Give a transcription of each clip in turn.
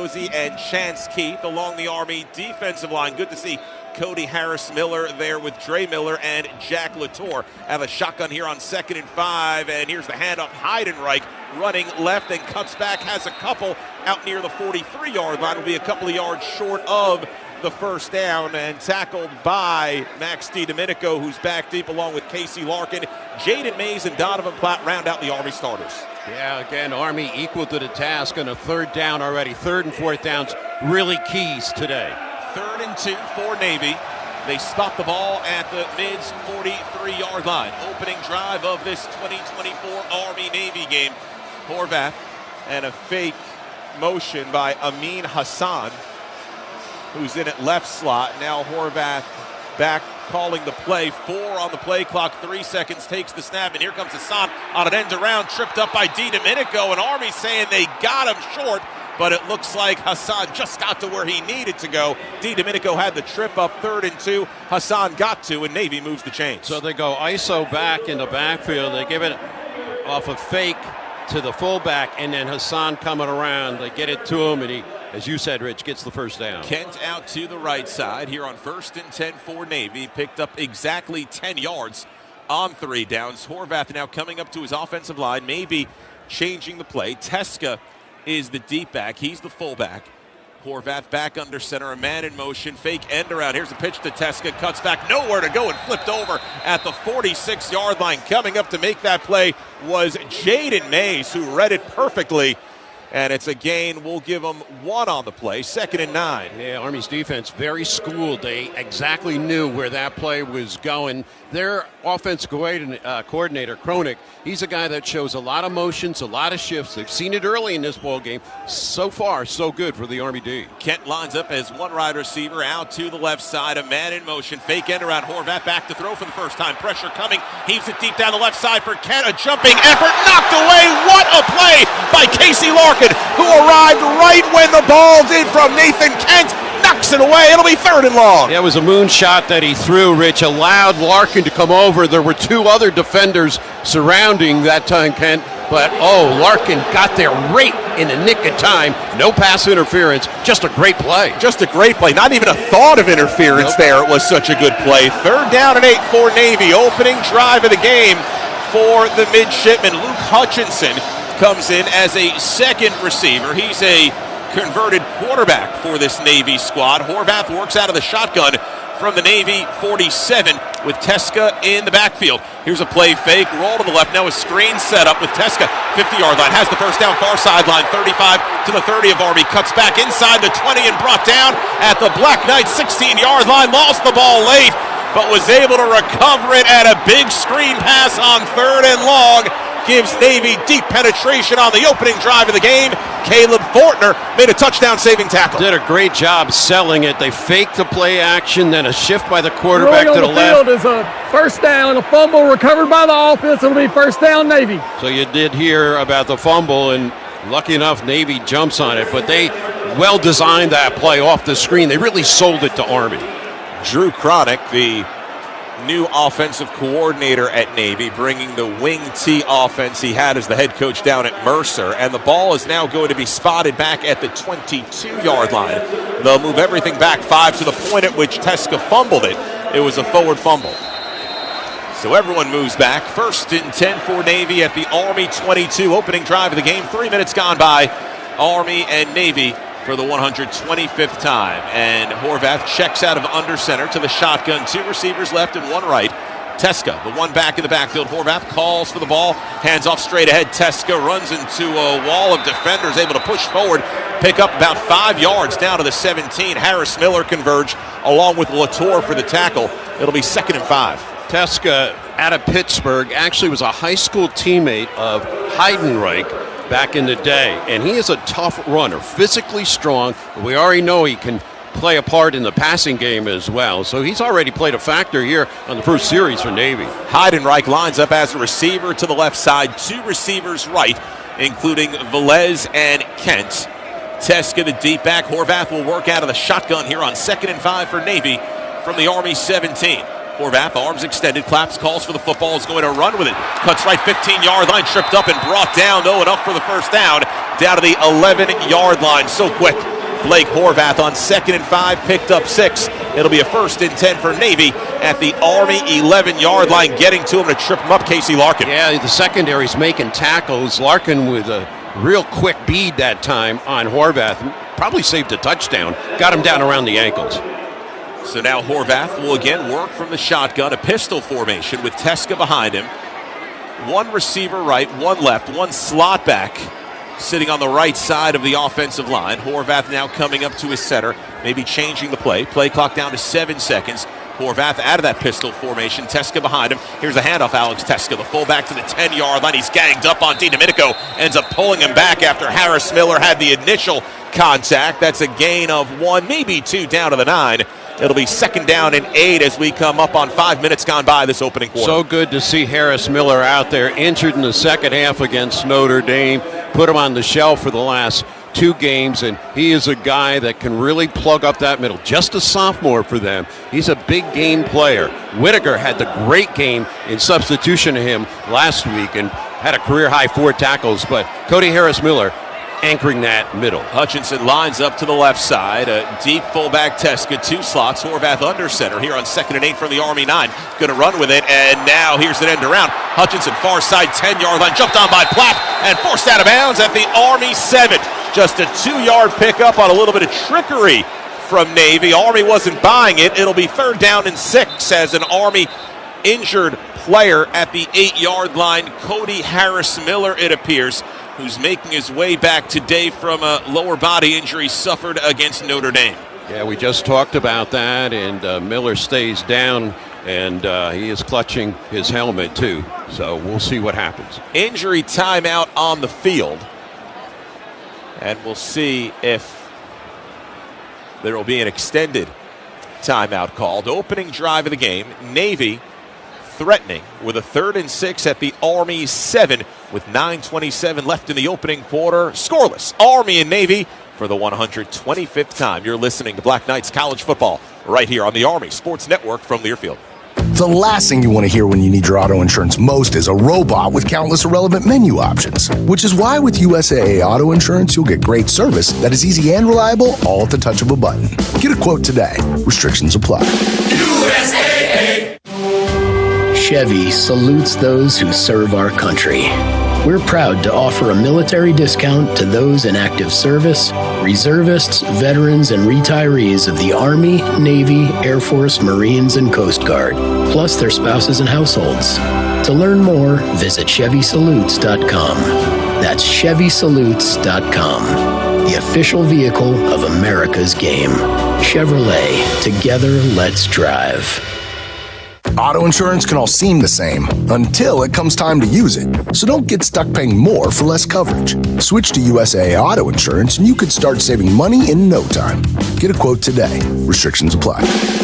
Capozzi and Chance Keith along the Army defensive line. Good to see Cody Harris-Miller there with Dre Miller and Jack Latour. Have a shotgun here on 2nd and 5, and here's the handoff. Heidenreich running left and cuts back, has a couple out near the 43-yard line. Will be a couple of yards short of the first down, and tackled by Max DiDomenico, who's back deep along with Casey Larkin. Jaden Mays and Donovan Platt round out the Army starters. Yeah, again, Army equal to the task on a 3rd down already. 3rd and 4th downs really keys today. 3rd and 2 for Navy. They spot the ball at the Mids 43-yard line. Opening drive of this 2024 Army-Navy game. Horvath and a fake motion by Amin Hassan, who's in at left slot. Now Horvath back calling the play. 4 on the play clock, 3 seconds, takes the snap, and here comes Hassan on an end around, tripped up by DiDomenico, and Army saying they got him short, but it looks like Hassan just got to where he needed to go. DiDomenico had the trip up, 3rd and 2. Hassan got to, and Navy moves the chains. So they go ISO back in the backfield. They give it off a fake to the fullback, and then Hassan coming around. They get it to him, and he, as you said, Rich, gets the first down. Kent out to the right side here on 1st and 10 for Navy. Picked up exactly 10 yards on 3 downs. Horvath now coming up to his offensive line, maybe changing the play. Teska is the deep back. He's the fullback. Horvath back under center, a man in motion, fake end around. Here's a pitch to Teska, cuts back, nowhere to go, and flipped over at the 46-yard line. Coming up to make that play was Jaden Mays, who read it perfectly. And it's a gain. We'll give them 1 on the play. 2nd and 9. Yeah, Army's defense very schooled. They exactly knew where that play was going. Their offensive coordinator, Kronik, he's a guy that shows a lot of motions, a lot of shifts. They've seen it early in this ball game. So far, so good for the Army D. Kent lines up as one wide receiver out to the left side. A man in motion. Fake end around. Horvath back to throw for the first time. Pressure coming. Heaves it deep down the left side for Kent. A jumping effort. Knocked away. What a play by Casey Larkin, who arrived right when the ball's in from Nathan Kent. Knocks it away. It'll be 3rd and long. Yeah, it was a moonshot that he threw, Rich. Allowed Larkin to come over. There were 2 other defenders surrounding that time, Kent. But, Larkin got there right in the nick of time. No pass interference. Just a great play. Just a great play. Not even a thought of interference there. It was such a good play. 3rd down and 8 for Navy. Opening drive of the game for the Midshipmen. Luke Hutchinson comes in as a 2nd receiver. He's a converted quarterback for this Navy squad. Horvath works out of the shotgun from the Navy 47 with Teska in the backfield. Here's a play fake, roll to the left. Now a screen set up with Teska. 50-yard line, has the first down, far sideline, 35 to the 30 of Army. Cuts back inside the 20 and brought down at the Black Knight 16-yard line. Lost the ball late, but was able to recover it at a big screen pass on 3rd and long. Gives Navy deep penetration on the opening drive of the game. Caleb Fortner made a touchdown-saving tackle. Did a great job selling it. They faked the play action, then a shift by the quarterback to the left. Field is a first down, a fumble recovered by the offense. It'll be 1st down, Navy. So you did hear about the fumble, and lucky enough, Navy jumps on it. But they well designed that play off the screen. They really sold it to Army. Drew Cronick, the new offensive coordinator at Navy, bringing the wing T offense he had as the head coach down at Mercer, and the ball is now going to be spotted back at the 22-yard line. They'll move everything back 5 to the point at which Teska fumbled it. It was a forward fumble. So everyone moves back. 1st and 10 for Navy at the Army 22. Opening drive of the game. 3 minutes gone by. Army and Navy for the 125th time. And Horvath checks out of under center to the shotgun. 2 receivers left and 1 right. Teska, the one back in the backfield. Horvath calls for the ball. Hands off straight ahead. Teska runs into a wall of defenders, able to push forward. Pick up about 5 yards down to the 17. Harris-Miller converge along with Latour for the tackle. It'll be 2nd and 5. Teska out of Pittsburgh actually was a high school teammate of Heidenreich back in the day, and he is a tough runner, physically strong. We already know he can play a part in the passing game as well, so he's already played a factor here on the first series for Navy. Heidenreich lines up as a receiver to the left side, 2 receivers right, including Velez and Kent. Teska, the deep back. Horvath will work out of the shotgun here on 2nd and 5 for Navy from the Army 17. Horvath, arms extended, claps, calls for the football, is going to run with it. Cuts right, 15-yard line, tripped up and brought down, though, enough for the first down to the 11-yard line. So quick Blake Horvath on 2nd and 5, picked up 6. It'll be a 1st and 10 for Navy at the Army 11-yard line, getting to him to trip him up, Casey Larkin. Yeah, the secondary's making tackles. Larkin with a real quick bead that time on Horvath. Probably saved a touchdown. Got him down around the ankles. So now Horvath will again work from the shotgun, a pistol formation with Teska behind him. One receiver right, one left, one slot back sitting on the right side of the offensive line. Horvath now coming up to his center, maybe changing the play. Play clock down to 7 seconds. Horvath out of that pistol formation. Teska behind him. Here's a handoff, Alex Teska, the fullback to the 10-yard line. He's ganged up on DiDomenico. Ends up pulling him back after Harris Miller had the initial contact. That's a gain of 1, maybe 2 down to the 9. It'll be 2nd down and 8 as we come up on 5 minutes gone by this opening quarter. So good to see Harris Miller out there, injured in the second half against Notre Dame. Put him on the shelf for the last 2 games, and he is a guy that can really plug up that middle. Just a sophomore for them. He's a big game player. Whitaker had the great game in substitution to him last week and had a career-high 4 tackles, but Cody Harris Miller anchoring that middle. Hutchinson lines up to the left side. A deep fullback Teska, 2 slots. Horvath under center here on 2nd and 8 from the Army 9. Going to run with it, and now here's an end around. Hutchinson, far side 10-yard line, jumped on by Platt and forced out of bounds at the Army 7. Just a 2-yard pickup on a little bit of trickery from Navy. Army wasn't buying it. It'll be 3rd down and 6 as an Army injured player at the 8-yard line. Cody Harris Miller, it appears, who's making his way back today from a lower body injury suffered against Notre Dame. Yeah, we just talked about that, and Miller stays down, and he is clutching his helmet too. So we'll see what happens. Injury timeout on the field, and we'll see if there will be an extended timeout called. Opening drive of the game, Navy threatening with a 3rd and 6 at the Army 7 with 9:27 left in the opening quarter. Scoreless, Army and Navy for the 125th time. You're listening to Black Knights College Football right here on the Army Sports Network from Learfield. The last thing you want to hear when you need your auto insurance most is a robot with countless irrelevant menu options. Which is why with USAA Auto Insurance, you'll get great service that is easy and reliable, all at the touch of a button. Get a quote today. Restrictions apply. USAA! Chevy salutes those who serve our country. We're proud to offer a military discount to those in active service, reservists, veterans, and retirees of the Army, Navy, Air Force, Marines, and Coast Guard, plus their spouses and households. To learn more, visit ChevySalutes.com. That's ChevySalutes.com, the official vehicle of America's game. Chevrolet, together let's drive. Auto insurance can all seem the same until it comes time to use it. So don't get stuck paying more for less coverage. Switch to USAA Auto Insurance and you could start saving money in no time. Get a quote today. Restrictions apply.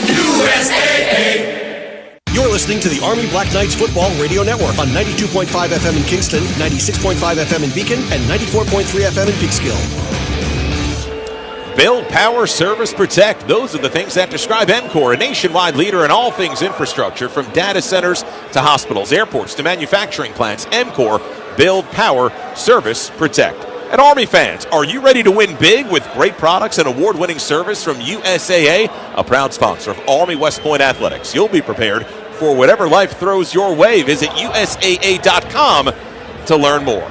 USAA! You're listening to the Army Black Knights Football Radio Network on 92.5 FM in Kingston, 96.5 FM in Beacon, and 94.3 FM in Peekskill. Build, power, service, protect. Those are the things that describe EMCOR, a nationwide leader in all things infrastructure, from data centers to hospitals, airports to manufacturing plants. EMCOR, build, power, service, protect. And Army fans, are you ready to win big with great products and award-winning service from USAA, a proud sponsor of Army West Point Athletics? You'll be prepared for whatever life throws your way. Visit USAA.com to learn more.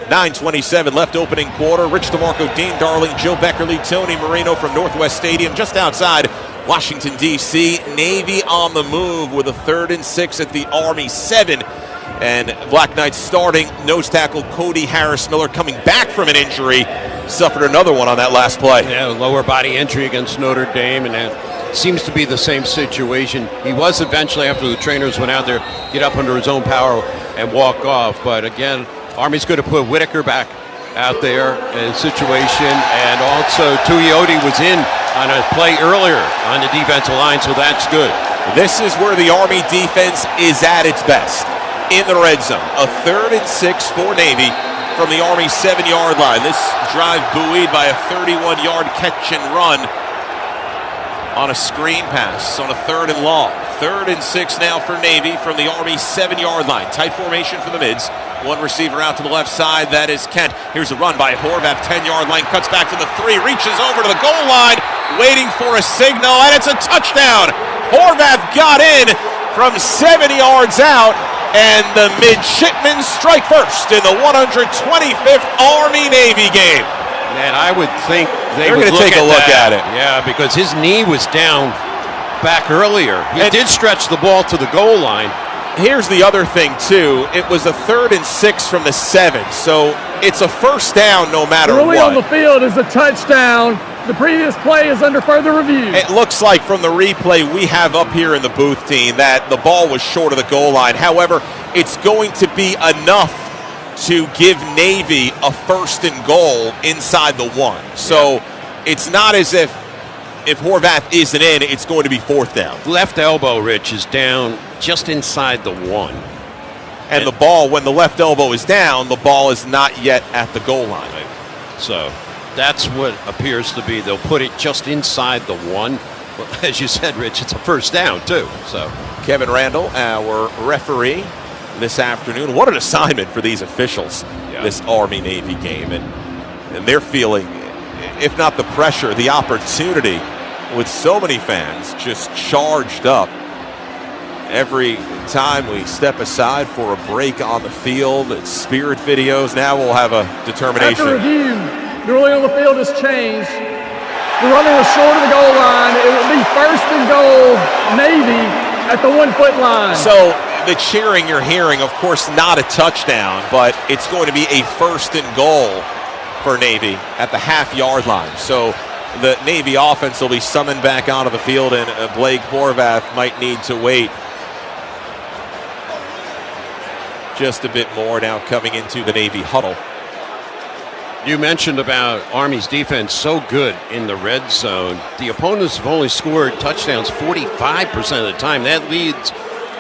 9:27 left opening quarter. Rich DeMarco, Dean Darling, Joe Beckerly, Tony Marino from Northwest Stadium just outside Washington, D.C. Navy on the move with a 3rd and 6 at the Army 7. And Black Knights starting nose tackle Cody Harris Miller, coming back from an injury, suffered another one on that last play. Yeah, lower body injury against Notre Dame, and it seems to be the same situation. He was eventually, after the trainers went out there, get up under his own power and walk off. But again, Army's going to put Whitaker back out there in a situation, and also Tuioti was in on a play earlier on the defensive line, so that's good. This is where the Army defense is at its best, in the red zone. A 3rd and 6 for Navy from the Army 7-yard line. This drive buoyed by a 31-yard catch and run on a screen pass on a 3rd and long. 3rd and 6 now for Navy from the Army 7-yard line. Tight formation for the mids. One receiver out to the left side. That is Kent. Here's a run by Horvath. 10-yard line. Cuts back to the 3. Reaches over to the goal line. Waiting for a signal. And it's a touchdown. Horvath got in from 7 yards out. And the Midshipmen strike first in the 125th Army-Navy game. Man, I would think they're going to take a look at it. Yeah, because his knee was down back earlier. He did stretch the ball to the goal line. Here's the other thing, too. It was a 3rd and 6 from the 7, so it's a first down no matter what. Early on the field is a touchdown. The previous play is under further review. It looks like from the replay we have up here in the booth, team, that the ball was short of the goal line. However, it's going to be enough to give Navy a 1st and goal inside the 1. So it's not as if Horvath isn't in, it's going to be 4th down. Left elbow, Rich, is down just inside the 1. And the ball, when the left elbow is down, the ball is not yet at the goal line. So that's what appears to be. They'll put it just inside the 1. Well, as you said, Rich, it's a 1st down, too. So Kevin Randall, our referee this afternoon. What an assignment for these officials, this Army-Navy game. And they're feeling, if not the pressure, the opportunity with so many fans just charged up. Every time we step aside for a break on the field, it's spirit videos. Now we'll have a determination. After review, the ruling on the field has changed. The runner was short of the goal line. It will be 1st and goal, Navy, at the 1-foot line. So the cheering you're hearing, of course, not a touchdown, but it's going to be a 1st and goal for Navy at the half-yard line. So the Navy offense will be summoned back onto the field, and Blake Horvath might need to wait just a bit more now coming into the Navy huddle. You mentioned about Army's defense so good in the red zone. The opponents have only scored touchdowns 45% of the time. That leads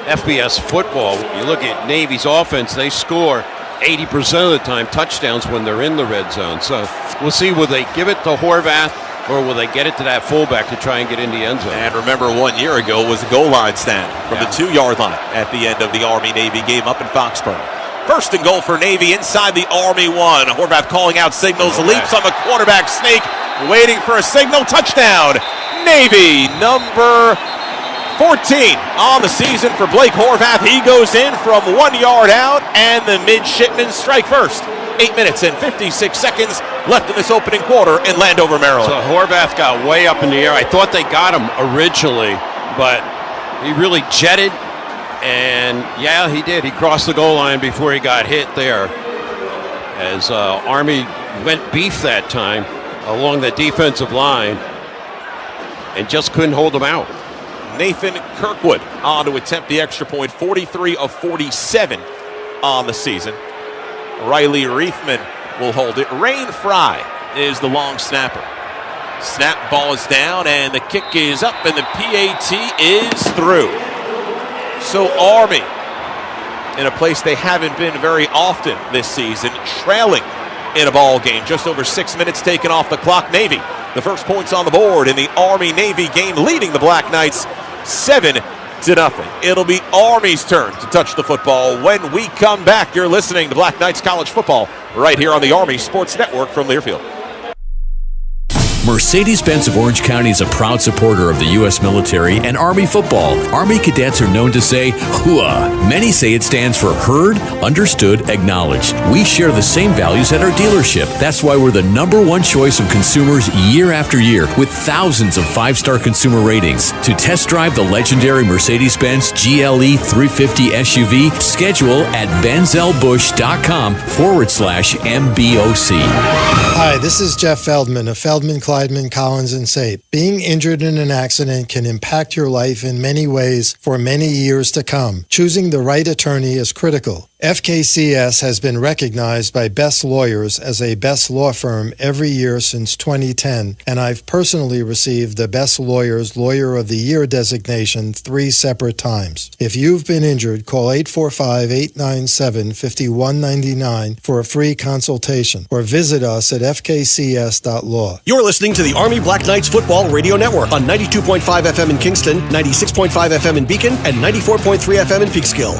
FBS football. You look at Navy's offense, they score 80% of the time touchdowns when they're in the red zone. So we'll see, will they give it to Horvath or will they get it to that fullback to try and get in the end zone? And remember, 1 year ago was a goal line stand from the 2-yard line at the end of the Army-Navy game up in Foxborough. 1st and goal for Navy inside the Army 1. Horvath calling out signals, leaps on the quarterback sneak, waiting for a signal, touchdown. Navy, number 14 on the season for Blake Horvath. He goes in from 1 yard out, and the Midshipmen strike first. 8 minutes and 56 seconds left in this opening quarter in Landover, Maryland. So Horvath got way up in the air. I thought they got him originally, but he really jetted. And yeah, he did. He crossed the goal line before he got hit there. As Army went beef that time along the defensive line and just couldn't hold him out. Nathan Kirkwood on to attempt the extra point, 43 of 47 on the season. Riley Reithman will hold it. Rain Fry is the long snapper. Snap, ball is down, and the kick is up, and the PAT is through. So Army, in a place they haven't been very often this season, trailing in a ball game. Just over 6 minutes taken off the clock. Navy, the first points on the board in the Army-Navy game, leading the Black Knights 7-0. It'll be Army's turn to touch the football when we come back. You're listening to Black Knights College Football right here on the Army Sports Network from Learfield. Mercedes-Benz of Orange County is a proud supporter of the U.S. military and Army football. Army cadets are known to say, HUA. Many say it stands for heard, understood, acknowledged. We share the same values at our dealership. That's why we're the #1 choice of consumers year after year with thousands of 5-star consumer ratings. To test drive the legendary Mercedes-Benz GLE 350 SUV, schedule at benzlbush.com/MBOC. Hi, this is Jeff Feldman of Feldman, Clydeman, Collins, and Sape. Being injured in an accident can impact your life in many ways for many years to come. Choosing the right attorney is critical. FKCS has been recognized by Best Lawyers as a best law firm every year since 2010, and I've personally received the Best Lawyers Lawyer of the Year designation 3 separate times. If you've been injured, call 845-897-5199 for a free consultation, or visit us at fkcs.law. You're listening listening to the Army Black Knights Football Radio Network on 92.5 FM in Kingston, 96.5 FM in Beacon, and 94.3 FM in Peekskill.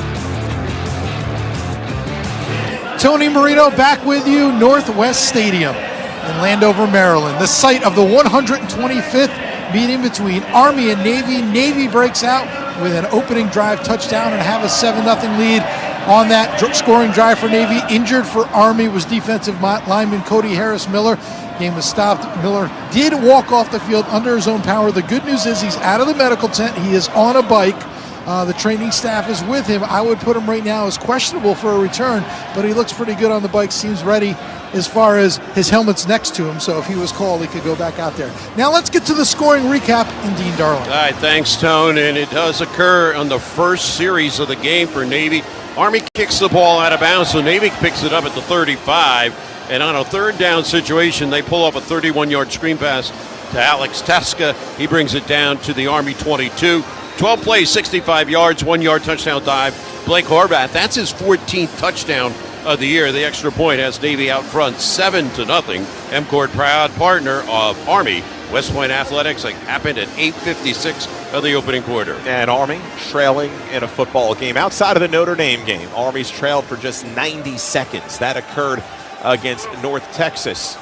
Tony Marino back with you, Northwest Stadium in Landover, Maryland, the site of the 125th meeting between Army and Navy. Navy breaks out with an opening drive touchdown and have a 7-0 lead on that scoring drive for Navy. Injured for Army was defensive lineman Cody Harris-Miller. Game was stopped. Miller did walk off the field under his own power. The good news is he's out of the medical tent. He is on a bike. The training staff is with him. I would put him right now as questionable for a return, but he looks pretty good on the bike, seems ready as far as his helmet's next to him, so if he was called, he could go back out there. Now let's get to the scoring recap in Dean Darling. All right, thanks, Tone, and it does occur on the first series of the game for Navy. Army kicks the ball out of bounds, so Navy picks it up at the 35, and on a third down situation, they pull up a 31-yard screen pass to Alex Teska. He brings it down to the Army 22. 12 plays, 65 yards, 1-yard touchdown dive. Blake Horvath, that's his 14th touchdown of the year. The extra point has Navy out front 7-0. MCORD proud partner of Army. West Point Athletics happened at 8:56 of the opening quarter. And Army trailing in a football game. Outside of the Notre Dame game, Army's trailed for just 90 seconds. That occurred against North Texas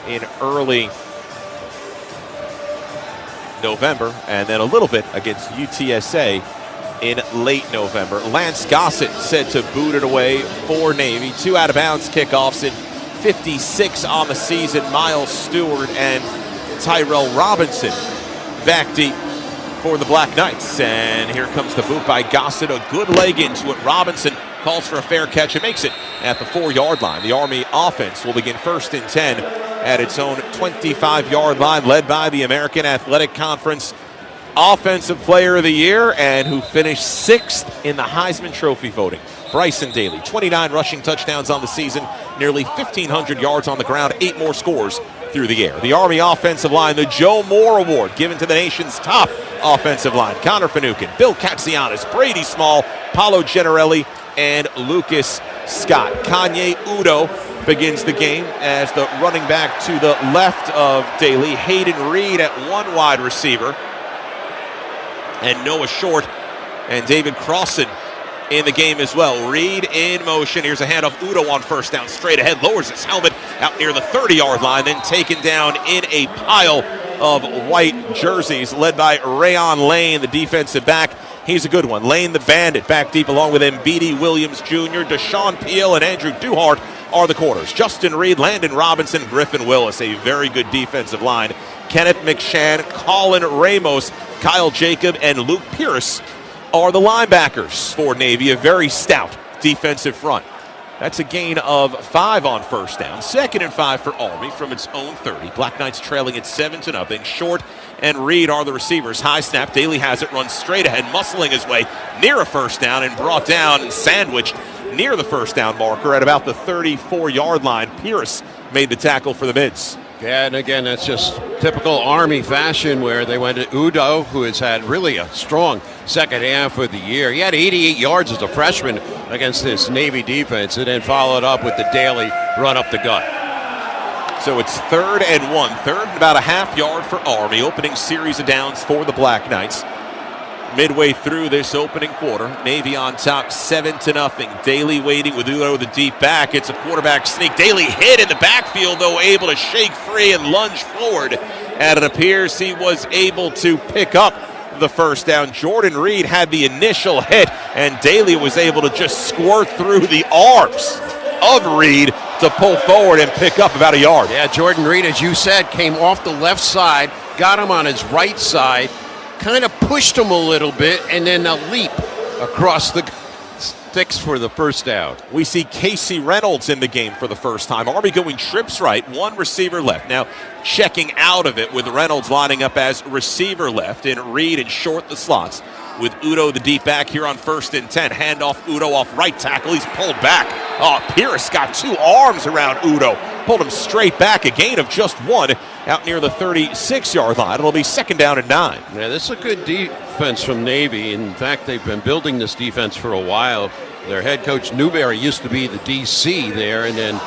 in early November, and then a little bit against UTSA in late November. Lance Gossett said to boot it away for Navy. 2 out-of-bounds kickoffs in 56 on the season. Miles Stewart and Tyrell Robinson back deep for the Black Knights. And here comes the boot by Gossett. A good leg into it. Robinson calls for a fair catch and makes it at the 4-yard line. The Army offense will begin 1st and 10 at its own 25-yard line, led by the American Athletic Conference Offensive Player of the Year, and who finished 6th in the Heisman Trophy voting, Bryson Daly. 29 rushing touchdowns on the season, nearly 1,500 yards on the ground, 8 more scores through the air. The Army offensive line, the Joe Moore Award, given to the nation's top offensive line. Connor Finucane, Bill Katsianis, Brady Small, Paulo Gennarelli, and Lucas Scott. Kanye Udo begins the game as the running back to the left of Daly. Hayden Reed at one wide receiver. And Noah Short and David Crossan in the game as well. Reed in motion. Here's a handoff. Udo on first down. Straight ahead. Lowers his helmet out near the 30-yard line. Then taken down in a pile of white jerseys led by Rayon Lane, the defensive back. He's a good one. Lane the Bandit back deep along with Mbidi Williams Jr., Deshaun Peel, and Andrew Duhart are the corners. Justin Reed, Landon Robinson, Griffin Willis, a very good defensive line. Kenneth McShann, Colin Ramos, Kyle Jacob, and Luke Pierce are the linebackers for Navy, a very stout defensive front. That's a gain of 5 on first down. 2nd and 5 for Army from its own 30. Black Knights trailing at 7-0. Short and Reed are the receivers. High snap. Daly has it, runs straight ahead, muscling his way near a first down and brought down and sandwiched near the first down marker at about the 34-yard line. Pierce made the tackle for the Mids. Yeah, and again, that's just typical Army fashion where they went to Udo, who has had really a strong second half of the year. He had 88 yards as a freshman against this Navy defense, and then followed up with the Daly run up the gut. So it's 3rd and 1. 3rd and about a half yard for Army. Opening series of downs for the Black Knights. Midway through this opening quarter, Navy on top 7-0. Daly waiting with Udo the deep back. It's a quarterback sneak. Daly hit in the backfield, though, able to shake free and lunge forward. And it appears he was able to pick up the first down. Jordan Reed had the initial hit, and Daly was able to just squirt through the arms of Reed to pull forward and pick up about a yard. Yeah, Jordan Reed, as you said, came off the left side, got him on his right side, kind of pushed him a little bit, and then a leap across the sticks for the first down. We see Casey Reynolds in the game for the first time. Army going trips right, one receiver left. Now checking out of it with Reynolds lining up as receiver left, and Reed and Short the slots with Udo the deep back here on 1st and 10. Handoff Udo off right tackle. He's pulled back. Oh, Pierce got 2 arms around Udo. Pulled him straight back. A gain of just 1 out near the 36-yard line. It'll be 2nd down and 9. Yeah, this is a good defense from Navy. In fact, they've been building this defense for a while. Their head coach Newberry used to be the DC there, and then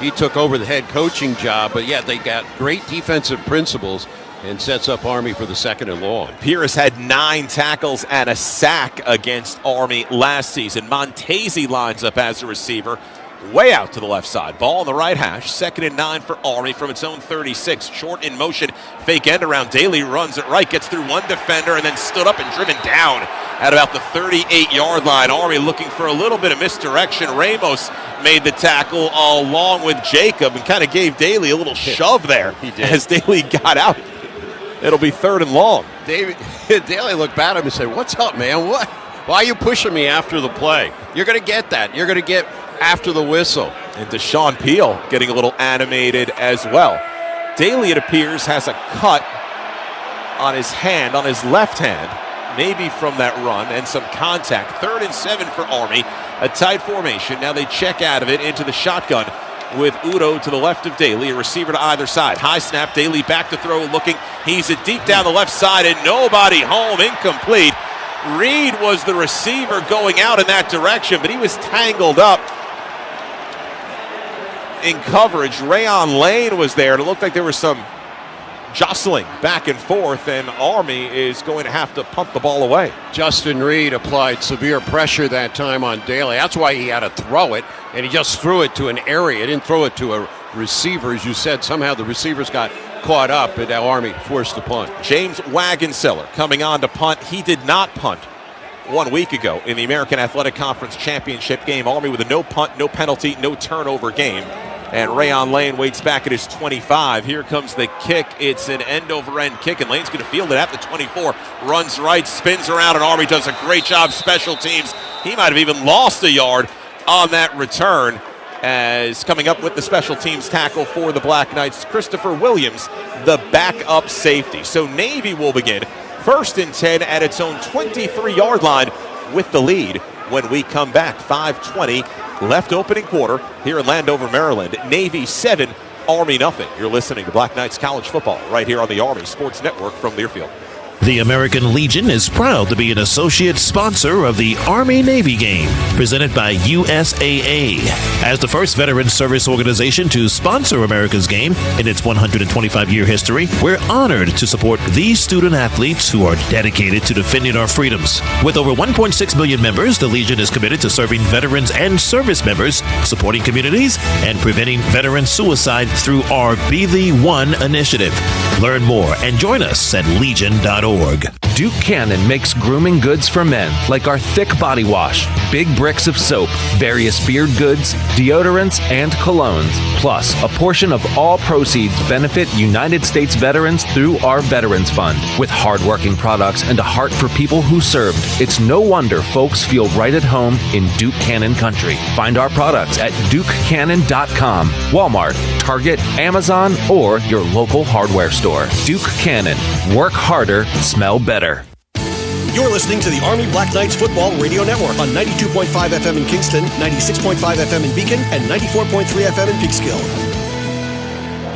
he took over the head coaching job. But, yeah, they got great defensive principles and sets up Army for the 2nd and long. Pierce had 9 tackles and a sack against Army last season. Montesi lines up as a receiver, way out to the left side. Ball on the right hash, 2nd and 9 for Army from its own 36. Short in motion, fake end around. Daly runs it right, gets through one defender, and then stood up and driven down at about the 38-yard line. Army looking for a little bit of misdirection. Ramos made the tackle along with Jacob and kind of gave Daly a little shove there. He did. As Daly got out. It'll be 3rd and long. Daly looked back at him and said, "What's up, man? What? Why are you pushing me after the play? You're going to get that. You're going to get after the whistle." And Deshaun Peel getting a little animated as well. Daly, it appears, has a cut on his hand, on his left hand, maybe from that run, and some contact. 3rd and 7 for Army. A tight formation. Now they check out of it into the shotgun with Udo to the left of Daly, a receiver to either side. High snap, Daly back to throw, looking. He's it deep down the left side, and nobody home, incomplete. Reed was the receiver going out in that direction, but he was tangled up in coverage. Rayon Lane was there, and it looked like there was some jostling back and forth, and Army is going to have to punt the ball away. Justin Reed applied severe pressure that time on Daly. That's why he had to throw it, and he just threw it to an area. He didn't throw it to a receiver. As you said, somehow the receivers got caught up, and now Army forced the punt. James Wagonseller coming on to punt. He did not punt 1 week ago in the American Athletic Conference Championship game. Army with a no punt, no penalty, no turnover game. And Rayon Lane waits back at his 25. Here comes the kick. It's an end-over-end kick, and Lane's going to field it at the 24. Runs right, spins around, and Army does a great job special teams. He might have even lost a yard on that return, as coming up with the special teams tackle for the Black Knights, Christopher Williams, the backup safety. So Navy will begin 1st and 10 at its own 23-yard line with the lead when we come back. 5:20 left opening quarter here in Landover, Maryland. Navy 7, Army nothing. You're listening to Black Knights College Football right here on the Army Sports Network from Learfield. The American Legion is proud to be an associate sponsor of the Army-Navy game, presented by USAA. As the first veteran service organization to sponsor America's game in its 125-year history, we're honored to support these student athletes who are dedicated to defending our freedoms. With over 1.6 million members, the Legion is committed to serving veterans and service members, supporting communities, and preventing veteran suicide through our Be the One initiative. Learn more and join us at legion.org. Duke Cannon makes grooming goods for men, like our thick body wash, big bricks of soap, various beard goods, deodorants, and colognes. Plus, a portion of all proceeds benefit United States veterans through our Veterans Fund. With hardworking products and a heart for people who served, it's no wonder folks feel right at home in Duke Cannon country. Find our products at DukeCannon.com, Walmart, Target, Amazon, or your local hardware store. Duke Cannon. Work harder, smell better. You're listening to the Army Black Knights Football Radio Network on 92.5 FM in Kingston, 96.5 FM in Beacon, and 94.3 FM in Peekskill.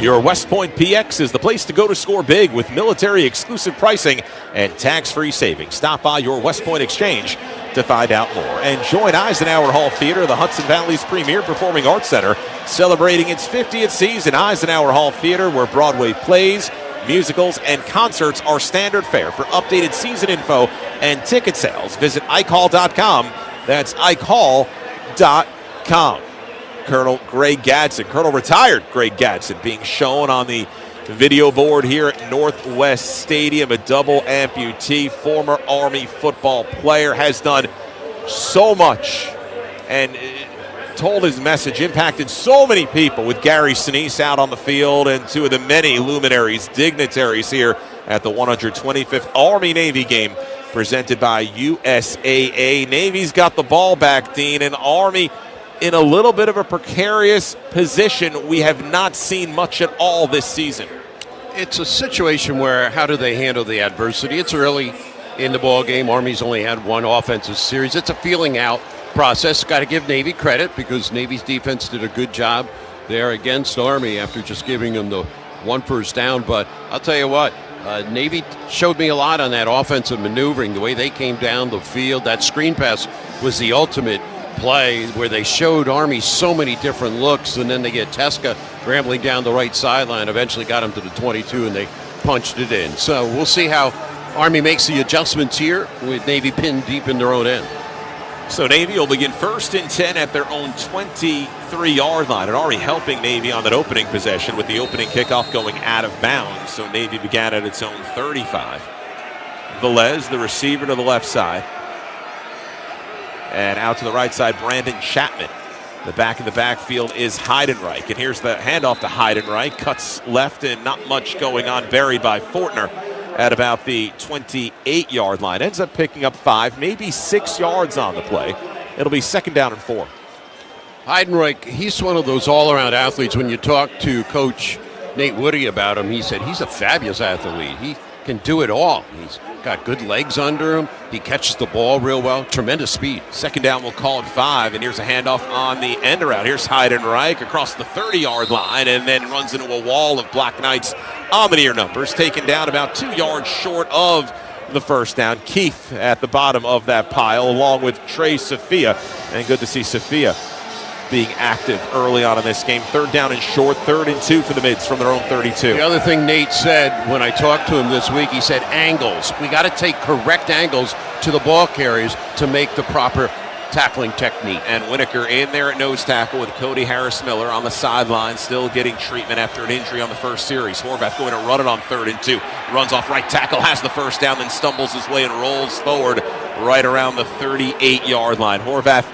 Your West Point PX is the place to go to score big with military exclusive pricing and tax-free savings. Stop by your West Point Exchange to find out more. And join Eisenhower Hall Theater, the Hudson Valley's premier performing arts center, celebrating its 50th season. Eisenhower Hall Theater, where Broadway plays, musicals, and concerts are standard fare. For updated season info and ticket sales, visit ikehall.com. That's ikehall.com. Colonel Greg Gadsden, Colonel retired Greg Gadsden, being shown on the video board here at Northwest Stadium. A double amputee, former Army football player, has done so much and told his message, impacted so many people, with Gary Sinise out on the field and two of the many luminaries, dignitaries here at the 125th Army-Navy game presented by USAA. Navy's got the ball back, Dean, and Army in a little bit of a precarious position we have not seen much at all this season. It's a situation where how do they handle the adversity? It's early in the ball game. Army's only had one offensive series. It's a feeling out process. Got to give Navy credit because Navy's defense did a good job there against Army after just giving them the one first down. But I'll tell you what, Navy showed me a lot on that offensive maneuvering, the way they came down the field. That screen pass was the ultimate play where they showed Army so many different looks, and then they get Teska rambling down the right sideline, eventually got him to the 22, and they punched it in. So we'll see how Army makes the adjustments here with Navy pinned deep in their own end. So Navy will begin 1st and 10 at their own 23-yard line, and already helping Navy on that opening possession with the opening kickoff going out of bounds. So Navy began at its own 35. Velez, the receiver, to the left side. And out to the right side, Brandon Chapman. The back of the backfield is Heidenreich. And here's the handoff to Heidenreich. Cuts left and not much going on. Buried by Fortner at about the 28-yard line. Ends up picking up 5, maybe 6 yards on the play. It'll be 2nd down and 4. Heidenreich, he's one of those all-around athletes. When you talk to Coach Nate Woody about him, he said he's a fabulous athlete. He can do it all. He's got good legs under him. He catches the ball real well. Tremendous speed. 2nd down, we'll call it 5. And here's a handoff on the end around. Here's Heidenreich across the 30-yard line and then runs into a wall of Black Knights Omnier numbers. Taken down about 2 yards short of the 1st down. Keith at the bottom of that pile along with Trey Sophia. And good to see Sophia being active early on in this game. 3rd down and short, 3rd and 2 for the Mids from their own 32. The other thing Nate said when I talked to him this week, he said angles. We got to take correct angles to the ball carriers to make the proper tackling technique. And Winokur in there at nose tackle with Cody Harris-Miller on the sideline, still getting treatment after an injury on the first series. Horvath going to run it on 3rd and 2. Runs off right tackle, has the 1st down, then stumbles his way and rolls forward right around the 38-yard line. Horvath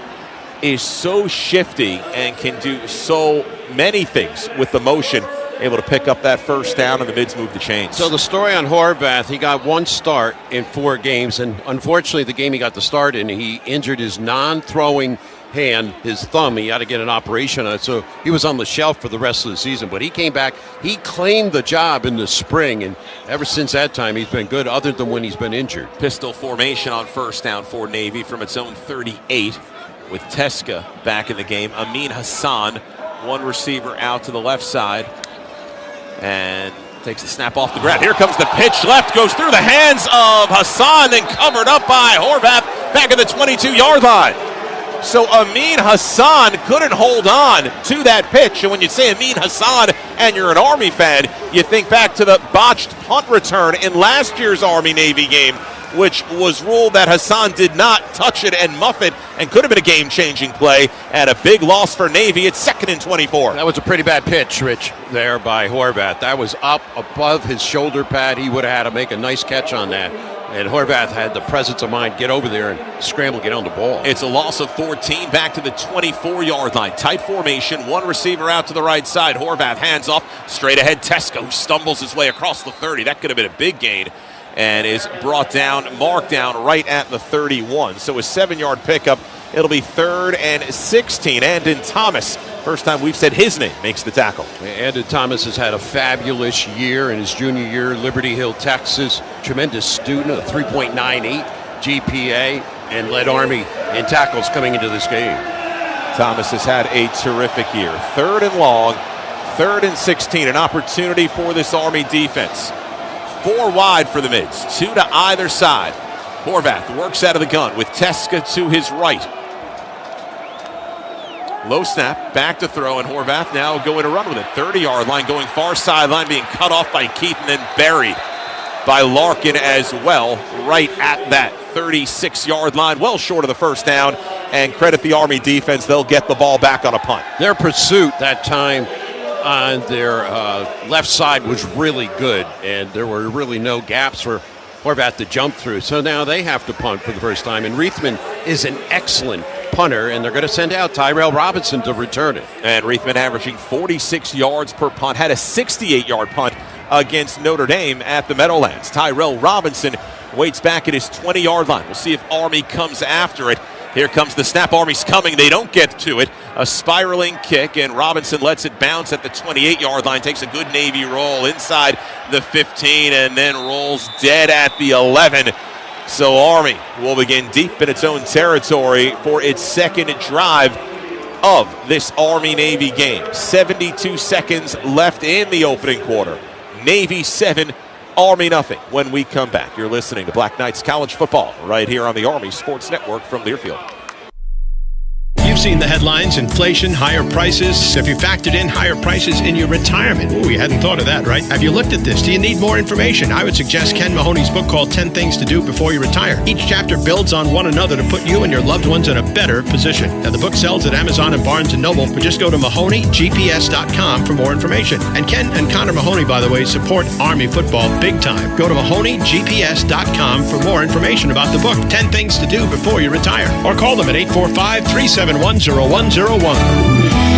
is so shifty and can do so many things with the motion, able to pick up that 1st down, and the Mids move the chains. So the story on Horvath, he got 1 start in 4 games, and unfortunately the game he got the start in, he injured his non-throwing hand, his thumb. He had to get an operation on it, so he was on the shelf for the rest of the season. But he came back, he claimed the job in the spring, and ever since that time he's been good other than when he's been injured. Pistol formation on 1st down for Navy from its own 38. With Teska back in the game. Amin Hassan, one receiver out to the left side. And takes the snap off the ground. Here comes the pitch left, goes through the hands of Hassan, then covered up by Horvath back at the 22-yard line. So Amin Hassan couldn't hold on to that pitch. And when you say Amin Hassan and you're an Army fan, you think back to the botched punt return in last year's Army-Navy game, which was ruled that Hassan did not touch it and muff it and could have been a game-changing play, and a big loss for Navy. It's 2nd and 24. That was a pretty bad pitch, Rich, there by Horvath. That was up above his shoulder pad. He would have had to make a nice catch on that. And Horvath had the presence of mind, get over there and scramble, get on the ball. It's a loss of 14 back to the 24-yard line. Tight formation, one receiver out to the right side. Horvath hands off, straight ahead Teska, who stumbles his way across the 30. That could have been a big gain and is brought down, marked down right at the 31. So a 7-yard pickup. It'll be 3rd and 16. Andon Thomas, first time we've said his name, makes the tackle. Andon Thomas has had a fabulous year in his junior year, Liberty Hill, Texas. Tremendous student, a 3.98 GPA, and led Army in tackles coming into this game. Thomas has had a terrific year. 3rd and long, 3rd and 16. An opportunity for this Army defense. 4 wide for the Mids, 2 to either side. Horvath works out of the gun with Teska to his right. Low snap, back to throw, and Horvath now going to run with it. 30-yard line, going far sideline, being cut off by Keith and then buried by Larkin as well, right at that 36-yard line, well short of the 1st down. And credit the Army defense, they'll get the ball back on a punt. Their pursuit that time on their left side was really good, and there were really no gaps for Horvath to jump through. So now they have to punt for the first time, and Reithman is an excellent punter, and they're going to send out Tyrell Robinson to return it. And Reithman averaging 46 yards per punt, had a 68-yard punt against Notre Dame at the Meadowlands. Tyrell Robinson waits back at his 20-yard line. We'll see if Army comes after it. Here comes the snap. Army's coming. They don't get to it. A spiraling kick, and Robinson lets it bounce at the 28-yard line. Takes a good Navy roll inside the 15 and then rolls dead at the 11. So Army will begin deep in its own territory for its 2nd drive of this Army-Navy game. 72 seconds left in the opening quarter. Navy 7, Army nothing. When we come back, you're listening to Black Knights College Football right here on the Army Sports Network from Learfield. You've seen the headlines, inflation, higher prices. Have you factored in higher prices in your retirement? Ooh, you hadn't thought of that, right? Have you looked at this? Do you need more information? I would suggest Ken Mahoney's book called 10 Things to Do Before You Retire. Each chapter builds on one another to put you and your loved ones in a better position. Now, the book sells at Amazon and Barnes & Noble, but just go to MahoneyGPS.com for more information. And Ken and Connor Mahoney, by the way, support Army football big time. Go to MahoneyGPS.com for more information about the book, 10 Things to Do Before You Retire. Or call them at 845-371-0101.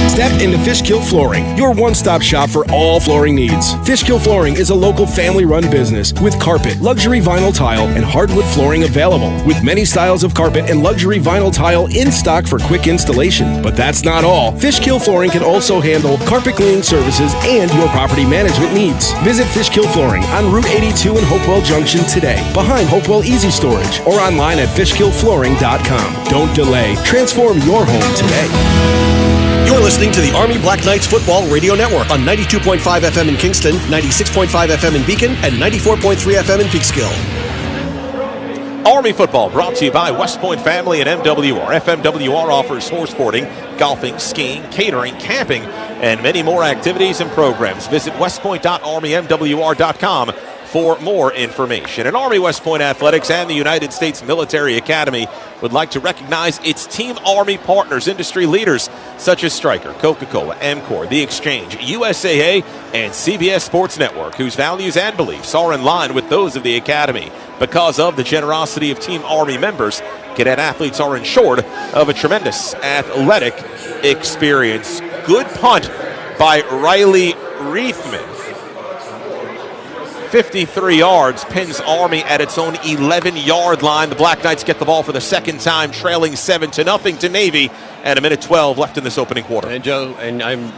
Step into Fishkill Flooring, your one-stop shop for all flooring needs. Fishkill Flooring is a local family-run business with carpet, luxury vinyl tile, and hardwood flooring available, with many styles of carpet and luxury vinyl tile in stock for quick installation. But that's not all. Fishkill Flooring can also handle carpet cleaning services and your property management needs. Visit Fishkill Flooring on Route 82 in Hopewell Junction today, behind Hopewell Easy Storage, or online at fishkillflooring.com. Don't delay. Transform your home today. You're listening to the Army Black Knights Football Radio Network on 92.5 FM in Kingston, 96.5 FM in Beacon, and 94.3 FM in Peekskill. Army football brought to you by West Point Family and MWR. FMWR offers horse boarding, golfing, skiing, catering, camping, and many more activities and programs. Visit westpoint.armymwr.com for more information. And Army West Point Athletics and the United States Military Academy would like to recognize its Team Army partners, industry leaders such as Stryker, Coca-Cola, MCOR, The Exchange, USAA, and CBS Sports Network, whose values and beliefs are in line with those of the Academy. Because of the generosity of Team Army members, cadet athletes are ensured of a tremendous athletic experience. Good punt by Riley Reithman. 53 yards, pins Army at its own 11-yard line. The Black Knights get the ball for the second time, trailing 7-0 to Navy, and a minute 12 left in this opening quarter. And Joe,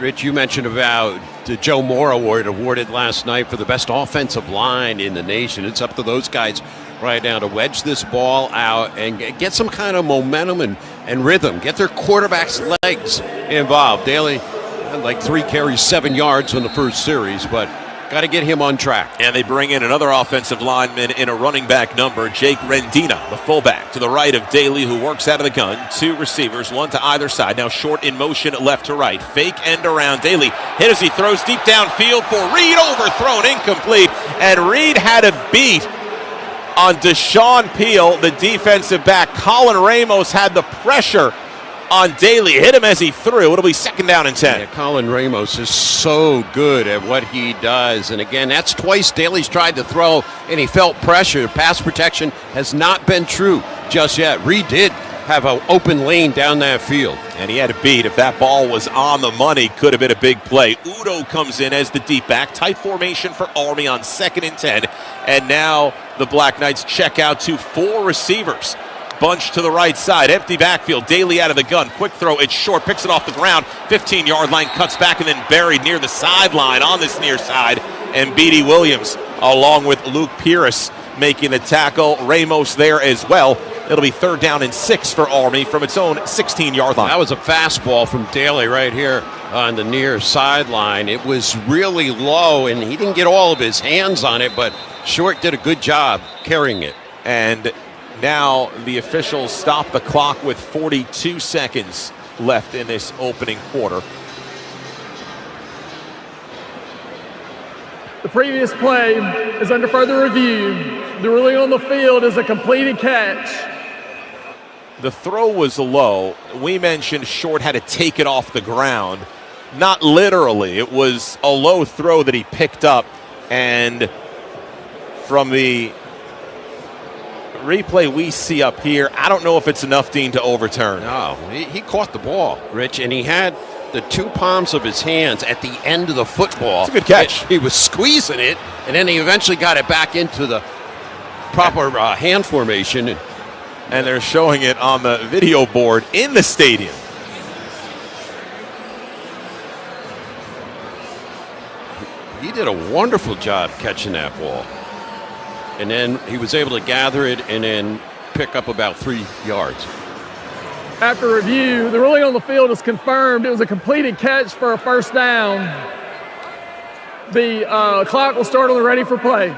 Rich, you mentioned about the Joe Moore Award awarded last night for the best offensive line in the nation. It's up to those guys right now to wedge this ball out and get some kind of momentum and rhythm. Get their quarterback's legs involved. Daly had like 3 carries, 7 yards in the first series, but got to get him on track. And they bring in another offensive lineman in a running back number, Jake Rendina, the fullback, to the right of Daly, who works out of the gun. 2 receivers, 1 to either side. Now short in motion, left to right. Fake end around. Daly hit as he throws deep downfield for Reed, overthrown, incomplete. And Reed had a beat on Deshaun Peel, the defensive back. Colin Ramos had the pressure on Daly, hit him as he threw. It'll be second down and 10. Yeah, Colin Ramos is so good at what he does. And again, that's twice Daly's tried to throw, and he felt pressure. Pass protection has not been true just yet. Reed did have an open lane down that field. And he had a beat. If that ball was on the money, could have been a big play. Udo comes in as the deep back. Tight formation for Army on 2nd and 10. And now the Black Knights check out to 4 receivers. Bunch to the right side, empty backfield. Daly out of the gun, quick throw, it's short, picks it off the ground, 15-yard line, cuts back and then buried near the sideline on this near side. And B.D. Williams, along with Luke Pierce, making the tackle. Ramos there as well. It'll be 3rd down and 6 for Army from its own 16-yard line. That was a fastball from Daly right here on the near sideline. It was really low, and he didn't get all of his hands on it, but Short did a good job carrying it. And now the officials stop the clock with 42 seconds left in this opening quarter. The previous play is under further review. The ruling on the field is a completed catch. The throw was low. We mentioned Short had to take it off the ground. Not literally. It was a low throw that he picked up. And from the replay we see up here, I don't know if it's enough, Dean, to overturn. No, he caught the ball, Rich, and he had the 2 palms of his hands at the end of the football. It's a good catch. He was squeezing it, and then he eventually got it back into the proper hand formation. And they're showing it on the video board in the stadium. He did a wonderful job catching that ball. And then he was able to gather it and then pick up about 3 yards. After review, the ruling on the field is confirmed. It was a completed catch for a 1st down. The clock will start on the ready for play.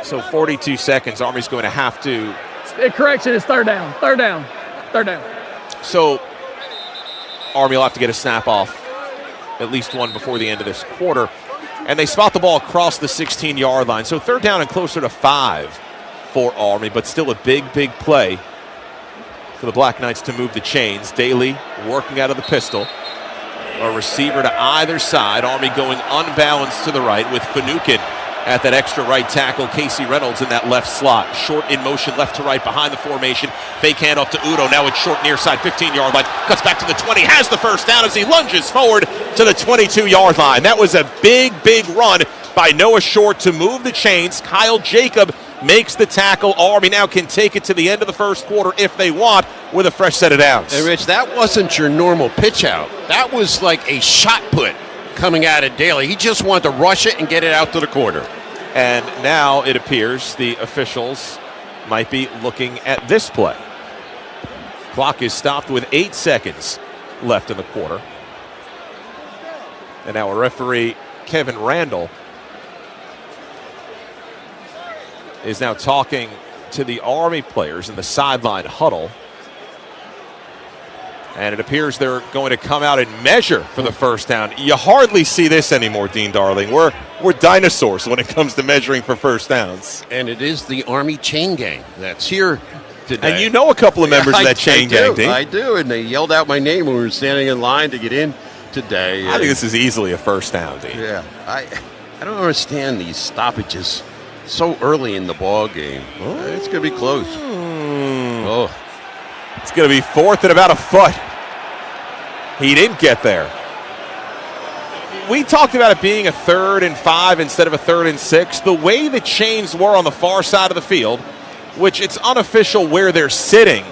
So 42 seconds. Army's going to have to. Correction, it's 3rd down. 3rd down. 3rd down. So Army will have to get a snap off, at least one before the end of this quarter. And they spot the ball across the 16-yard line. So 3rd down and closer to 5 for Army, but still a big, big play for the Black Knights to move the chains. Daly working out of the pistol. A receiver to either side. Army going unbalanced to the right with Finucane at that extra right tackle. Casey Reynolds in that left slot. Short in motion, left to right behind the formation. Fake handoff to Udo. Now it's short near side, 15-yard line. Cuts back to the 20. Has the first down as he lunges forward to the 22-yard line. That was a big, big run by Noah Short to move the chains. Kyle Jacob makes the tackle. Army now can take it to the end of the first quarter if they want with a fresh set of downs. Hey, Rich, that wasn't your normal pitch out. That was like a shot put coming out of Daly. He just wanted to rush it and get it out to the corner. And now it appears the officials might be looking at this play. Clock is stopped with 8 seconds left in the quarter. And now a referee, Kevin Randall, is now talking to the Army players in the sideline huddle. And it appears they're going to come out and measure for the first down. You hardly see this anymore, Dean Darling. We're dinosaurs when it comes to measuring for first downs. And it is the Army chain gang that's here today. And you know a couple of members of that chain gang, Dean. I do, and they yelled out my name when we were standing in line to get in today. I think this is easily a first down, Dean. Yeah, I don't understand these stoppages so early in the ball game. It's going to be close. Oh. It's going to be 4th and about a foot. He didn't get there. We talked about it being a 3rd and 5 instead of a 3rd and 6. The way the chains were on the far side of the field, which it's unofficial where they're sitting,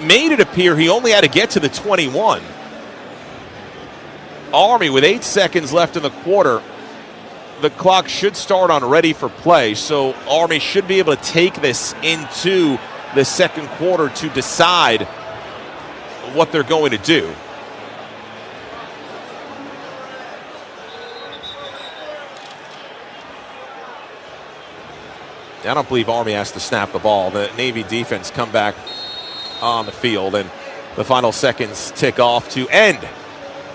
made it appear he only had to get to the 21. Army with 8 seconds left in the quarter. The clock should start on ready for play, so Army should be able to take this into the second quarter to decide what they're going to do. I don't believe Army has to snap the ball. The Navy defense come back on the field, and the final seconds tick off to end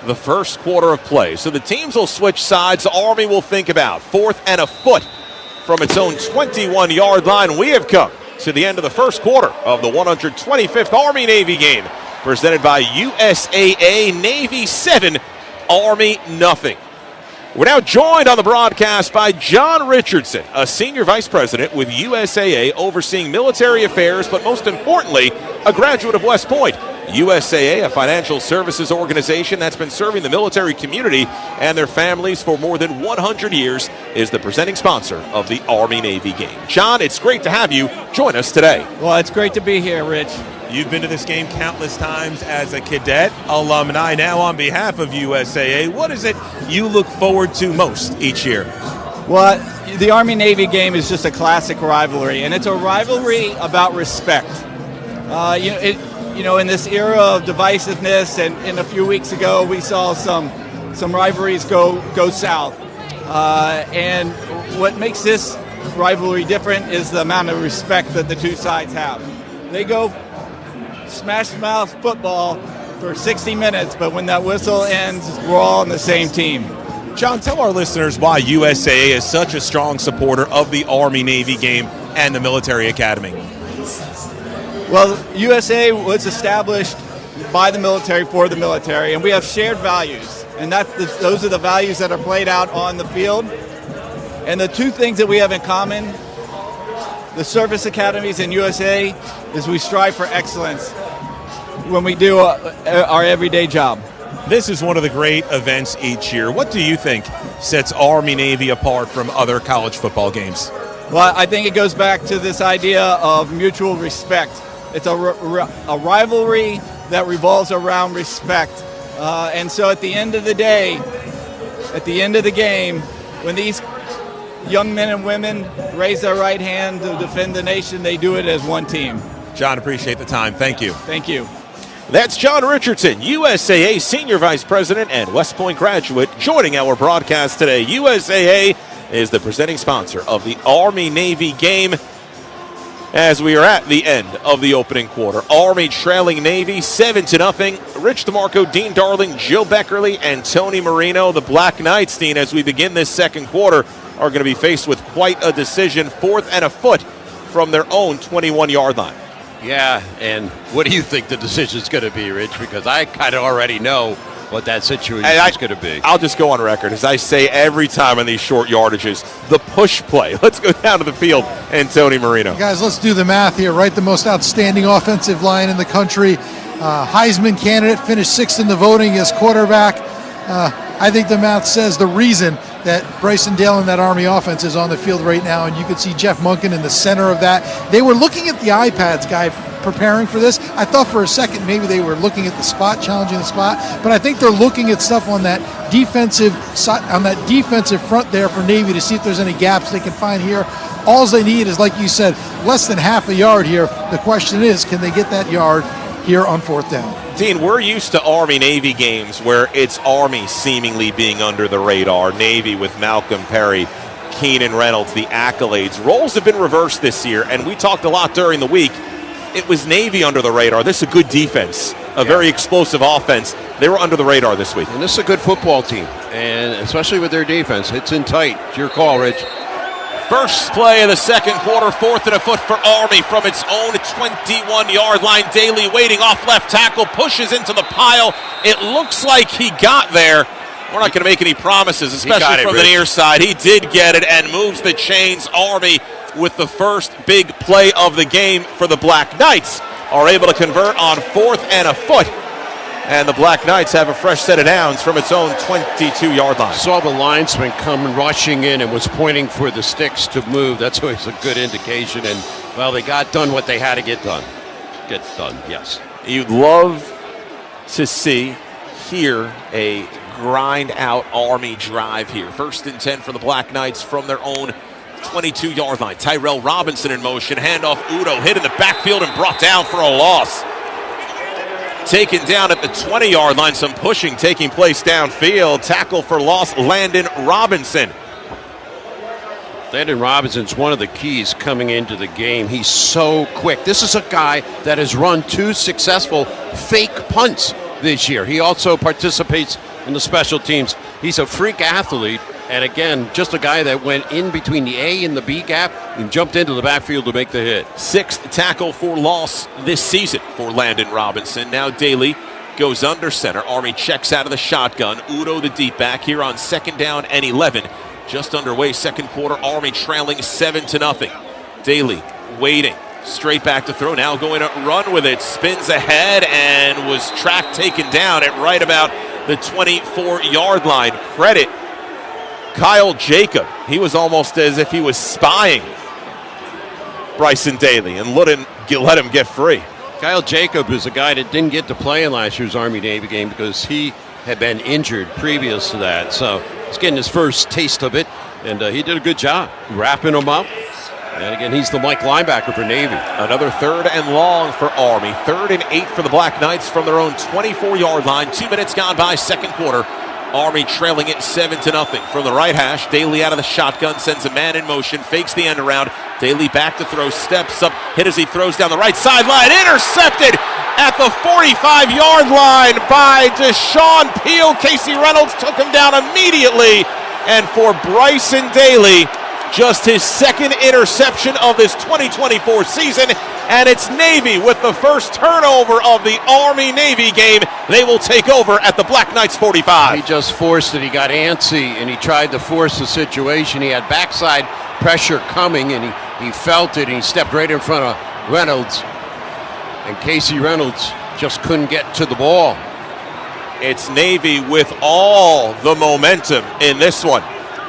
the first quarter of play. So the teams will switch sides. Army will think about 4th and a foot from its own 21-yard line. We have come to the end of the first quarter of the 125th Army-Navy game, presented by USAA. Navy 7, Army nothing. We're now joined on the broadcast by John Richardson, a senior vice president with USAA overseeing military affairs, but most importantly, a graduate of West Point. USAA, a financial services organization that's been serving the military community and their families for more than 100 years, is the presenting sponsor of the Army-Navy game. John, it's great to have you join us today. Well, it's great to be here, Rich. You've been to this game countless times as a cadet alumni. Now on behalf of USAA, what is it you look forward to most each year? Well, the Army-Navy game is just a classic rivalry, and it's a rivalry about respect. In this era of divisiveness, and a few weeks ago we saw some rivalries go south. And what makes this rivalry different is the amount of respect that the two sides have. They go smash-mouth football for 60 minutes, but when that whistle ends, we're all on the same team. John, tell our listeners why USAA is such a strong supporter of the Army-Navy game and the military academy. Well, USA was established by the military for the military, and we have shared values, and those are the values that are played out on the field. And the two things that we have in common, the service academies and USA, is we strive for excellence when we do our everyday job. This is one of the great events each year. What do you think sets Army-Navy apart from other college football games? Well, I think it goes back to this idea of mutual respect. It's a rivalry that revolves around respect. And so at the end of the day, at the end of the game, when these young men and women raise their right hand to defend the nation, they do it as one team. John, appreciate the time. Thank you. Thank you. That's John Richardson, USAA Senior Vice President and West Point graduate, joining our broadcast today. USAA is the presenting sponsor of the Army-Navy game. as we are at the end of the opening quarter. Army trailing Navy 7-0. Rich DeMarco, Dean Darling, Joe Beckerly, and Tony Marino. The Black Knights, Dean, as we begin this second quarter, are going to be faced with quite a decision. 4th and a foot from their own 21-yard line. Yeah, and what do you think the decision is going to be, Rich? Because I kind of already know what that situation is going to be. I'll just go on record, as I say every time in these short yardages, the push play. Let's go down to the field and Tony Marino. Guys, let's do the math here, right? The most outstanding offensive line in the country. Heisman candidate, finished 6th in the voting as quarterback. I think the math says the reason that Bryson Dale and that Army offense is on the field right now, and you can see Jeff Monken in the center of that. They were looking at the iPads, guy, preparing for this. I thought for a second maybe they were looking at the spot, challenging the spot, but I think they're looking at stuff on that defensive front there for Navy to see if there's any gaps they can find here. All they need is, like you said, less than half a yard here. The question is, can they get that yard here on 4th down? Dean, we're used to Army-Navy games where it's Army seemingly being under the radar. Navy with Malcolm Perry, Keenan Reynolds, the accolades. Roles have been reversed this year, and we talked a lot during the week. It was Navy under the radar. This is a good defense, a very explosive offense. They were under the radar this week. And this is a good football team, and especially with their defense. It's in tight. It's your call, Rich. First play of the second quarter, 4th and a foot for Army from its own 21-yard line. Daly waiting off left tackle, pushes into the pile. It looks like he got there. We're not going to make any promises, especially from the near side. He did get it and moves the chains. Army with the first big play of the game for the Black Knights are able to convert on 4th and a foot. And the Black Knights have a fresh set of downs from its own 22-yard line. Saw the linesman come rushing in and was pointing for the sticks to move. That's always a good indication. And, well, they got done what they had to get done. Yes. You'd love to hear a grind-out Army drive here. 1st and 10 for the Black Knights from their own 22-yard line. Tyrell Robinson in motion. Handoff Udo, hit in the backfield and brought down for a loss. Taken down at the 20-yard line. Some pushing taking place downfield. Tackle for loss, Landon Robinson. Landon Robinson's one of the keys coming into the game. He's so quick. This is a guy that has run 2 successful fake punts this year. He also participates in the special teams. He's a freak athlete. And again, just a guy that went in between the A and the B gap and jumped into the backfield to make the hit. 6th tackle for loss this season for Landon Robinson. Now Daly goes under center. Army checks out of the shotgun. Udo the deep back here on 2nd down and 11. Just underway, second quarter. Army trailing 7-0. Daly waiting. Straight back to throw. Now going to run with it. Spins ahead and was tracked, taken down at right about the 24-yard line. Credit Kyle Jacob. He was almost as if he was spying Bryson Daly and let him get free. Kyle Jacob is a guy that didn't get to play in last year's Army-Navy game because he had been injured previous to that. So he's getting his first taste of it, and he did a good job wrapping him up. And again, he's the Mike linebacker for Navy. Another 3rd and long for Army. 3rd and 8 for the Black Knights from their own 24-yard line. 2 minutes gone by, second quarter. Army trailing it 7-0 from the right hash. Daly out of the shotgun, sends a man in motion, fakes the end around. Daly back to throw, steps up, hit as he throws down the right sideline. Intercepted at the 45-yard line by Deshaun Peel. Casey Reynolds took him down immediately. And for Bryson Daly, just his 2nd interception of this 2024 season. And it's Navy with the first turnover of the Army-Navy game. They will take over at the Black Knights 45. He just forced it. He got antsy, and he tried to force the situation. He had backside pressure coming, and he felt it, and he stepped right in front of Reynolds. And Casey Reynolds just couldn't get to the ball. It's Navy with all the momentum in this one,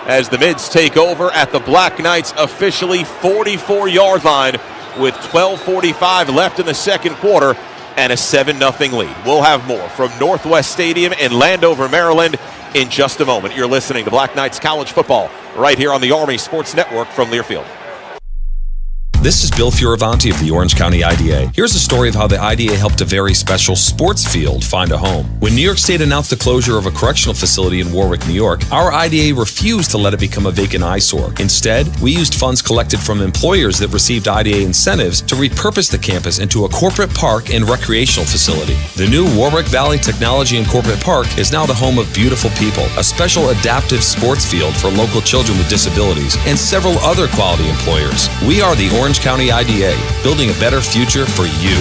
as the Mids take over at the Black Knights officially 44-yard line with 12:45 left in the second quarter and a 7-0 lead. We'll have more from Northwest Stadium in Landover, Maryland in just a moment. You're listening to Black Knights College Football right here on the Army Sports Network from Learfield. This is Bill Fioravanti of the Orange County IDA. Here's a story of how the IDA helped a very special sports field find a home. When New York State announced the closure of a correctional facility in Warwick, New York, our IDA refused to let it become a vacant eyesore. Instead, we used funds collected from employers that received IDA incentives to repurpose the campus into a corporate park and recreational facility. The new Warwick Valley Technology and Corporate Park is now the home of Beautiful People, a special adaptive sports field for local children with disabilities, and several other quality employers. We are the Orange County IDA, building a better future for you.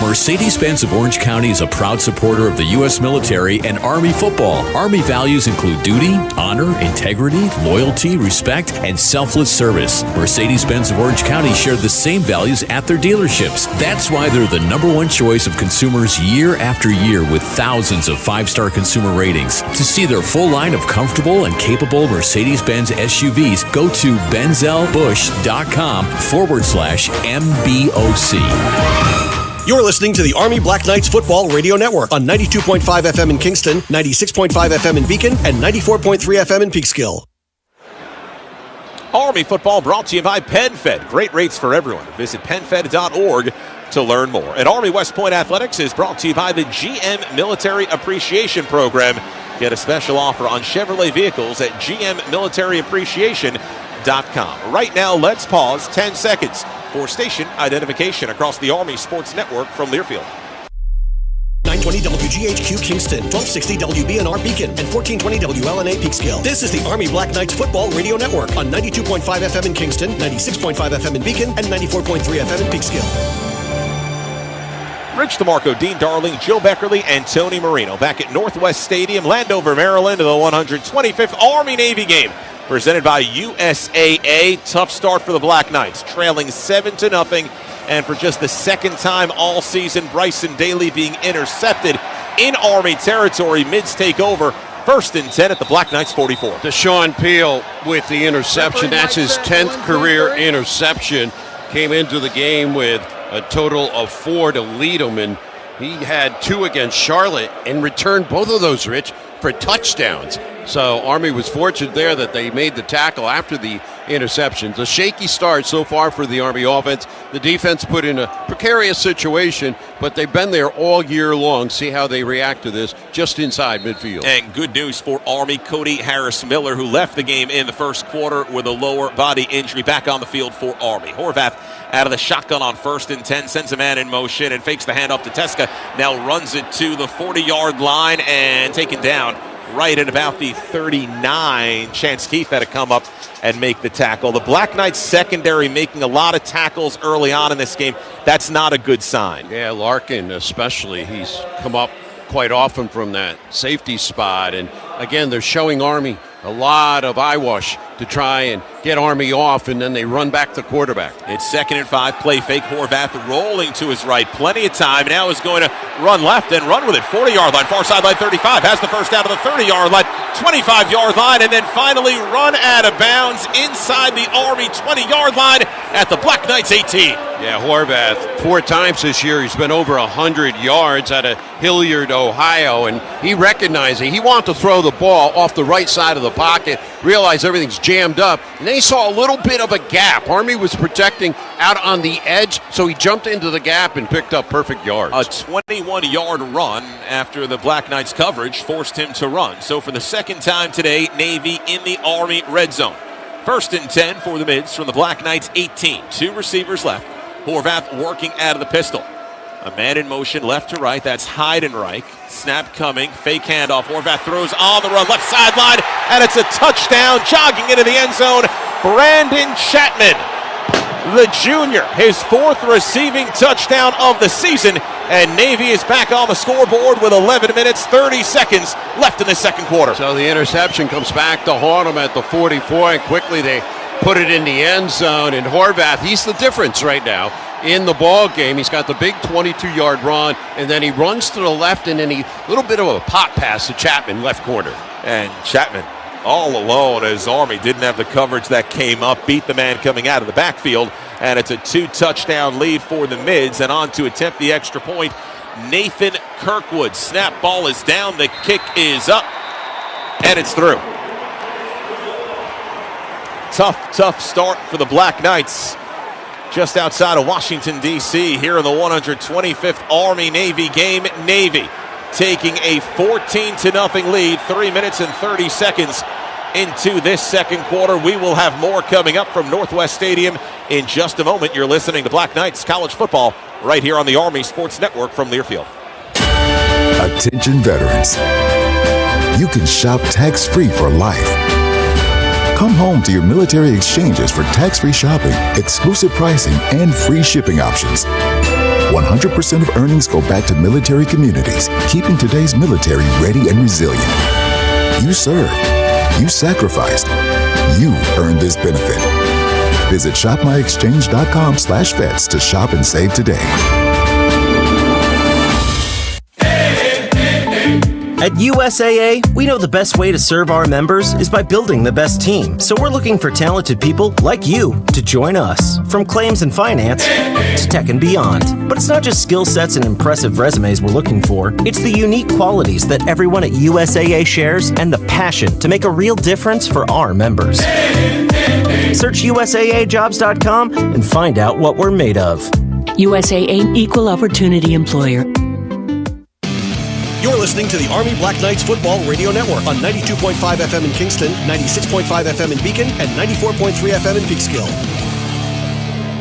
Mercedes-Benz of Orange County is a proud supporter of the U.S. military and Army football. Army values include duty, honor, integrity, loyalty, respect, and selfless service. Mercedes-Benz of Orange County share the same values at their dealerships. That's why they're the #1 choice of consumers year after year with thousands of 5-star consumer ratings. To see their full line of comfortable and capable Mercedes-Benz SUVs, go to benzelbusch.com/MBOC. You're listening to the Army Black Knights Football Radio Network on 92.5 FM in Kingston, 96.5 FM in Beacon, and 94.3 FM in Peekskill. Army football brought to you by PenFed. Great rates for everyone. Visit PenFed.org to learn more. And Army West Point Athletics is brought to you by the GM Military Appreciation Program. Get a special offer on Chevrolet vehicles at GMMilitaryAppreciation.com. Right now, let's pause 10 seconds for station identification across the Army Sports Network from Learfield. 920 WGHQ Kingston, 1260 WBNR Beacon, and 1420 WLNA Peekskill. This is the Army Black Knights Football Radio Network on 92.5 FM in Kingston, 96.5 FM in Beacon, and 94.3 FM in Peekskill. Rich DeMarco, Dean Darling, Joe Beckerly, and Tony Marino back at Northwest Stadium, Landover, Maryland, to the 125th Army-Navy game. Presented by USAA. Tough start for the Black Knights, trailing 7-0. And for just the second time all season, Bryson Daly being intercepted in Army territory. Mids take over. 1st and 10 at the Black Knights 44. Deshaun Peel with the interception. That's his 10th career interception. Came into the game with a total of 4 to lead him. And he had 2 against Charlotte and returned both of those, Rich, for touchdowns. So Army was fortunate there that they made the tackle after the interceptions. A shaky start so far for the Army offense. The defense put in a precarious situation, but they've been there all year long. See how they react to this just inside midfield. And good news for Army. Cody Harris-Miller, who left the game in the first quarter with a lower body injury, back on the field for Army. Horvath out of the shotgun on 1st and 10, sends a man in motion and fakes the handoff to Teska. Now runs it to the 40-yard line and taken down right at about the 39. Chance Keith had to come up and make the tackle. The Black Knights secondary making a lot of tackles early on in this game. That's not a good sign. Yeah, Larkin especially. He's come up quite often from that safety spot. And again, they're showing Army a lot of eyewash to try and get Army off, and then they run back the quarterback. It's 2nd and 5. Play fake. Horvath rolling to his right. Plenty of time. Now is going to run left and run with it. 40-yard line. Far sideline 35. Has the first out of the 30-yard line. 25-yard line. And then finally run out of bounds inside the Army 20-yard line at the Black Knights 18. Yeah, Horvath, 4 times this year. He's been over 100 yards out of Hilliard, Ohio. And he recognized it. He wanted to throw the ball off the right side of the pocket, realized everything's jammed up, and then he saw a little bit of a gap. Army was protecting out on the edge, so he jumped into the gap and picked up perfect yards. A 21-yard run after the Black Knights coverage forced him to run. So for the second time today, Navy in the Army red zone. 1st and 10 for the Mids from the Black Knights 18. 2 receivers left. Horvath working out of the pistol. A man in motion left to right. That's Heidenreich. Snap coming. Fake handoff. Horvath throws on the run. Left sideline. And it's a touchdown. Jogging into the end zone. Brandon Chapman, the junior. His 4th receiving touchdown of the season. And Navy is back on the scoreboard with 11 minutes, 30 seconds left in the second quarter. So the interception comes back to haunt him at the 44. And quickly they put it in the end zone. And Horvath, he's the difference right now in the ball game. He's got the big 22-yard run, and then he runs to the left, and then a little bit of a pop pass to Chapman, left corner. And Chapman all alone as Army didn't have the coverage that came up, beat the man coming out of the backfield, and it's a 2-touchdown lead for the Mids. And on to attempt the extra point, Nathan Kirkwood. Snap ball is down, the kick is up, and it's through. Tough start for the Black Knights. just outside of Washington, D.C., here in the 125th Army-Navy game. Navy taking a 14-0 lead, 3 minutes and 30 seconds into this second quarter. We will have more coming up from Northwest Stadium in just a moment. You're listening to Black Knights College Football right here on the Army Sports Network from Learfield. Attention veterans. You can shop tax-free for life. Come home to your military exchanges for tax-free shopping, exclusive pricing, and free shipping options. 100% of earnings go back to military communities, keeping today's military ready and resilient. You served. You sacrificed. You earned this benefit. Visit shopmyexchange.com/vets to shop and save today. At USAA, we know the best way to serve our members is by building the best team. So we're looking for talented people like you to join us. From claims and finance to tech and beyond. But it's not just skill sets and impressive resumes we're looking for. It's the unique qualities that everyone at USAA shares and the passion to make a real difference for our members. Search USAAjobs.com and find out what we're made of. USAA Equal Opportunity Employer. You're listening to the Army Black Knights Football Radio Network on 92.5 FM in Kingston, 96.5 FM in Beacon, and 94.3 FM in Peekskill.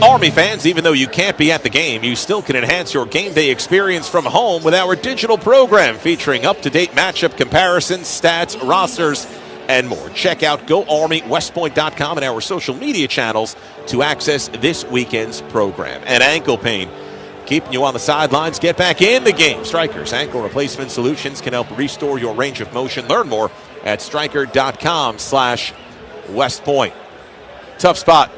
Army fans, even though you can't be at the game, you still can enhance your game day experience from home with our digital program featuring up-to-date matchup comparisons, stats, rosters, and more. Check out GoArmyWestPoint.com and our social media channels to access this weekend's program. And ankle pain keeping you on the sidelines, get back in the game. Stryker's ankle replacement solutions can help restore your range of motion. Learn more at Stryker.com/WestPoint. Tough spot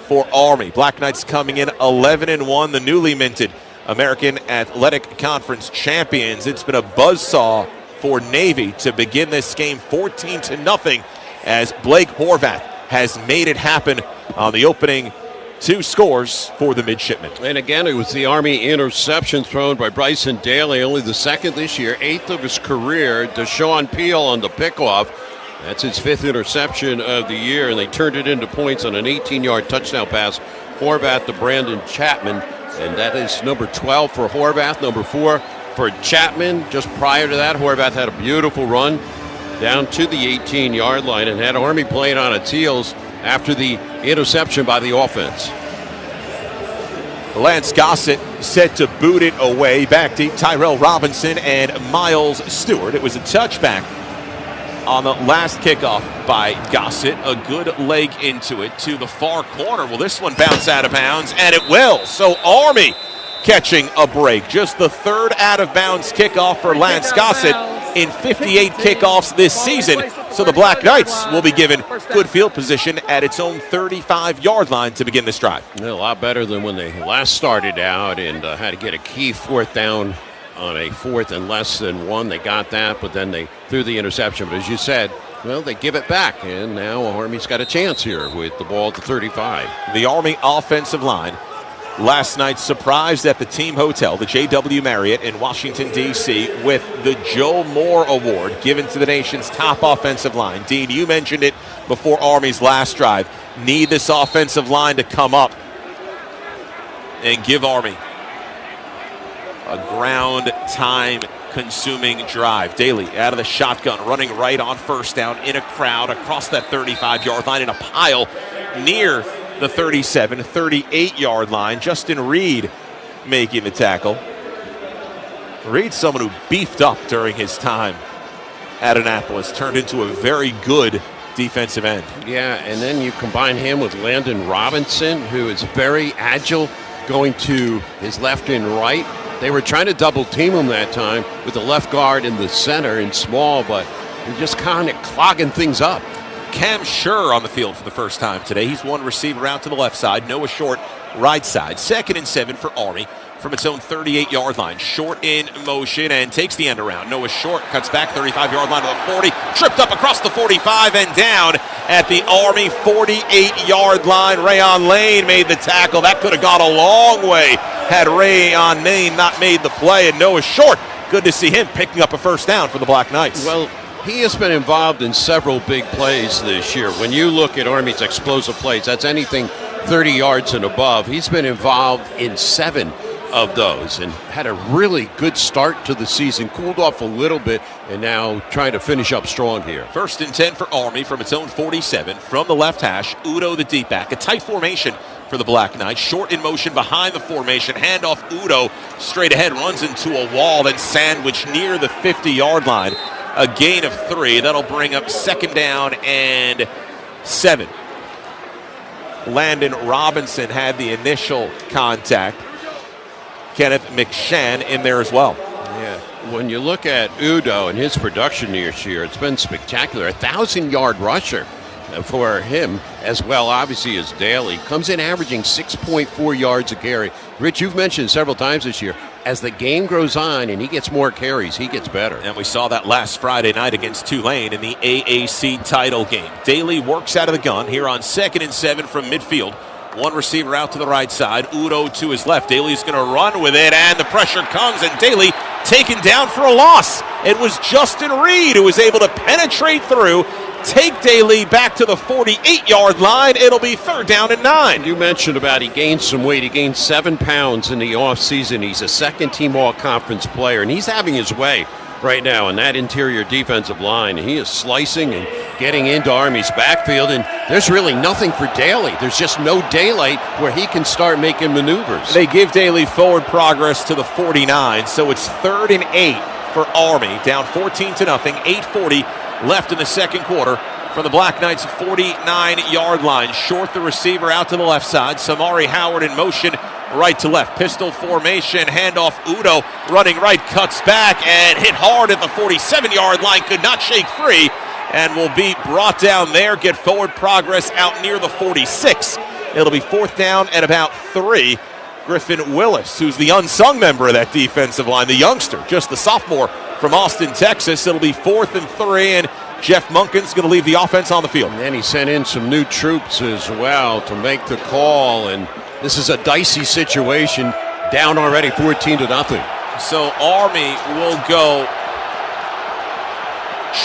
for Army. Black Knights coming in 11-1, the newly minted American Athletic Conference champions. It's been a buzzsaw for Navy to begin this game 14-0 as Blake Horvath has made it happen on the opening 2 scores for the Midshipmen. And again, it was the Army interception thrown by Bryson Daly, only the 2nd this year, 8th of his career. Deshaun Peel on the pickoff. That's his 5th interception of the year, and they turned it into points on an 18-yard touchdown pass. Horvath to Brandon Chapman, and that is number 12 for Horvath, number 4 for Chapman. Just prior to that, Horvath had a beautiful run down to the 18-yard line and had Army playing on its heels after the interception by the offense. Lance Gossett set to boot it away. Back deep, Tyrell Robinson and Miles Stewart. It was a touchback on the last kickoff by Gossett. A good leg into it to the far corner. Will this one bounce out of bounds? And it will. So Army catching a break. Just the 3rd out-of-bounds kickoff for Lance Gossett in 58 kickoffs this season. So the Black Knights will be given good field position at its own 35-yard line to begin this drive. A lot better than when they last started out and had to get a key 4th down on a 4th and less than 1. They got that, but then they threw the interception. But as you said, well, they give it back, and now Army's got a chance here with the ball at the 35. The Army offensive line last night surprised at the team hotel, the JW Marriott in Washington, D.C., with the Joe Moore Award given to the nation's top offensive line. Dean, you mentioned it before Army's last drive. Need this offensive line to come up and give Army a ground time consuming drive. Daly out of the shotgun, running right on 1st down in a crowd across that 35-yard line in a pile near the 37, 38-yard line. Justin Reed making the tackle. Reed's someone who beefed up during his time at Annapolis, turned into a very good defensive end. Yeah, and then you combine him with Landon Robinson, who is very agile, going to his left and right. They were trying to double team him that time with the left guard in the center and small, but they're just kind of clogging things up. Cam Schur on the field for the first time today. He's one receiver out to the left side. Noah Short right side. 2nd and 7 for Army from its own 38-yard line. Short in motion and takes the end around. Noah Short cuts back 35-yard line to the 40. Tripped up across the 45 and down at the Army 48-yard line. Rayon Lane made the tackle. That could have gone a long way had Rayon Lane not made the play. And Noah Short, good to see him picking up a 1st down for the Black Knights. Well, he has been involved in several big plays this year. When you look at Army's explosive plays, that's anything 30 yards and above. He's been involved in 7 of those and had a really good start to the season, cooled off a little bit, and now trying to finish up strong here. 1st and 10 for Army from its own 47. From the left hash, Udo the deep back. A tight formation for the Black Knights. Short in motion behind the formation. Handoff Udo straight ahead, runs into a wall, then sandwiched near the 50-yard line. A gain of 3. That'll bring up 2nd down and 7. Landon Robinson had the initial contact. Kenneth McShann in there as well. Yeah. When you look at Udo and his production this year, it's been spectacular. 1,000-yard rusher for him as well, obviously, as Daly. Comes in averaging 6.4 yards a carry. Rich, you've mentioned several times this year, as the game grows on and he gets more carries, he gets better. And we saw that last Friday night against Tulane in the AAC title game. Daly works out of the gun here on 2nd and 7 from midfield. One receiver out to the right side, Udo to his left. Daly's going to run with it, and the pressure comes, and Daly taken down for a loss. It was Justin Reed who was able to penetrate through, take Daly back to the 48-yard line. It'll be 3rd down and 9. You mentioned about he gained some weight. He gained 7 pounds in the offseason. He's a second-team all-conference player, and he's having his way right now in that interior defensive line. He is slicing and getting into Army's backfield, and there's really nothing for Daly. There's just no daylight where he can start making maneuvers. They give Daly forward progress to the 49, so it's 3rd and 8 for Army, down 14-0, 8:40 left in the second quarter from the Black Knights' 49-yard line. Short the receiver out to the left side. Samari Howard in motion right to left. Pistol formation, handoff Udo running right, cuts back and hit hard at the 47-yard line. Could not shake free and will be brought down there. Get forward progress out near the 46. It'll be 4th down and about 3. Griffin Willis, who's the unsung member of that defensive line, the youngster, just the sophomore from Austin, Texas. It'll be 4th and 3, and Jeff Munkin's going to leave the offense on the field. And then he sent in some new troops as well to make the call, and this is a dicey situation, down already 14-0. So Army will go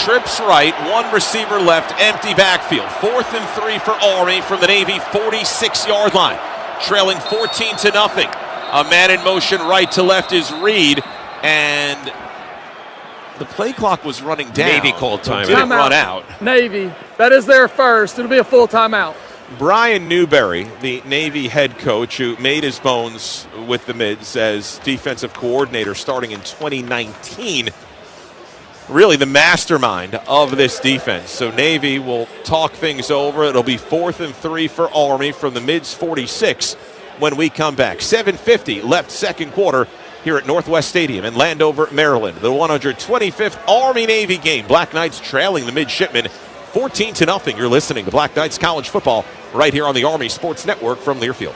trips right, one receiver left, empty backfield. 4th and 3 for Army from the Navy 46-yard line. Trailing 14-0. A man in motion right to left is Reed, and the play clock was running down. Navy called timeout. Didn't run out. Navy, that is their first. It'll be a full timeout. Brian Newberry, the Navy head coach who made his bones with the Mids as defensive coordinator starting in 2019, really the mastermind of this defense. So Navy will talk things over. It'll be 4th and 3 for Army from the Mids 46 when we come back. 7:50 left second quarter here at Northwest Stadium in Landover, Maryland. The 125th Army-Navy game. Black Knights trailing the Midshipmen 14-0. You're listening to Black Knights College Football right here on the Army Sports Network from Learfield.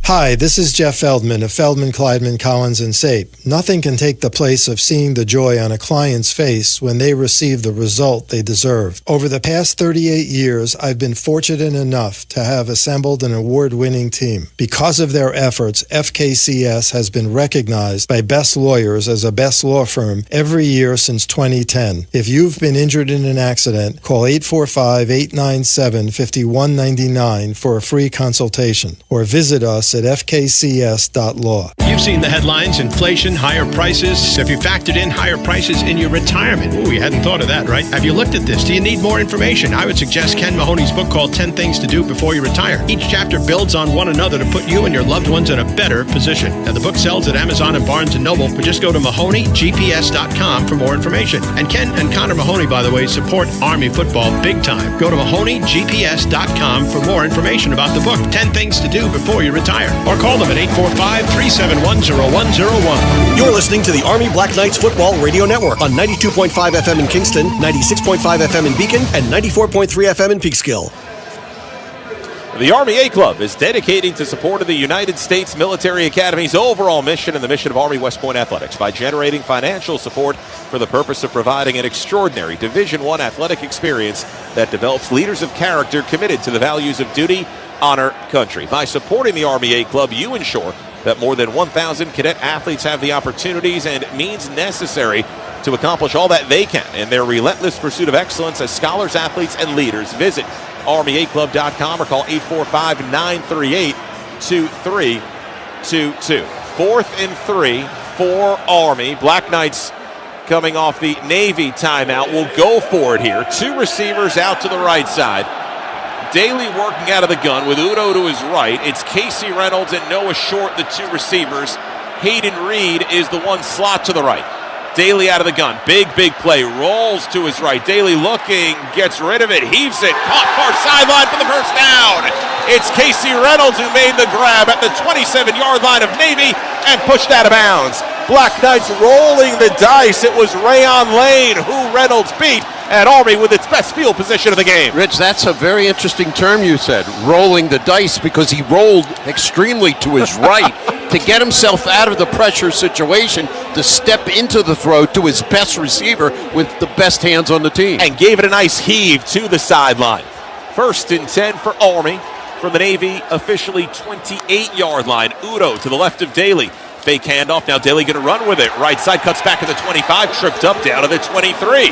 Hi, this is Jeff Feldman of Feldman, Kleidman, Collins & Sape. Nothing can take the place of seeing the joy on a client's face when they receive the result they deserve. Over the past 38 years, I've been fortunate enough to have assembled an award-winning team. Because of their efforts, FKCS has been recognized by Best Lawyers as a best law firm every year since 2010. If you've been injured in an accident, call 845-897-5199 for a free consultation, or visit us at fkcs.law. You've seen the headlines, inflation, higher prices. Have you factored in higher prices in your retirement? Ooh, you hadn't thought of that, right? Have you looked at this? Do you need more information? I would suggest Ken Mahoney's book called 10 Things to Do Before You Retire. Each chapter builds on one another to put you and your loved ones in a better position. Now, the book sells at Amazon and Barnes & Noble, but just go to MahoneyGPS.com for more information. And Ken and Connor Mahoney, by the way, support Army football big time. Go to MahoneyGPS.com for more information about the book, 10 Things to Do Before You Retire. Or call them at 845-371-0101. You're listening to the Army Black Knights Football Radio Network on 92.5 FM in Kingston, 96.5 FM in Beacon, and 94.3 FM in Peekskill. The Army A Club is dedicating to support of the United States Military Academy's overall mission and the mission of Army West Point Athletics by generating financial support for the purpose of providing an extraordinary Division I athletic experience that develops leaders of character committed to the values of duty, honor, country. By supporting the Army A Club, you ensure that more than 1,000 cadet athletes have the opportunities and means necessary to accomplish all that they can in their relentless pursuit of excellence as scholars, athletes, and leaders. Visit ArmyAClub.com or call 845-938-2322. 4th and 3 for Army. Black Knights coming off the Navy timeout will go for it here. 2 receivers out to the right side. Daly working out of the gun with Udo to his right. It's Casey Reynolds and Noah Short, the 2 receivers. Hayden Reed is the 1 slot to the right. Daly out of the gun. Big play. Rolls to his right. Daly looking, gets rid of it, heaves it. Caught far sideline for the first down. It's Casey Reynolds who made the grab at the 27-yard line of Navy and pushed out of bounds. Black Knights rolling the dice. It was Rayon Lane who Reynolds beat at Army with its best field position of the game. Rich, that's a very interesting term you said, rolling the dice, because he rolled extremely to his right to get himself out of the pressure situation to step into the throw to his best receiver with the best hands on the team. And gave it a nice heave to the sideline. 1st and 10 for Army from the Navy officially 28-yard line. Udo to the left of Daly. Fake handoff. Now Daly going to run with it. Right side cuts back to the 25. Tripped up down to the 23.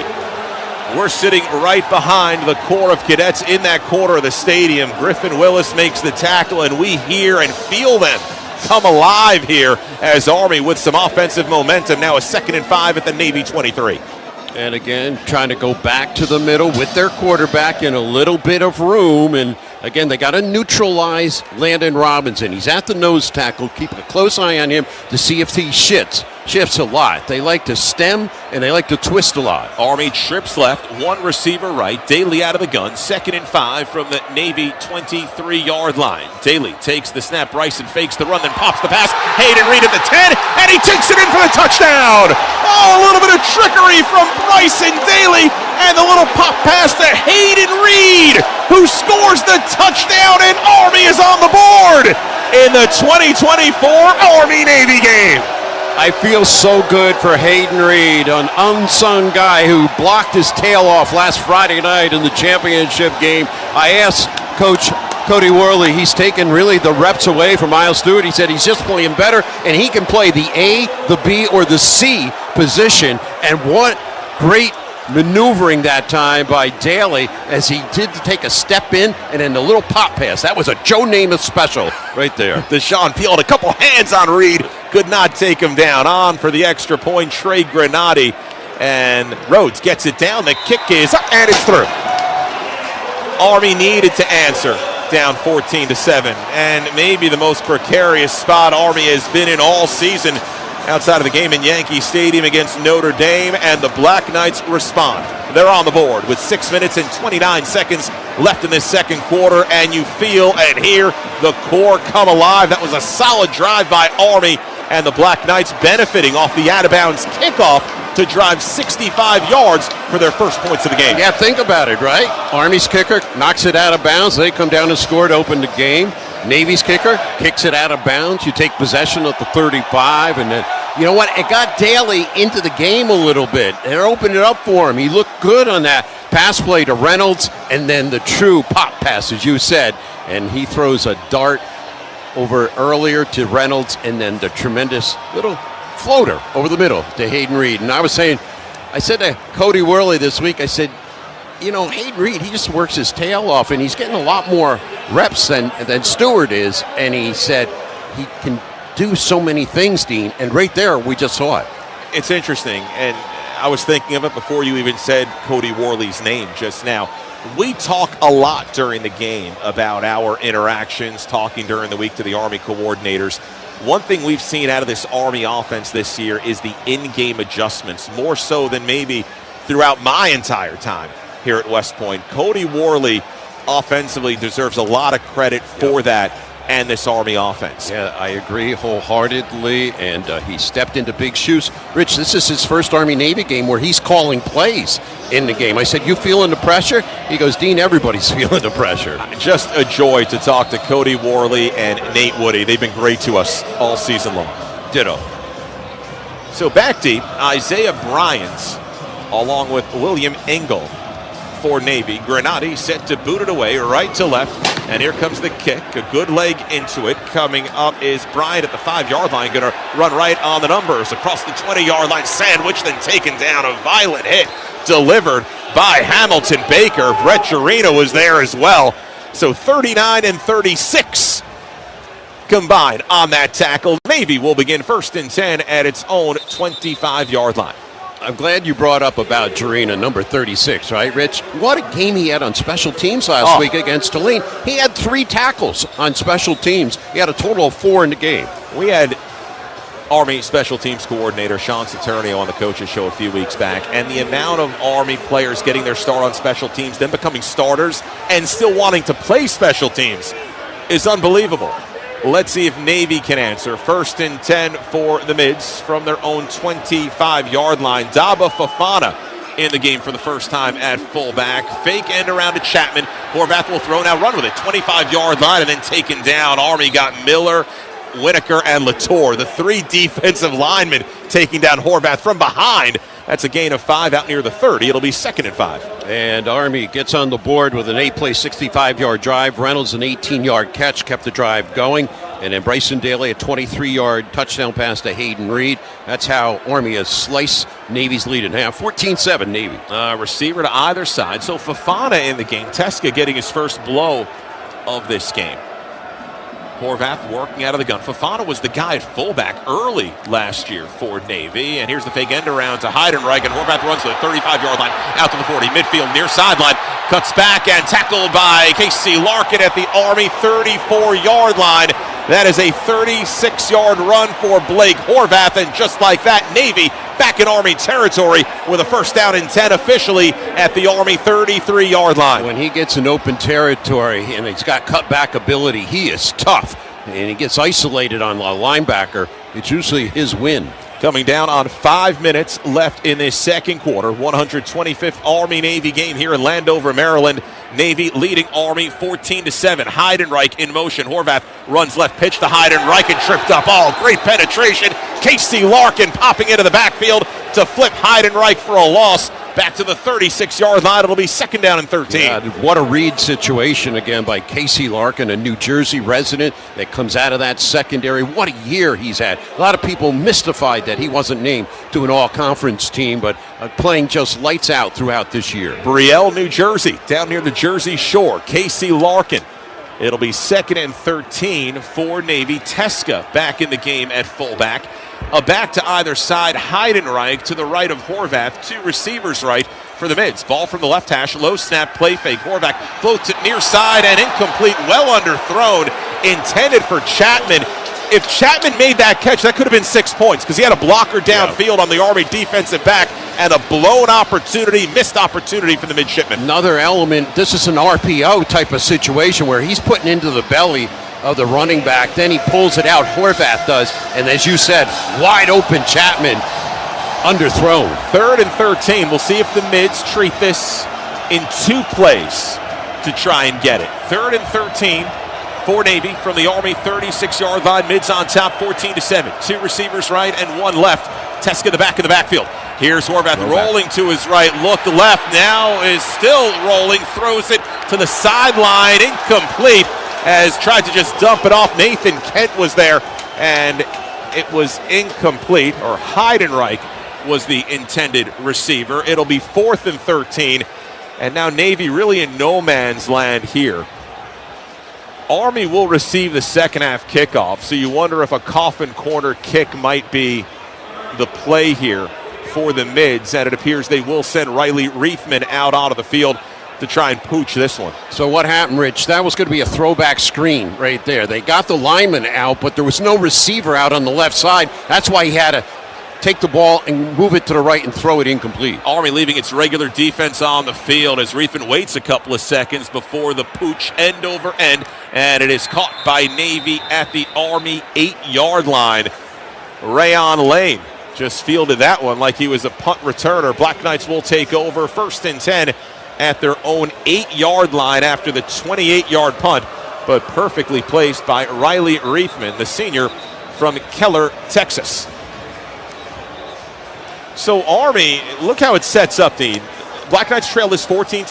We're sitting right behind the core of cadets in that corner of the stadium. Griffin Willis makes the tackle, and we hear and feel them come alive here as Army with some offensive momentum. Now a 2nd and 5 at the Navy 23. And again, trying to go back to the middle with their quarterback in a little bit of room. And again, they got to neutralize Landon Robinson. He's at the nose tackle. Keep a close eye on him to see if he shifts a lot. They like to stem and they like to twist a lot. Army trips left, 1 receiver right. Daly out of the gun. 2nd and 5 from the Navy 23-yard line. Daly takes the snap. Bryson fakes the run, then pops the pass. Hayden Reed at the 10, and he takes it in for the touchdown. Oh, a little bit of trickery from Bryson Daly, and the little pop pass to Hayden Reed, who scores the touchdown, and Army is on the board in the 2024 Army-Navy game. I feel so good for Hayden Reed, an unsung guy who blocked his tail off last Friday night in the championship game. I asked Coach Cody Worley, he's taken really the reps away from Miles Stewart. He said he's just playing better, and he can play the A, the B, or the C position. And what great maneuvering that time by Daly as he did take a step in and then the little pop pass. That was a Joe Namath special right there. Deshaun Field, a couple hands on Reed, could not take him down. On for the extra point, Trey Granati, and Rhodes gets it down. The kick is up, and it's through. Army needed to answer, down 14-7, and maybe the most precarious spot Army has been in all season outside of the game in Yankee Stadium against Notre Dame, and the Black Knights respond. They're on the board with 6 minutes and 29 seconds left in this second quarter, and you feel and hear the core come alive. That was a solid drive by Army, and the Black Knights benefiting off the out-of-bounds kickoff to drive 65 yards for their first points of the game. Yeah, think about it, right? Army's kicker knocks it out of bounds. They come down and score to open the game. Navy's kicker kicks it out of bounds. You take possession at the 35, and then, you know what? It got Daly into the game a little bit. It opened it up for him. He looked good on that pass play to Reynolds, and then the true pop pass, as you said, and he throws a dart over earlier to Reynolds, and then the tremendous little floater over the middle to Hayden Reed. And I said to Cody Worley this week, I said, you know, Hayden Reed, he just works his tail off, and he's getting a lot more reps than Stewart is. And he said he can do so many things, Dean. And right there, we just saw it. It's interesting, and I was thinking of it before you even said Cody Worley's name just now. We talk a lot during the game about our interactions, talking during the week to the Army coordinators. One thing we've seen out of this Army offense this year is the in-game adjustments, more so than maybe throughout my entire time here at West Point. Cody Worley offensively deserves a lot of credit for that and this Army offense. Yeah, I agree wholeheartedly, and he stepped into big shoes. Rich, this is his first Army-Navy game where he's calling plays in the game. I said, you feeling the pressure? He goes, Dean, everybody's feeling the pressure. Just a joy to talk to Cody Worley and Nate Woody. They've been great to us all season long. Ditto. So back deep, Isaiah Bryans, along with William Engel for Navy. Granati set to boot it away right to left. And here comes the kick. A good leg into it. Coming up is Bryant at the 5-yard line. Going to run right on the numbers. Across the 20-yard line. Sandwich, then taken down. A violent hit delivered by Hamilton Baker. Brett Gerino was there as well. So 39 and 36 combined on that tackle. Navy will begin 1st and 10 at its own 25-yard line. I'm glad you brought up about Gerina, number 36, right, Rich? What a game he had on special teams last week against Tulane. He had 3 tackles on special teams. He had a total of 4 in the game. We had Army special teams coordinator Sean Saturnio on the coaches show a few weeks back, and the amount of Army players getting their start on special teams, then becoming starters, and still wanting to play special teams is unbelievable. Let's see if Navy can answer. 1st and 10 for the Mids from their own 25-yard line. Daba Fafana in the game for the first time at fullback. Fake end around to Chapman. Horvath will throw, now run with it. 25-yard line and then taken down. Army got Miller, Winokur, and Latour. The 3 defensive linemen taking down Horvath from behind. That's a gain of 5 out near the 30. It'll be 2nd and 5. And Army gets on the board with an 8-play, 65-yard drive. Reynolds an 18-yard catch kept the drive going. And then Bryson Daly a 23-yard touchdown pass to Hayden Reed. That's how Army has sliced Navy's lead in half. 14-7 Navy. Receiver to either side. So Fafana in the game. Teska getting his first blow of this game. Horvath working out of the gun. Fafana was the guy at fullback early last year for Navy. And here's the fake end around to Heidenreich. And Horvath runs to the 35-yard line, out to the 40. Midfield, near sideline. Cuts back and tackled by Casey Larkin at the Army 34-yard line. That is a 36-yard run for Blake Horvath. And just like that, Navy back in Army territory with a 1st down and 10 officially at the Army 33-yard line. When he gets in open territory and he's got cutback ability, he is tough. And he gets isolated on a linebacker. It's usually his win. Coming down on 5 minutes left in this second quarter. 125th Army-Navy game here in Landover, Maryland. Navy leading Army 14-7. Heidenreich in motion. Horvath runs left, pitch to Heidenreich and tripped up. Oh, great penetration. Casey Larkin popping into the backfield to flip Heidenreich for a loss. Back to the 36-yard line. It'll be 2nd down and 13. Yeah, what a read situation again by Casey Larkin, a New Jersey resident that comes out of that secondary. What a year he's had. A lot of people mystified that he wasn't named to an all-conference team, but playing just lights out throughout this year. Brielle, New Jersey, down near the Jersey Shore. Casey Larkin. It'll be 2nd and 13 for Navy. Teska back in the game at fullback. A back to either side, Heidenreich to the right of Horvath. 2 receivers right for the Mids. Ball from the left hash, low snap, play fake. Horvath floats it near side and incomplete, well underthrown, intended for Chapman. If Chapman made that catch, that could have been 6 points because he had a blocker downfield on the Army defensive back and a blown opportunity, missed opportunity for the Midshipmen. Another element, this is an RPO type of situation where he's putting into the belly of the running back, then he pulls it out, Horvath does, and as you said, wide open Chapman, underthrown. 3rd and 13. We'll see if the Mids treat this in 2 plays to try and get it. 3rd and 13 for Navy from the Army 36-yard line. Mids on top, 14-7. 2 receivers right and 1 left. Teska the back of the backfield. Here's Horvath rolling to his right, looked left, now is still rolling, throws it to the sideline, incomplete. Has tried to just dump it off. Nathan Kent was there, and it was incomplete, or Heidenreich was the intended receiver. It'll be 4th and 13, and now Navy really in no man's land here. Army will receive the second half kickoff, so you wonder if a coffin corner kick might be the play here for the Mids, and it appears they will send Riley Reithman out onto the field to try and pooch this one. So what happened, Rich? That was going to be a throwback screen right there. They got the lineman out, but there was no receiver out on the left side. That's why he had to take the ball and move it to the right and throw it incomplete. Army leaving its regular defense on the field as Reithman waits a couple of seconds before the pooch end over end, and it is caught by Navy at the Army 8-yard line. Rayon Lane just fielded that one like he was a punt returner. Black Knights will take over 1st and 10 at their own 8-yard line after the 28-yard punt, but perfectly placed by Riley Reithman, the senior from Keller, Texas. So Army, look how it sets up, Dean. Black Knights trail this 14-0.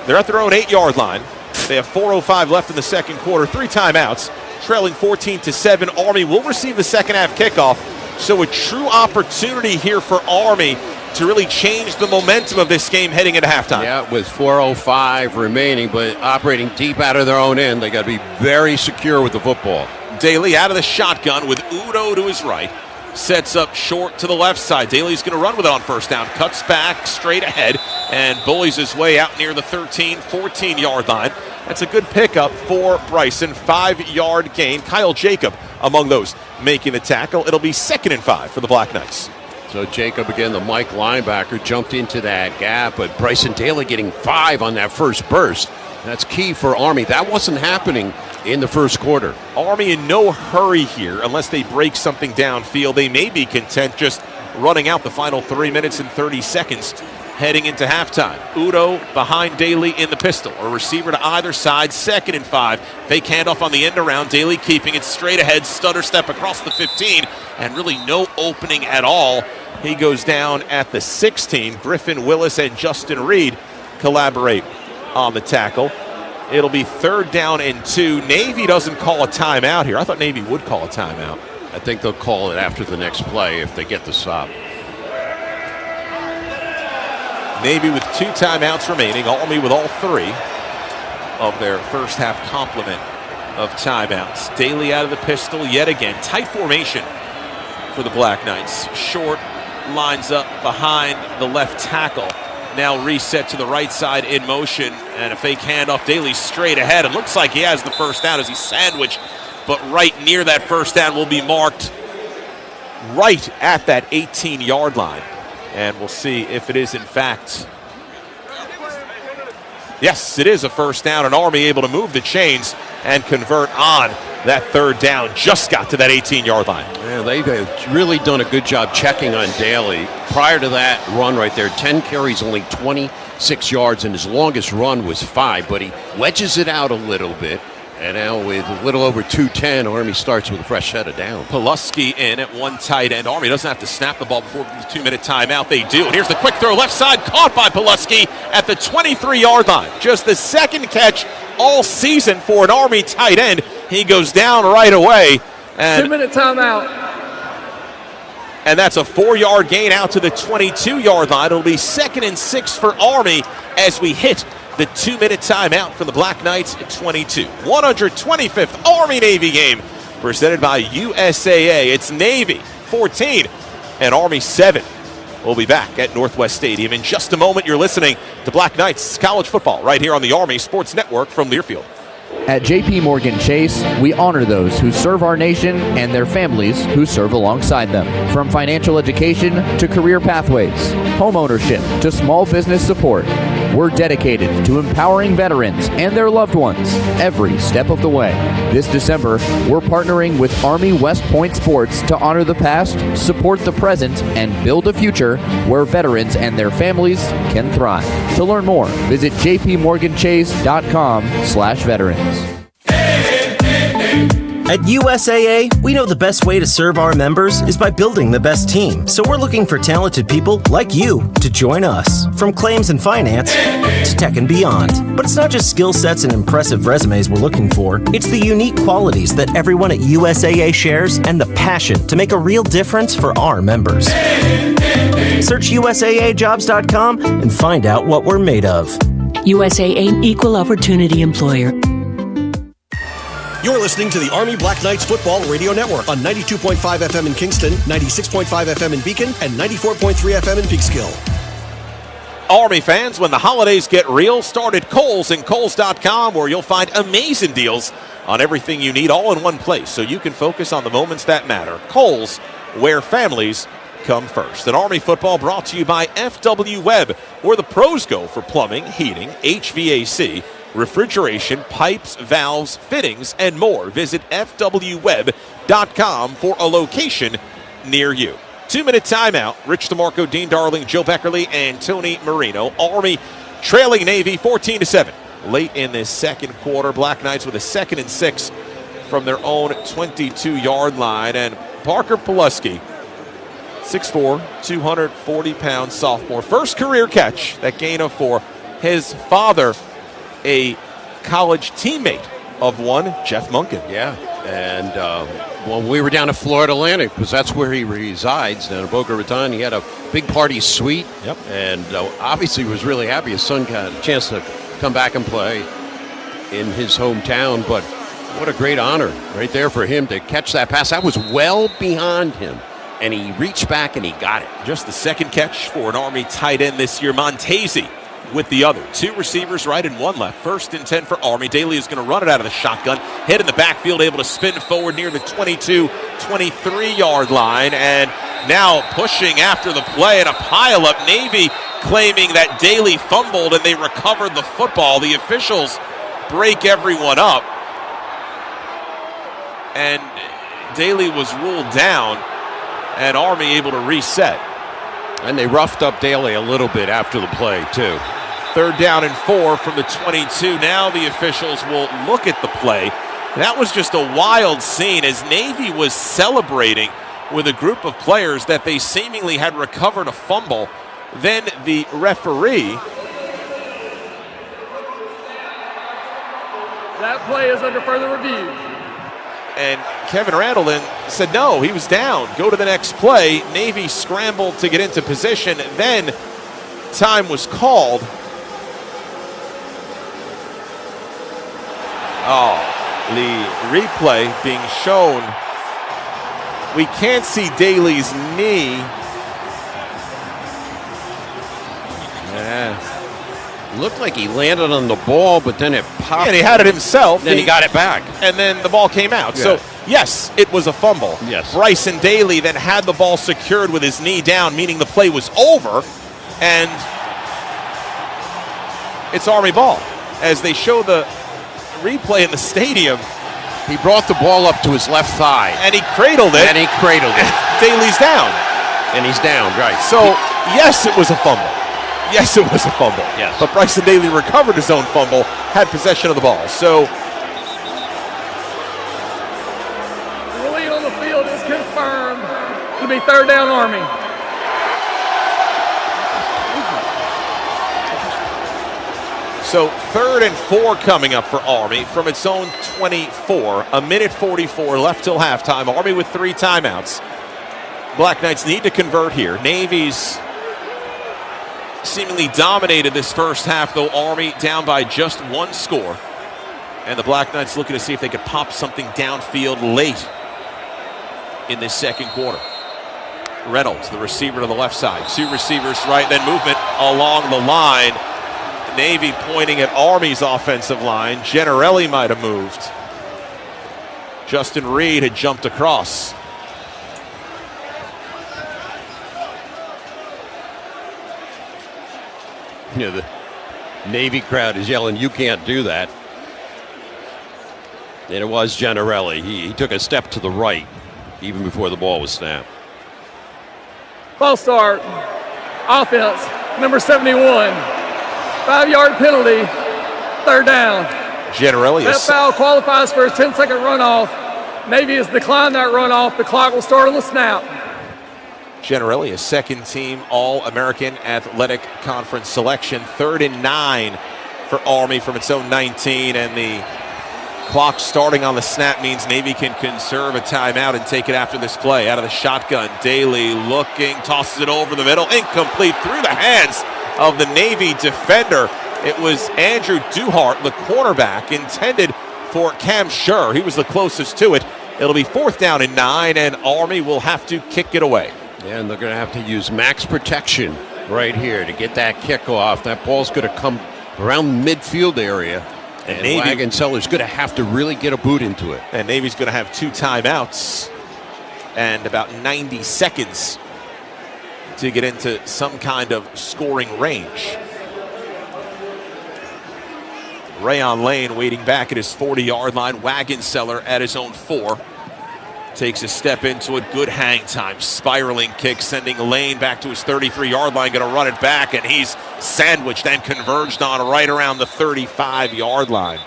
They're at their own 8-yard line. They have 4:05 left in the second quarter, 3 timeouts, trailing 14-7. Army will receive the second half kickoff. So a true opportunity here for Army to really change the momentum of this game heading into halftime. Yeah, with 4:05 remaining, but operating deep out of their own end. They got to be very secure with the football. Daly out of the shotgun with Udo to his right. Sets up short to the left side. Daly's going to run with it on first down. Cuts back straight ahead and bullies his way out near the 13, 14-yard line. That's a good pickup for Bryson. 5-yard gain. Kyle Jacob among those making the tackle. It'll be 2nd and 5 for the Black Knights. So Jacob, again, the Mike linebacker, jumped into that gap, but Bryson Daly getting 5 on that first burst. That's key for Army. That wasn't happening in the first quarter. Army in no hurry here unless they break something downfield. They may be content just running out the final 3 minutes and 30 seconds heading into halftime. Udo behind Daly in the pistol. A receiver to either side, 2nd and 5. Fake handoff on the end around. Daly keeping it straight ahead. Stutter step across the 15 and really no opening at all. He goes down at the 16. Griffin Willis and Justin Reed collaborate on the tackle. It'll be 3rd down and 2. Navy doesn't call a timeout here. I thought Navy would call a timeout. I think they'll call it after the next play if they get the stop. Navy with 2 timeouts remaining. Army with all 3 of their first half complement of timeouts. Daly out of the pistol yet again. Tight formation for the Black Knights. Short lines up behind the left tackle. Now reset to the right side in motion, and a fake handoff. Daly straight ahead. It looks like he has the first down as he's sandwiched, but right near that first down will be marked right at that 18-yard line. And we'll see if it is in fact. Yes, it is a first down, and Army able to move the chains and convert on that 3rd down. Just got to that 18-yard line. Yeah, they've really done a good job checking on Daly. Prior to that run right there, 10 carries, only 26 yards, and his longest run was 5, but he wedges it out a little bit. And now with a little over 2:10, Army starts with a fresh set of down. Pulaski in at one tight end. Army doesn't have to snap the ball before the 2-minute timeout. They do. And here's the quick throw left side, caught by Pulaski at the 23-yard line. Just the second catch all season for an Army tight end. He goes down right away. 2-minute timeout. And that's a 4-yard gain out to the 22-yard line. It'll be 2nd and 6 for Army as we hit the 2-minute timeout from the Black Knights at 22. 125th Army-Navy game presented by USAA. It's Navy 14 and Army 7. We'll be back at Northwest Stadium in just a moment. You're listening to Black Knights College Football right here on the Army Sports Network from Learfield. At JP Morgan Chase, we honor those who serve our nation and their families who serve alongside them. From financial education to career pathways, home ownership to small business support, we're dedicated to empowering veterans and their loved ones every step of the way. This December, we're partnering with Army West Point Sports to honor the past, support the present, and build a future where veterans and their families can thrive. To learn more, visit jpmorganchase.com/veterans. At USAA, we know the best way to serve our members is by building the best team. So we're looking for talented people like you to join us. From claims and finance to tech and beyond. But it's not just skill sets and impressive resumes we're looking for. It's the unique qualities that everyone at USAA shares and the passion to make a real difference for our members. Search USAAjobs.com and find out what we're made of. USAA Equal Opportunity Employer. You're listening to the Army Black Knights Football Radio Network on 92.5 FM in Kingston, 96.5 FM in Beacon, and 94.3 FM in Peekskill. Army fans, when the holidays get real, start at Kohl's and Kohls.com, where you'll find amazing deals on everything you need all in one place so you can focus on the moments that matter. Kohl's, where families come first. And Army football brought to you by FW Webb, where the pros go for plumbing, heating, HVAC, refrigeration, pipes, valves, fittings, and more. Visit fwweb.com for a location near you. 2-minute timeout. Rich DeMarco, Dean Darling, Joe Beckerly, and Tony Marino. Army trailing Navy 14-7. Late in this second quarter, Black Knights with a 2nd and 6 from their own 22-yard line. And Parker Pulaski, 6'4", 240-pound sophomore. First career catch, that gain of 4. His father, a college teammate of one, Jeff Munkin. Yeah, and when we were down at Florida Atlantic, because that's where he resides, down in Boca Raton, he had a big party suite. Yep. And obviously was really happy his son got a chance to come back and play in his hometown. But what a great honor right there for him to catch that pass. That was well behind him, and he reached back and he got it. Just the second catch for an Army tight end this year. Montesi with the other. 2 receivers right and 1 left. 1st and 10 for Army. Daly is going to run it out of the shotgun. Hit in the backfield, able to spin forward near the 22, 23-yard line. And now pushing after the play and a pileup. Navy claiming that Daly fumbled and they recovered the football. The officials break everyone up. And Daly was ruled down, and Army able to reset. And they roughed up Daly a little bit after the play, too. 3rd down and 4 from the 22. Now the officials will look at the play. That was just a wild scene as Navy was celebrating with a group of players that they seemingly had recovered a fumble. Then the referee. That play is under further review. And Kevin Randleton said no, he was down. Go to the next play. Navy scrambled to get into position. Then time was called. Oh, the replay being shown. We can't see Daly's knee. Yeah. Looked like he landed on the ball, but then it popped. And he had it himself. Then he got it back. And then the ball came out. Yeah. So, yes, it was a fumble. Yes. Bryson Daly then had the ball secured with his knee down, meaning the play was over. And it's Army ball. As they show the replay in the stadium. He brought the ball up to his left thigh. And he cradled it. Daly's down. And he's down, right. So, yes, it was a fumble. Yes, it was a fumble. Yes. But Bryson Daly recovered his own fumble, had possession of the ball. So, the ruling on the field is confirmed to be 3rd down Army. So 3rd and 4 coming up for Army from its own 24. A minute 44 left till halftime. Army with 3 timeouts. Black Knights need to convert here. Navy's seemingly dominated this first half, though Army down by just 1 score. And the Black Knights looking to see if they could pop something downfield late in this second quarter. Reynolds, the receiver to the left side. 2 receivers right, then movement along the line. Navy pointing at Army's offensive line. Generelli might have moved. Justin Reed had jumped across. You know, the Navy crowd is yelling, "You can't do that." And it was Generelli. He took a step to the right even before the ball was snapped. Ball start. Offense, number 71. 5-yard penalty, 3rd down. Generelli. That foul qualifies for a 10-second runoff. Navy has declined that runoff. The clock will start on the snap. Generelli, a second-team All-American Athletic Conference selection. 3rd and 9 for Army from its own 19, and the clock starting on the snap means Navy can conserve a timeout and take it after this play. Out of the shotgun, Daly looking, tosses it over the middle, incomplete through the hands of the Navy defender. It was Andrew Duhart, the cornerback, intended for Cam Schur. He was the closest to it. It'll be 4th down and 9, and Army will have to kick it away. Yeah, and they're going to have to use max protection right here to get that kickoff. That ball's going to come around the midfield area, and Wagenseller's going to have to really get a boot into it. And Navy's going to have 2 timeouts and about 90 seconds to get into some kind of scoring range. Rayon Lane waiting back at his 40-yard line. Wagenseller at his own 4. Takes a step into it. Good hang time. Spiraling kick, sending Lane back to his 33-yard line. Going to run it back, and he's sandwiched and converged on right around the 35-yard line.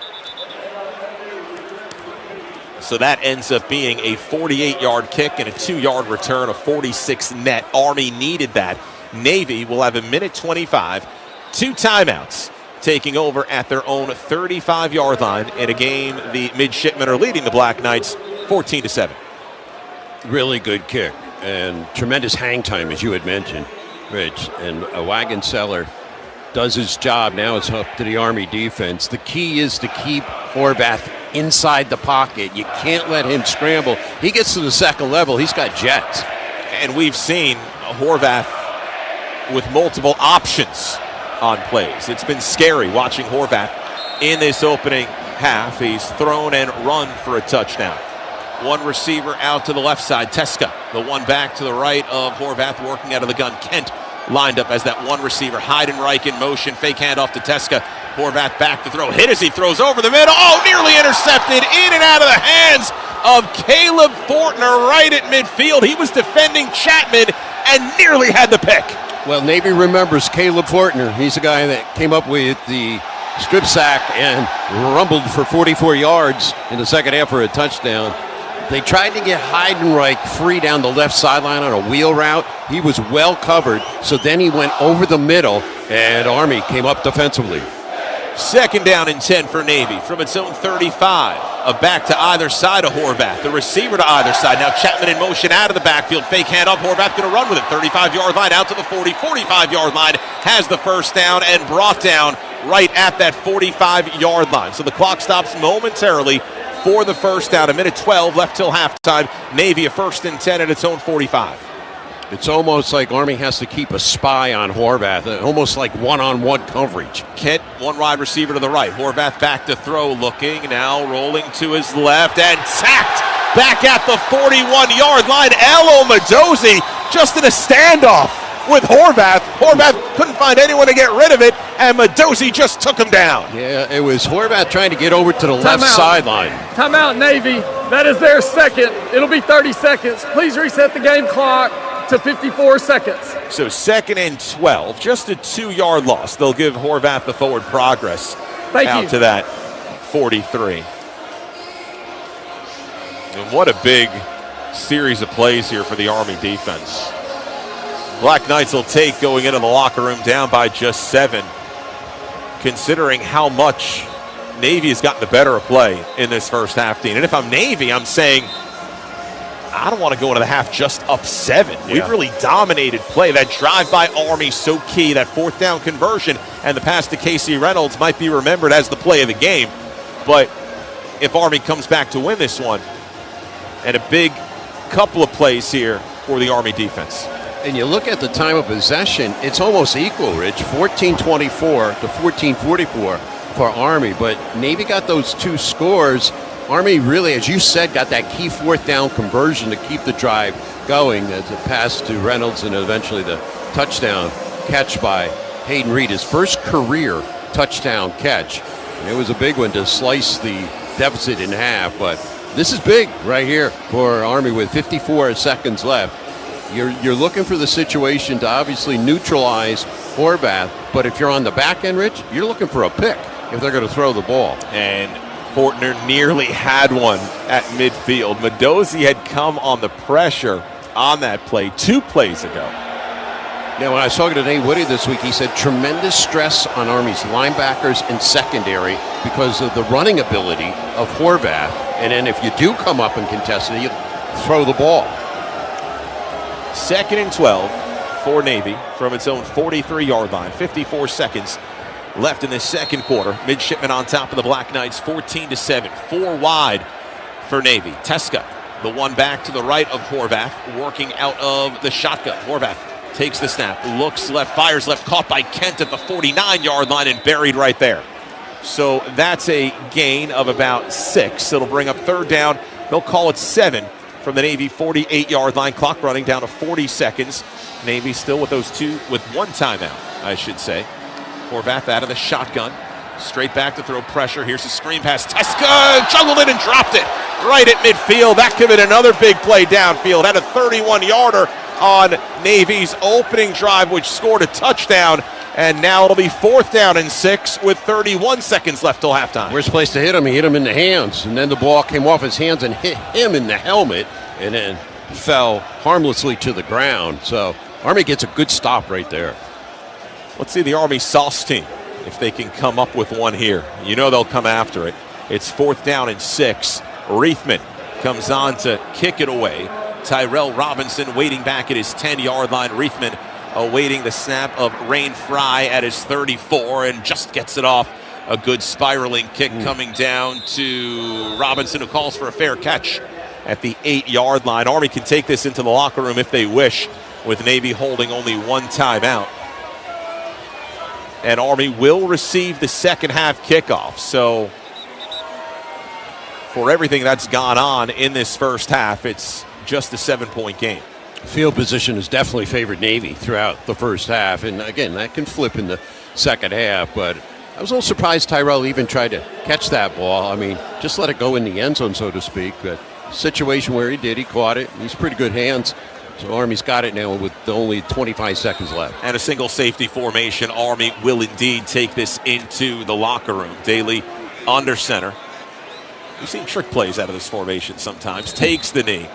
So that ends up being a 48-yard kick and a 2-yard return, a 46 net. Army needed that. Navy will have a minute 25, 2 timeouts. taking over at their own 35-yard line in a game the Midshipmen are leading the Black Knights 14-7. Really good kick and tremendous hang time, as you had mentioned, Rich. And a wagon seller does his job. Now it's up to the Army defense. The key is to keep Horvath inside the pocket. You can't let him scramble. He gets to the second level, he's got jets. And we've seen Horvath with multiple options on plays. It's been scary watching Horvath in this opening half. He's thrown and run for a touchdown. One receiver out to the left side, Teska. The one back to the right of Horvath working out of the gun. Kent lined up as that one receiver. Heidenreich in motion, fake handoff to Teska. Horvath back to throw. Hit as he throws over the middle. Oh, nearly intercepted. In and out of the hands of Caleb Fortner right at midfield. He was defending Chapman and nearly had the pick. Well, Navy remembers Caleb Fortner. He's the guy that came up with the strip sack and rumbled for 44 yards in the second half for a touchdown. They tried to get Heidenreich free down the left sideline on a wheel route. He was well covered, so then he went over the middle, and Army came up defensively. Second down and 10 for Navy from its own 35. A back to either side of Horvath. The receiver to either side. Now Chapman in motion out of the backfield. Fake handoff. Horvath going to run with it. 35-yard line out to the 40. 45-yard line. Has the first down and brought down right at that 45-yard line. So the clock stops momentarily for the first down. 1:12 left till halftime. Navy a 1st and 10 at its own 45. It's almost like Army has to keep a spy on Horvath, almost like one-on-one coverage. Kent, one wide receiver to the right. Horvath back to throw, looking, now rolling to his left, and sacked back at the 41-yard line. Elo Madozi just in a standoff with Horvath. Horvath couldn't find anyone to get rid of it, and Madozi just took him down. Yeah, it was Horvath trying to get over to the left sideline. Timeout, Navy. That is their second. It'll be 30 seconds. Please reset the game clock to 54 seconds. So 2nd and 12, just a 2-yard loss. They'll give Horvath the forward progress out to that 43. And what a big series of plays here for the Army defense. Black Knights will take going into the locker room down by just 7, considering how much Navy has gotten the better of play in this first half, Dean. And if I'm Navy, I'm saying, I don't want to go into the half just up 7. Yeah. We've really dominated play. That drive by Army so key. That 4th down conversion and the pass to Casey Reynolds might be remembered as the play of the game. But if Army comes back to win this one, and a big couple of plays here for the Army defense. And you look at the time of possession, it's almost equal, Rich. 14:24 to 14:44 for Army. But Navy got those 2 scores. Army really, as you said, got that key 4th down conversion to keep the drive going. As a pass to Reynolds and eventually the touchdown catch by Hayden Reed, his first career touchdown catch. And it was a big one to slice the deficit in half. But this is big right here for Army with 54 seconds left. You're looking for the situation to obviously neutralize Horvath. But if you're on the back end, Rich, you're looking for a pick if they're going to throw the ball. And Fortner nearly had one at midfield. Madozi had come on the pressure on that play 2 plays ago. Now, when I was talking to Dave Woody this week, he said tremendous stress on Army's linebackers and secondary because of the running ability of Horvath. And then if you do come up and contest it, you throw the ball. 2nd and 12 for Navy from its own 43-yard line. 54 seconds left in the second quarter. Midshipmen on top of the Black Knights, 14-7. 4 wide for Navy. Teska, the one back to the right of Horvath, working out of the shotgun. Horvath takes the snap, looks left, fires left, caught by Kent at the 49-yard line and buried right there. So that's a gain of about 6. It'll bring up 3rd down. They'll call it 7 from the Navy 48-yard line. Clock running down to 40 seconds. Navy still with with 1 timeout, I should say. Horvath out of the shotgun. Straight back to throw pressure. Here's a screen pass. Teska juggled it and dropped it right at midfield. That could have been another big play downfield. Had a 31-yarder on Navy's opening drive, which scored a touchdown. And now it'll be 4th down and 6 with 31 seconds left till halftime. Worst place to hit him, he hit him in the hands. And then the ball came off his hands and hit him in the helmet and then fell harmlessly to the ground. So Army gets a good stop right there. Let's see the Army sauce team if they can come up with one here. You know they'll come after it. It's 4th down and 6. Reithman comes on to kick it away. Tyrell Robinson waiting back at his 10-yard line. Reithman awaiting the snap of Rain Fry at his 34 and just gets it off. A good spiraling kick coming down to Robinson, who calls for a fair catch at the 8-yard line. Army can take this into the locker room if they wish, with Navy holding only one timeout. And Army will receive the second half kickoff. So for everything that's gone on in this first half, it's just a 7-point game. Field position has definitely favored Navy throughout the first half. And again, that can flip in the second half. But I was a little surprised Tyrell even tried to catch that ball. I mean, just let it go in the end zone, so to speak. But situation where he did, he caught it. He's pretty good hands. So Army's got it now with only 25 seconds left. And a single safety formation. Army will indeed take this into the locker room. Daly under center. We've seen trick plays out of this formation sometimes. Takes the knee.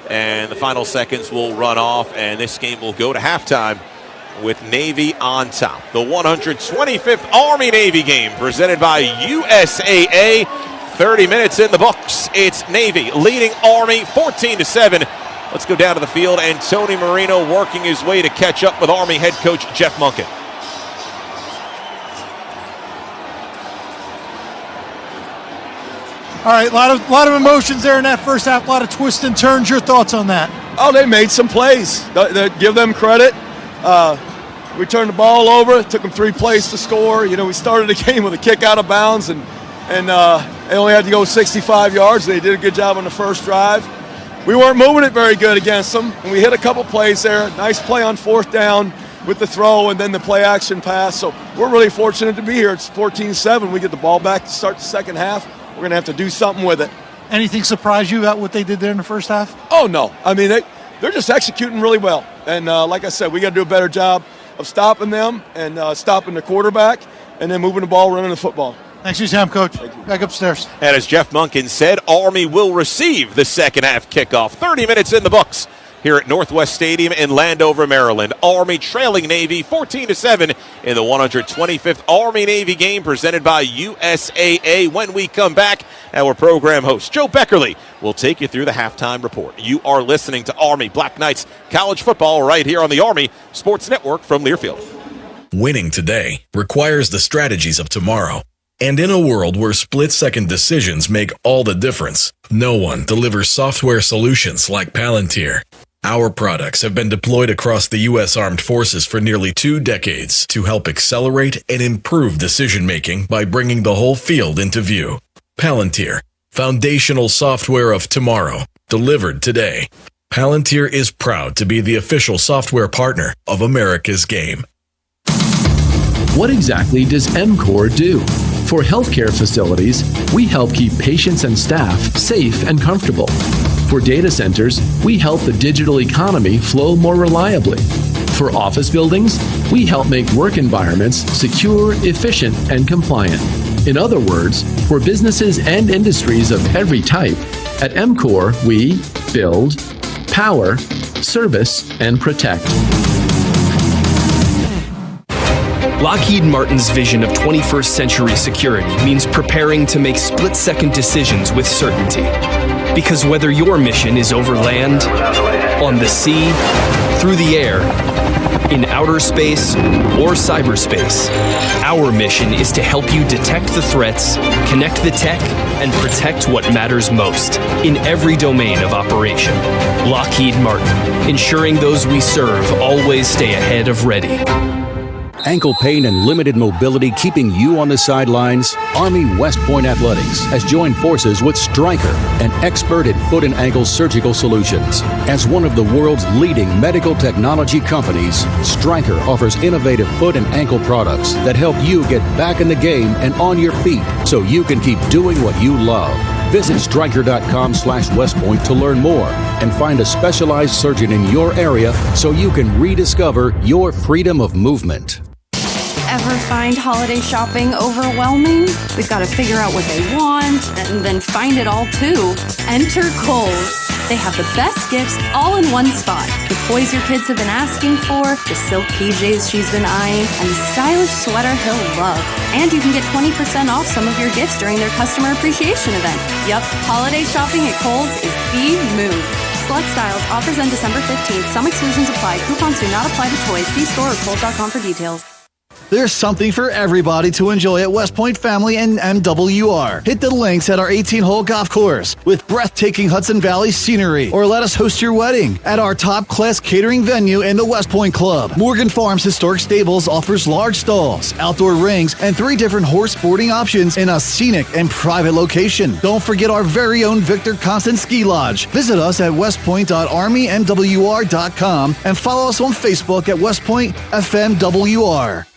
And the final seconds will run off, and this game will go to halftime with Navy on top. The 125th Army-Navy game presented by USAA. 30 minutes in the books. It's Navy leading Army 14-7. Let's go down to the field, and Tony Marino working his way to catch up with Army head coach Jeff Monken. All right, a lot of emotions there in that first half, a lot of twists and turns. Your thoughts on that? Oh, they made some plays. Give them credit. We turned the ball over. It took them 3 plays to score. You know, we started the game with a kick out of bounds, and they only had to go 65 yards. They did a good job on the first drive. We weren't moving it very good against them, and we hit a couple plays there. Nice play on 4th down with the throw and then the play action pass. So we're really fortunate to be here. It's 14-7. We get the ball back to start the second half. We're going to have to do something with it. Anything surprise you about what they did there in the first half? Oh, no. I mean, they're just executing really well. And like I said, we got to do a better job of stopping them and stopping the quarterback and then moving the ball, running the football. Thanks for your time, Coach. Back upstairs. And as Jeff Monken said, Army will receive the second half kickoff. 30 minutes in the books here at Northwest Stadium in Landover, Maryland. Army trailing Navy 14-7 in the 125th Army-Navy game presented by USAA. When we come back, our program host, Joe Beckerly, will take you through the halftime report. You are listening to Army Black Knights College Football right here on the Army Sports Network from Learfield. Winning today requires the strategies of tomorrow. And in a world where split-second decisions make all the difference, no one delivers software solutions like Palantir. Our products have been deployed across the U.S. Armed Forces for nearly 2 decades to help accelerate and improve decision-making by bringing the whole field into view. Palantir, foundational software of tomorrow, delivered today. Palantir is proud to be the official software partner of America's Game. What exactly does MCOR do? For healthcare facilities, we help keep patients and staff safe and comfortable. For data centers, we help the digital economy flow more reliably. For office buildings, we help make work environments secure, efficient, and compliant. In other words, for businesses and industries of every type, at MCOR, we build, power, service, and protect. Lockheed Martin's vision of 21st century security means preparing to make split-second decisions with certainty. Because whether your mission is over land, on the sea, through the air, in outer space, or cyberspace, our mission is to help you detect the threats, connect the tech, and protect what matters most in every domain of operation. Lockheed Martin, ensuring those we serve always stay ahead of ready. Ankle pain and limited mobility keeping you on the sidelines? Army West Point Athletics has joined forces with Stryker, an expert in foot and ankle surgical solutions. As one of the world's leading medical technology companies, Stryker offers innovative foot and ankle products that help you get back in the game and on your feet so you can keep doing what you love. Visit Stryker.com/WestPoint to learn more and find a specialized surgeon in your area so you can rediscover your freedom of movement. Ever find holiday shopping overwhelming? We've got to figure out what they want and then find it all too. Enter Kohl's. They have the best gifts all in one spot. The toys your kids have been asking for, the silk PJs she's been eyeing, and the stylish sweater he'll love. And you can get 20% off some of your gifts during their customer appreciation event. Yup, holiday shopping at Kohl's is the move. Select styles, offers end December 15th. Some exclusions apply. Coupons do not apply to toys. See store or Kohl's.com for details. There's something for everybody to enjoy at West Point Family and MWR. Hit the links at our 18-hole golf course with breathtaking Hudson Valley scenery, or let us host your wedding at our top-class catering venue in the West Point Club. Morgan Farms Historic Stables offers large stalls, outdoor rings, and 3 different horse boarding options in a scenic and private location. Don't forget our very own Victor Constant Ski Lodge. Visit us at westpoint.armymwr.com and follow us on Facebook at West Point FMWR.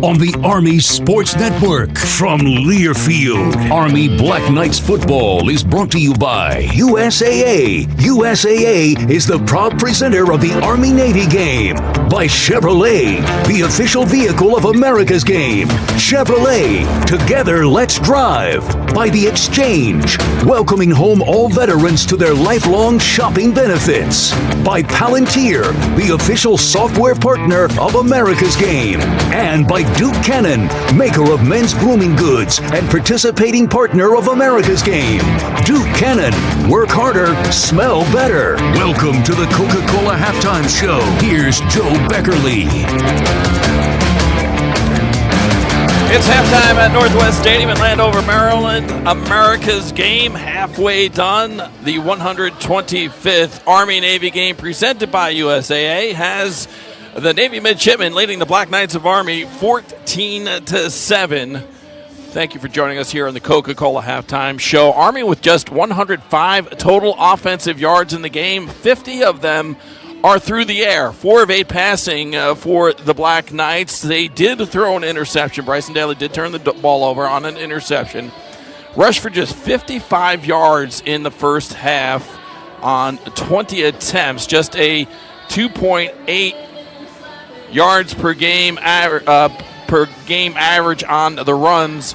On the Army Sports Network from Learfield, Army Black Knights football is brought to you by USAA. USAA is the proud presenter of the Army-Navy game. By Chevrolet, the official vehicle of America's game. Chevrolet, together let's drive. By The Exchange, welcoming home all veterans to their lifelong shopping benefits. By Palantir, the official software partner of America's game. And by Duke Cannon, maker of men's grooming goods and participating partner of America's game. Duke Cannon, work harder, smell better. Welcome to the Coca-Cola Halftime Show. Here's Joe Beckerly. It's halftime at Northwest Stadium in Landover, Maryland. America's game halfway done. The 125th Army-Navy game presented by USAA has the Navy Midshipmen leading the Black Knights of Army 14-7. Thank you for joining us here on the Coca-Cola Halftime Show. Army with just 105 total offensive yards in the game. 50 of them are through the air. 4 of 8 passing for the Black Knights. They did throw an interception. Bryson Daly did turn the ball over on an interception. Rushed for just 55 yards in the first half on 20 attempts. Just a 2.8 yards per game average on the runs.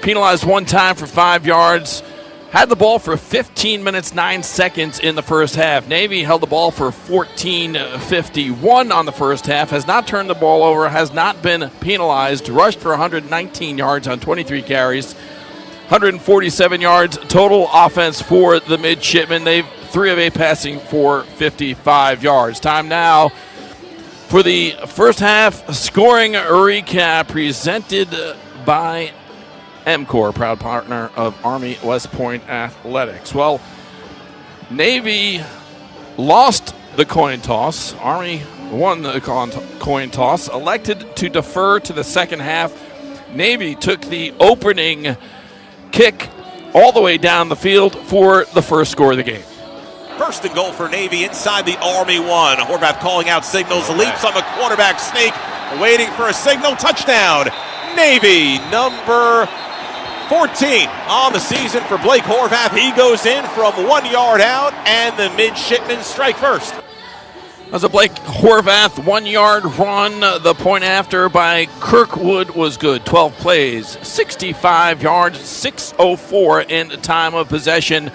Penalized one time for 5 yards. Had the ball for 15 minutes, 9 seconds in the first half. Navy held the ball for 14:51 on the first half. Has not turned the ball over. Has not been penalized. Rushed for 119 yards on 23 carries. 147 yards total offense for the Midshipmen. They've 3 of 8 passing for 55 yards. Time now for the first half scoring recap presented by MCOR, proud partner of Army West Point Athletics. Well, Navy lost the coin toss. Army won the coin toss, elected to defer to the second half. Navy took the opening kick all the way down the field for the first score of the game. First and goal for Navy inside the Army 1. Horvath calling out signals, leaps on the quarterback sneak, waiting for a signal. Touchdown, Navy. Number 14 on the season for Blake Horvath. He goes in from 1 yard out, and the Midshipmen strike first. As a Blake Horvath 1 yard run, the point after by Kirkwood was good. 12 plays, 65 yards, 6:04 in time of possession.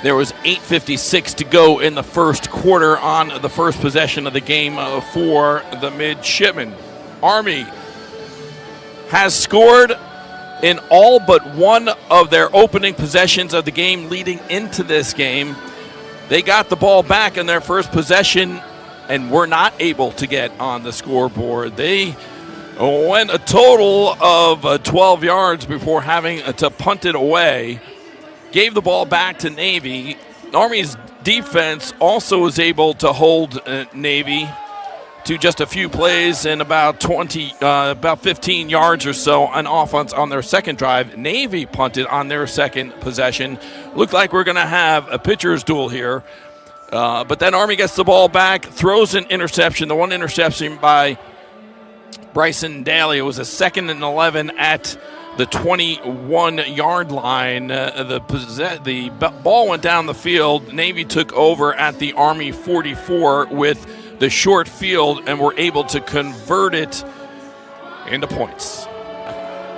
There was 8:56 to go in the first quarter on the first possession of the game for the Midshipmen. Army has scored in all but one of their opening possessions of the game leading into this game. They got the ball back in their first possession and were not able to get on the scoreboard. They went a total of 12 yards before having to punt it away. Gave the ball back to Navy. Army's defense also was able to hold Navy to just a few plays and about 15 yards or so on offense on their second drive. Navy punted on their second possession. Looked like we're going to have a pitcher's duel here. But then Army gets the ball back, throws an interception. The one interception by Bryson Daly. It was a 2nd and 11 at the 21-yard line. The ball went down the field. Navy took over at the Army 44 with the short field and were able to convert it into points.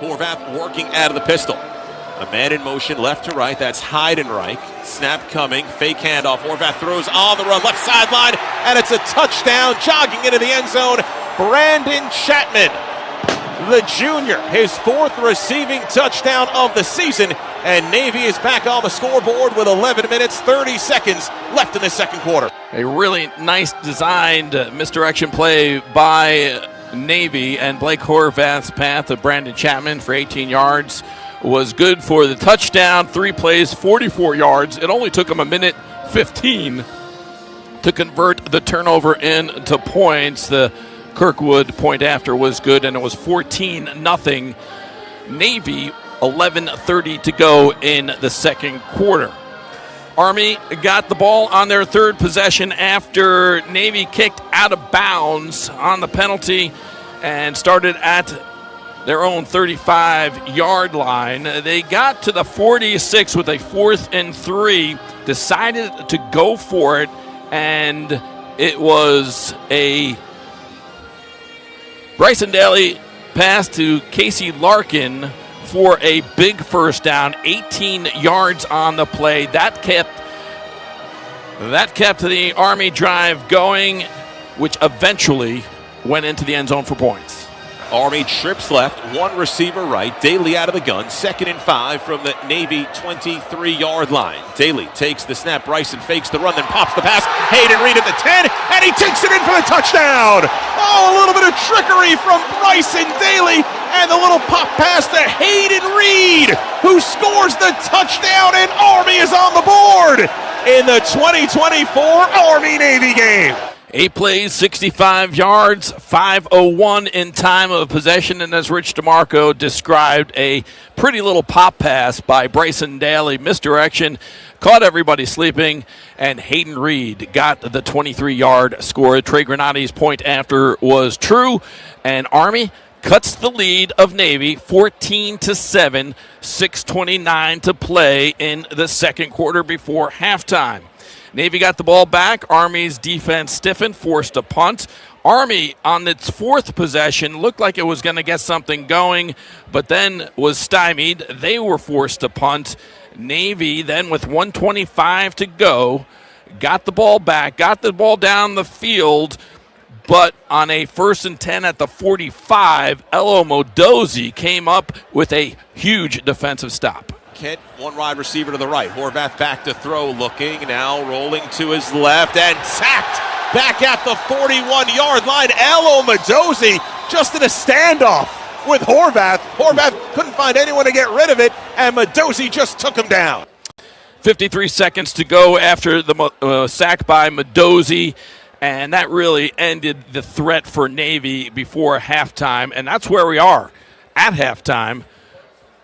Horvath working out of the pistol. A man in motion, left to right. That's Heidenreich. Snap coming. Fake handoff. Horvath throws on the run, left sideline, and it's a touchdown. Jogging into the end zone, Brandon Chapman, the junior, his 4th receiving touchdown of the season. And Navy is back on the scoreboard with 11 minutes, 30 seconds left in the second quarter. A really nice designed misdirection play by Navy, and Blake Horvath's path of Brandon Chapman for 18 yards was good for the touchdown. 3 plays, 44 yards. It only took him a minute 15 to convert the turnover into points. The Kirkwood point after was good, and it was 14-0. Navy, 11:30 to go in the second quarter. Army got the ball on their 3rd possession after Navy kicked out of bounds on the penalty and started at their own 35-yard line. They got to the 46 with a 4th and 3, decided to go for it, and it was a Bryson Daly pass to Casey Larkin for a big first down, 18 yards on the play. That kept the Army drive going, which eventually went into the end zone for points. Army trips left, 1 receiver right. Daly out of the gun, 2nd and 5 from the Navy 23-yard line. Daly takes the snap. Bryson fakes the run, then pops the pass. Hayden Reed at the 10, and he takes it in for the touchdown. Oh, a little bit of trickery from Bryson Daly, and the little pop pass to Hayden Reed, who scores the touchdown, and Army is on the board in the 2024 Army-Navy game. 8 plays, 65 yards, 5:01 in time of possession, and as Rich DeMarco described, a pretty little pop pass by Bryson Daly. Misdirection, caught everybody sleeping, and Hayden Reed got the 23-yard score. Trey Granati's point after was true, and Army cuts the lead of Navy 14-7, 6:29 to play in the second quarter before halftime. Navy got the ball back. Army's defense stiffened, forced a punt. Army, on its 4th possession, looked like it was going to get something going, but then was stymied. They were forced to punt. Navy, then with 1:25 to go, got the ball back, got the ball down the field, but on a 1st and 10 at the 45, Elo Modozi came up with a huge defensive stop. Kent, 1 wide receiver to the right. Horvath back to throw, looking, now rolling to his left, and sacked back at the 41-yard line. Elo Modozi just in a standoff with Horvath. Horvath couldn't find anyone to get rid of it, and Modozi just took him down. 53 seconds to go after the sack by Modozi, and that really ended the threat for Navy before halftime, and that's where we are at halftime,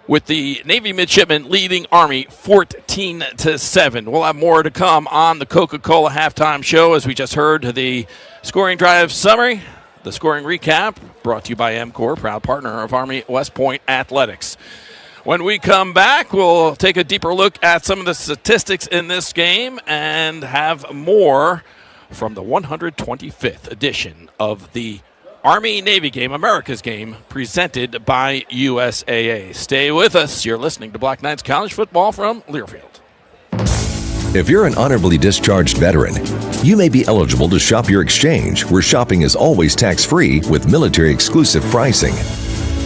with the Navy Midshipmen leading Army 14-7. We'll have more to come on the Coca-Cola halftime show, as we just heard the scoring drive summary, the scoring recap, brought to you by MCOR, proud partner of Army West Point Athletics. When we come back, we'll take a deeper look at some of the statistics in this game and have more from the 125th edition of the Army-Navy game, America's game, presented by USAA. Stay with us. You're listening to Black Knights College Football from Learfield. If you're an honorably discharged veteran, you may be eligible to shop your exchange, where shopping is always tax-free with military-exclusive pricing.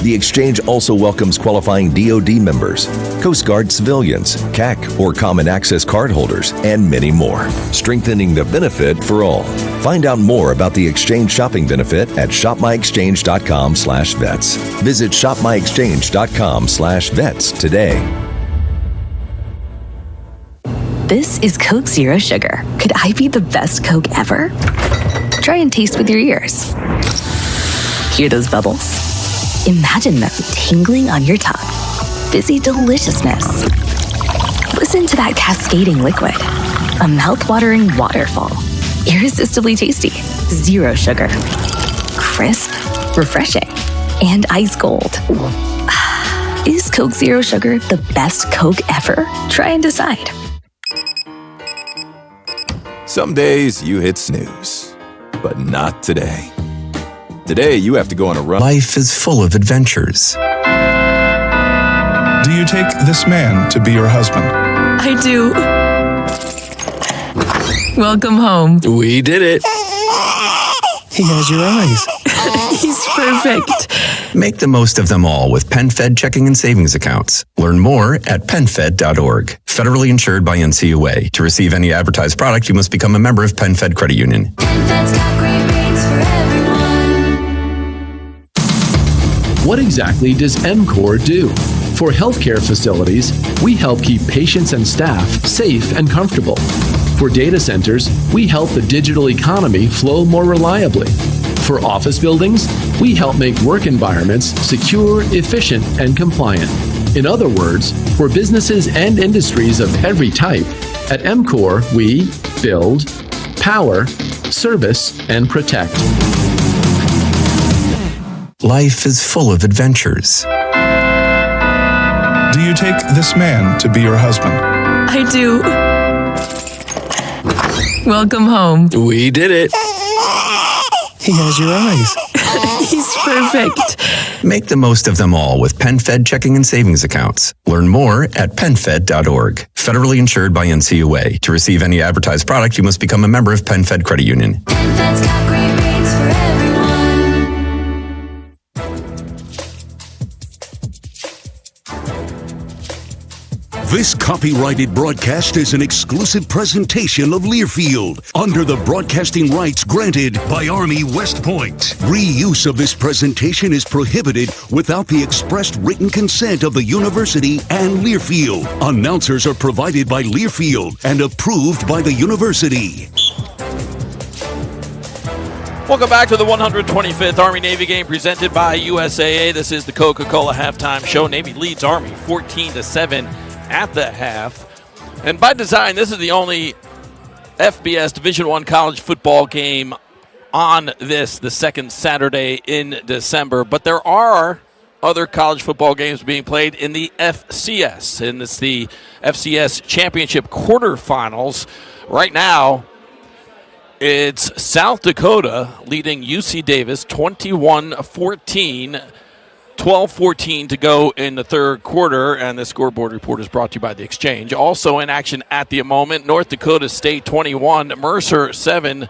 The exchange also welcomes qualifying DoD members, Coast Guard civilians, CAC or Common Access card holders, and many more, strengthening the benefit for all. Find out more about the exchange shopping benefit at shopmyexchange.com/vets. Visit shopmyexchange.com/vets today. This is Coke Zero Sugar. Could I be the best Coke ever? Try and taste with your ears. Hear those bubbles? Imagine them tingling on your tongue. Fizzy deliciousness. Listen to that cascading liquid. A mouth-watering waterfall. Irresistibly tasty. Zero sugar. Crisp, refreshing, and ice cold. Is Coke Zero Sugar the best Coke ever? Try and decide. Some days you hit snooze, but not today. Today, you have to go on a run. Life is full of adventures. Do you take this man to be your husband? I do. Welcome home. We did it. He has your eyes. He's perfect. Make the most of them all with PenFed checking and savings accounts. Learn more at PenFed.org. Federally insured by NCAA. To receive any advertised product, you must become a member of PenFed Credit Union. PenFed's got great rates for everyone. What exactly does MCOR do? For healthcare facilities, we help keep patients and staff safe and comfortable. For data centers, we help the digital economy flow more reliably. For office buildings, we help make work environments secure, efficient, and compliant. In other words, for businesses and industries of every type, at MCOR, we build, power, service, and protect. Life is full of adventures. Do you take this man to be your husband? I do. Welcome home. We did it. He has your eyes. He's perfect. Make the most of them all with PenFed checking and savings accounts. Learn more at PenFed.org. Federally insured by NCAA. To receive any advertised product, you must become a member of PenFed Credit Union. PenFed's got great rates for everyone. This copyrighted broadcast is an exclusive presentation of Learfield under the broadcasting rights granted by Army West Point. Reuse of this presentation is prohibited without the expressed written consent of the university and Learfield. Announcers are provided by Learfield and approved by the university. Welcome back to the 125th Army-Navy game presented by USAA. This is the Coca-Cola halftime show. Navy leads Army 14-7 at the half. And by design, this is the only FBS Division I college football game on the second Saturday in December. But there are other college football games being played in the FCS. And it's the FCS Championship quarterfinals. Right now, it's South Dakota leading UC Davis 21-14. 12-14 to go in the third quarter, and the scoreboard report is brought to you by The Exchange. Also in action at the moment, North Dakota State 21, Mercer 7,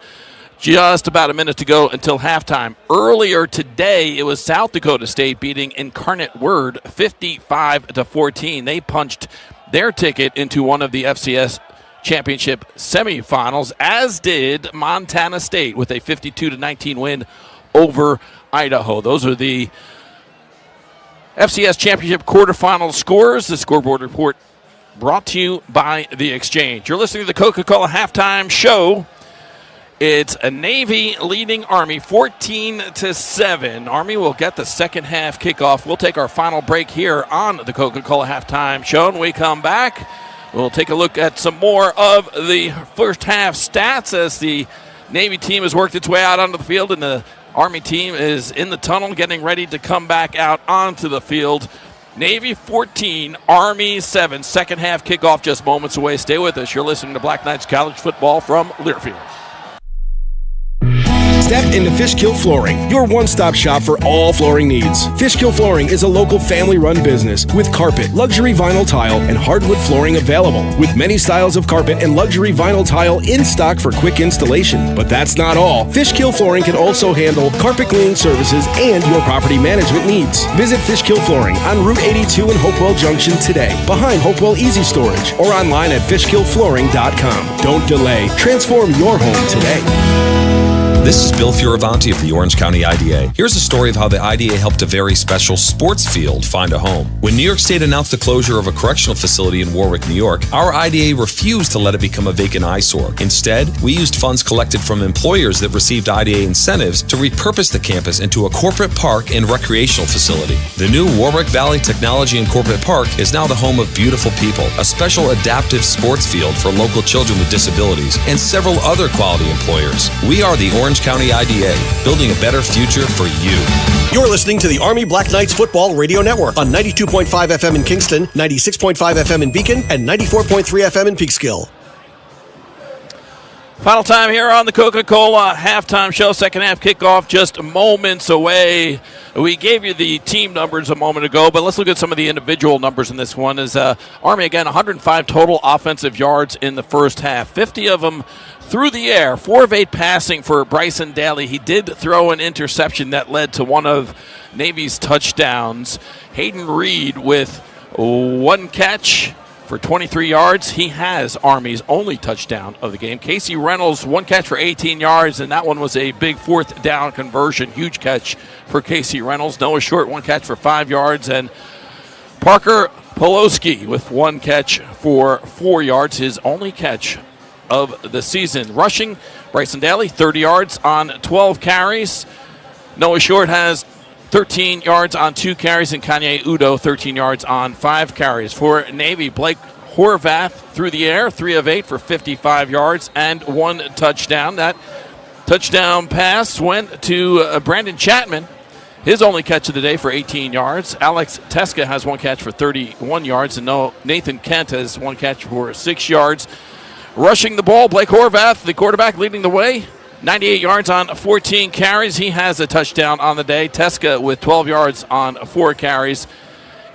just about a minute to go until halftime. Earlier today, it was South Dakota State beating Incarnate Word 55-14. They punched their ticket into one of the FCS championship semifinals, as did Montana State with a 52-19 win over Idaho. Those are the FCS Championship quarterfinal scores. The scoreboard report brought to you by The Exchange. You're listening to the Coca-Cola halftime show. It's a Navy leading Army 14-7. Army will get the second half kickoff. We'll take our final break here on the Coca-Cola halftime show. When we come back, we'll take a look at some more of the first half stats as the Navy team has worked its way out onto the field, and the Army team is in the tunnel getting ready to come back out onto the field. Navy 14, Army 7. Second half kickoff just moments away. Stay with us. You're listening to Black Knights College Football from Learfield. Step into Fishkill Flooring, your one-stop shop for all flooring needs. Fishkill Flooring is a local family-run business with carpet, luxury vinyl tile, and hardwood flooring available. With many styles of carpet and luxury vinyl tile in stock for quick installation. But that's not all. Fishkill Flooring can also handle carpet cleaning services and your property management needs. Visit Fishkill Flooring on Route 82 in Hopewell Junction today, behind Hopewell Easy Storage, or online at fishkillflooring.com. Don't delay. Transform your home today. This is Bill Fioravanti of the Orange County IDA. Here's a story of how the IDA helped a very special sports field find a home. When New York State announced the closure of a correctional facility in Warwick, New York, our IDA refused to let it become a vacant eyesore. Instead, we used funds collected from employers that received IDA incentives to repurpose the campus into a corporate park and recreational facility. The new Warwick Valley Technology and Corporate Park is now the home of Beautiful People, a special adaptive sports field for local children with disabilities, and several other quality employers. We are the Orange County IDA, building a better future for you. You're listening to the Army Black Knights Football Radio Network on 92.5 FM in Kingston, 96.5 FM in Beacon, and 94.3 FM in Peekskill. Final time here on the Coca-Cola halftime show. Second half kickoff just moments away. We gave you the team numbers a moment ago, but let's look at some of the individual numbers in this one. Is Army, again, 105 total offensive yards in the first half. 50 of them through the air. 4 of 8 passing for Bryson Daly. He did throw an interception that led to one of Navy's touchdowns. Hayden Reed with 1 catch for 23 yards. He has Army's only touchdown of the game. Casey Reynolds, 1 catch for 18 yards, and that one was a big 4th down conversion. Huge catch for Casey Reynolds. Noah Short, 1 catch for 5 yards, and Parker Poloski with 1 catch for 4 yards, his only catch of the season. Rushing, Bryson Daly, 30 yards on 12 carries. Noah Short has 13 yards on 2 carries, and Kanye Udo 13 yards on 5 carries. For Navy, Blake Horvath through the air, 3 of 8 for 55 yards and 1 touchdown. That touchdown pass went to Brandon Chapman, his only catch of the day for 18 yards. Alex Teska has 1 catch for 31 yards, and Nathan Kent has 1 catch for 6 yards. Rushing the ball, Blake Horvath, the quarterback, leading the way. 98 yards on 14 carries. He has a touchdown on the day. Teska with 12 yards on 4 carries.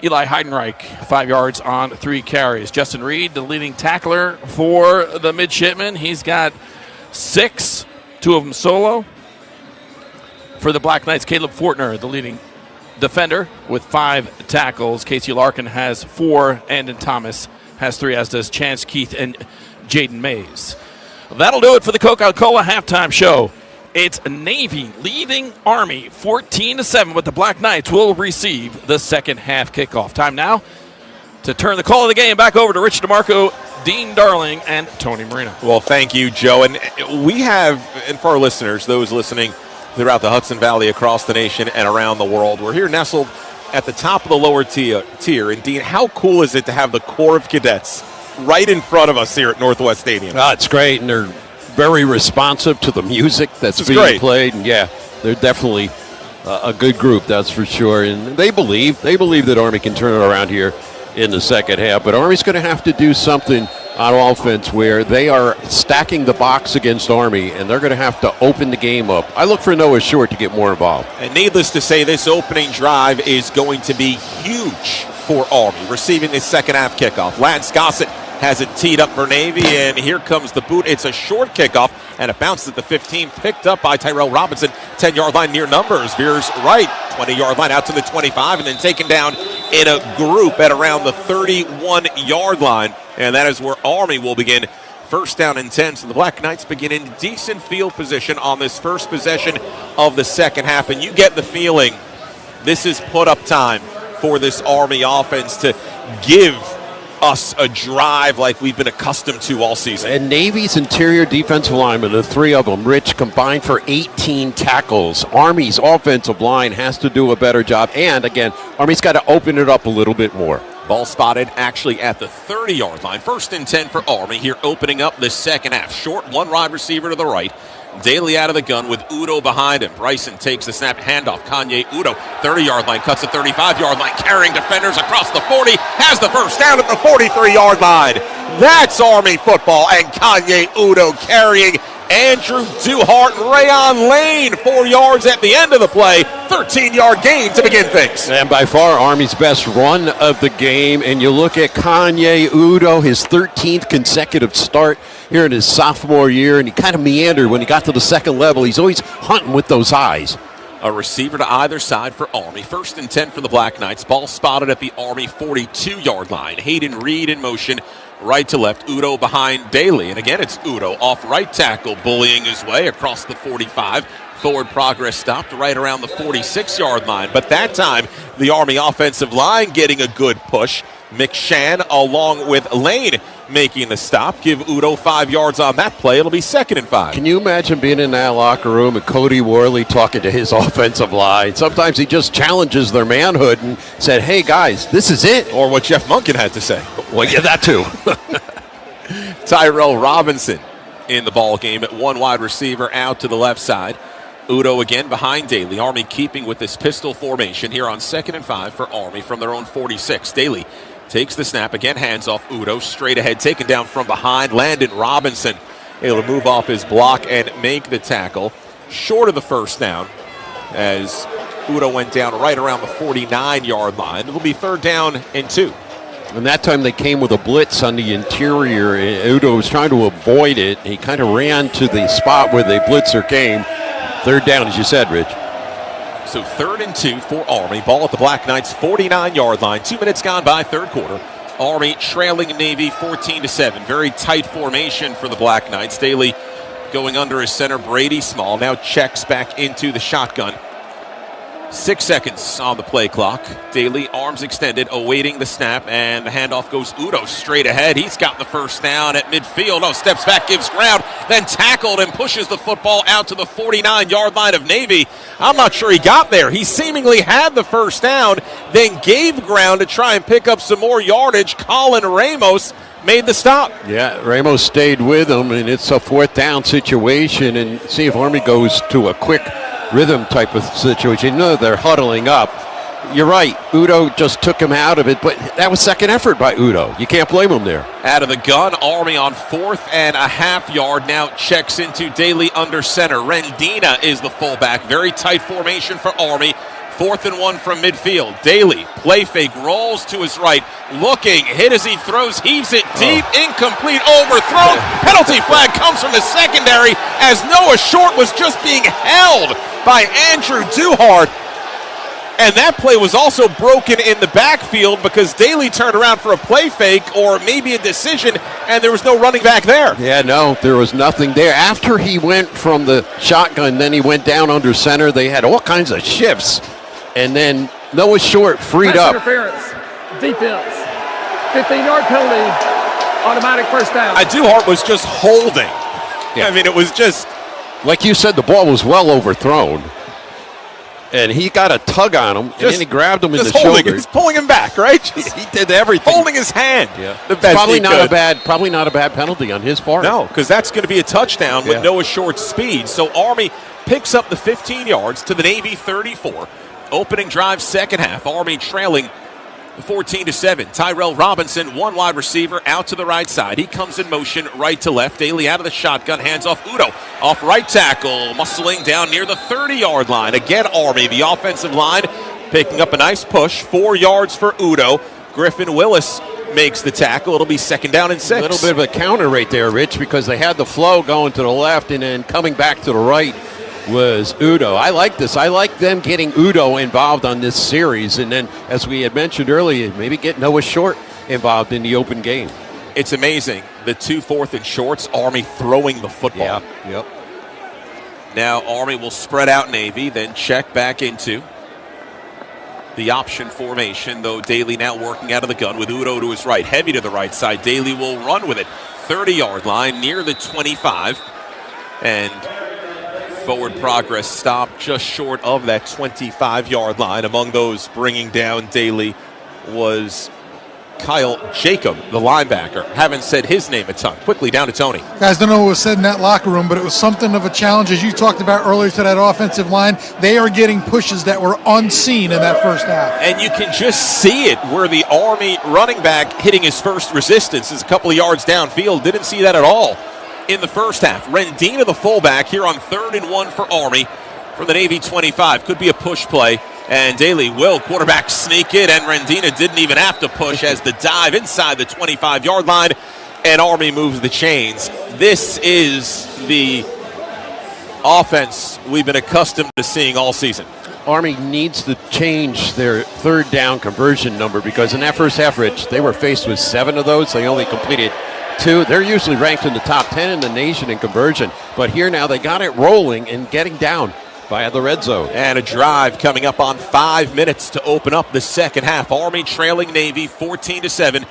Eli Heidenreich, 5 yards on 3 carries. Justin Reed, the leading tackler for the Midshipmen. He's got 6, 2 of them solo. For the Black Knights, Caleb Fortner, the leading defender, with 5 tackles. Casey Larkin has 4. Andon Thomas has 3, as does Chance Keith and Jaden Mays. That'll do it for the Coca-Cola halftime show. It's Navy leading Army 14-7, but the Black Knights will receive the second half kickoff. Time now to turn the call of the game back over to Rich DeMarco, Dean Darling, and Tony Marino. Well, thank you, Joe. And we have, and for our listeners, those listening throughout the Hudson Valley, across the nation, and around the world, we're here nestled at the top of the lower tier. And Dean, how cool is it to have the Corps of Cadets right in front of us here at Northwest Stadium? It's great, and they're very responsive to the music that's being played. And yeah, they're definitely a good group, that's for sure. And they believe that Army can turn it around here in the second half. But Army's going to have to do something on offense where they are stacking the box against Army, and they're going to have to open the game up. I look for Noah Short to get more involved. And needless to say, this opening drive is going to be huge for Army, receiving this second half kickoff. Lance Gossett has it teed up for Navy, and here comes the boot. It's a short kickoff, and it bounced at the 15, picked up by Tyrell Robinson. 10-yard line near numbers, veers right, 20-yard line out to the 25, and then taken down in a group at around the 31-yard line. And that is where Army will begin first down and 10. So the Black Knights begin in decent field position on this first possession of the second half. And you get the feeling this is put up time for this Army offense to give us a drive like we've been accustomed to all season. And Navy's interior defensive linemen, the 3 of them, Rich, combined for 18 tackles. Army's offensive line has to do a better job. And again, Army's got to open it up a little bit more. Ball spotted actually at the 30-yard line. First and 10 for Army here, opening up the second half. Short, 1 wide receiver to the right. Daly out of the gun with Udo behind him. Bryson takes the snap, handoff. Kanye Udo, 30-yard line, cuts the 35-yard line, carrying defenders across the 40, has the first down at the 43-yard line. That's Army football, and Kanye Udo carrying Andrew Duhart and Rayon Lane. 4 yards at the end of the play, 13-yard gain to begin things. And by far Army's best run of the game. And you look at Kanye Udo, his 13th consecutive start here in his sophomore year, and he kind of meandered when he got to the second level. He's always hunting with those eyes. A receiver to either side for Army. First and 10 for the Black Knights. Ball spotted at the Army 42-yard line. Hayden Reed in motion, right to left. Udo behind Daly. And again, it's Udo off right tackle, bullying his way across the 45. Forward progress stopped right around the 46-yard line. But that time, the Army offensive line getting a good push. McShann along with Lane making the stop. Give Udo 5 yards on that play. It'll be 2nd and 5. Can you imagine being in that locker room and Cody Worley talking to his offensive line? Sometimes he just challenges their manhood and said, hey, guys, this is it. Or what Jeff Munkin had to say. Well, yeah, that too. Tyrell Robinson in the ball game at 1 wide receiver out to the left side. Udo again behind Daly. Army keeping with this pistol formation here on 2nd and 5 for Army from their own 46. Daly takes the snap, again hands off Udo, straight ahead, taken down from behind. Landon Robinson able to move off his block and make the tackle. Short of the first down as Udo went down right around the 49-yard line. It'll be 3rd down and 2. And that time they came with a blitz on the interior. Udo was trying to avoid it. He kind of ran to the spot where the blitzer came. 3rd down, as you said, Rich. So 3rd and 2 for Army. Ball at the Black Knights' 49-yard line. 2 minutes gone by, 3rd quarter. Army trailing Navy 14-7. Very tight formation for the Black Knights. Daly going under his center. Brady Small now checks back into the shotgun. 6 seconds on the play clock. Daly, arms extended, awaiting the snap, and the handoff goes Udo straight ahead. He's got the first down at midfield. Oh, steps back, gives ground, then tackled and pushes the football out to the 49-yard line of Navy. I'm not sure he got there. He seemingly had the first down, then gave ground to try and pick up some more yardage. Colin Ramos made the stop. Yeah, Ramos stayed with him, and it's a 4th down situation, and see if Army goes to a quick rhythm type of situation. No, they're huddling up. You're right. Udo just took him out of it, but that was second effort by Udo. You can't blame him there. Out of the gun, Army on 4th and a half yard. Now checks into Daly under center. Rendina is the fullback. Very tight formation for Army. 4th and 1 from midfield. Daly, play fake, rolls to his right, looking, hit as he throws, heaves it deep, incomplete, overthrown. Penalty flag comes from the secondary as Noah Short was just being held by Andrew Duhart. And that play was also broken in the backfield because Daly turned around for a play fake or maybe a decision, and there was no running back there. Yeah, no, there was nothing there. After he went from the shotgun, then he went down under center. They had all kinds of shifts. And then Noah Short freed up. Interference, defense, 15-yard penalty, automatic first down. Duhart was just holding. Yeah. I mean, it was just... Like you said, the ball was well overthrown. And he got a tug on him, and then he grabbed him in the shoulder. He's pulling him back, right? He did everything. Holding his hand. Yeah. The best probably not a bad penalty on his part. No, because that's going to be a touchdown with Noah Short's speed. So Army picks up the 15 yards to the Navy 34. Opening drive, second half. Army trailing 14-7. Tyrell Robinson, one wide receiver, out to the right side. He comes in motion right to left. Daly out of the shotgun, hands off Udo. Off right tackle, muscling down near the 30-yard line. Again, Army, the offensive line, picking up a nice push. 4 yards for Udo. Griffin Willis makes the tackle. It'll be 2nd down and 6. A little bit of a counter right there, Rich, because they had the flow going to the left and then coming back to the right was Udo. I like this. I like them getting Udo involved on this series, and then, as we had mentioned earlier, maybe get Noah Short involved in the open game. It's amazing. The 2 4th and shorts, Army throwing the football. Yeah. Yep. Now Army will spread out Navy, then check back into the option formation, though Daly now working out of the gun with Udo to his right. Heavy to the right side. Daly will run with it. 30-yard line near the 25. And forward progress stopped just short of that 25-yard line. Among those bringing down Daly was Kyle Jacob, the linebacker. Haven't said his name a ton. Quickly down to Tony. Guys, don't know what was said in that locker room, but it was something of a challenge, as you talked about earlier, to that offensive line. They are getting pushes that were unseen in that first half. And you can just see it where the Army running back hitting his first resistance is a couple of yards downfield. Didn't see that at all in the first half. Rendina, the fullback, here on 3rd and 1 for Army from the Navy 25. Could be a push play. And Daly will quarterback sneak it, and Rendina didn't even have to push as the dive inside the 25-yard line, and Army moves the chains. This is the offense we've been accustomed to seeing all season. Army needs to change their 3rd down conversion number, because in that first half, Rich, they were faced with 7 of those. They only completed 2. They're usually ranked in the top 10 in the nation in conversion, but here now they got it rolling and getting down via the red zone. And a drive coming up on 5 minutes to open up the second half. Army trailing Navy 14-7,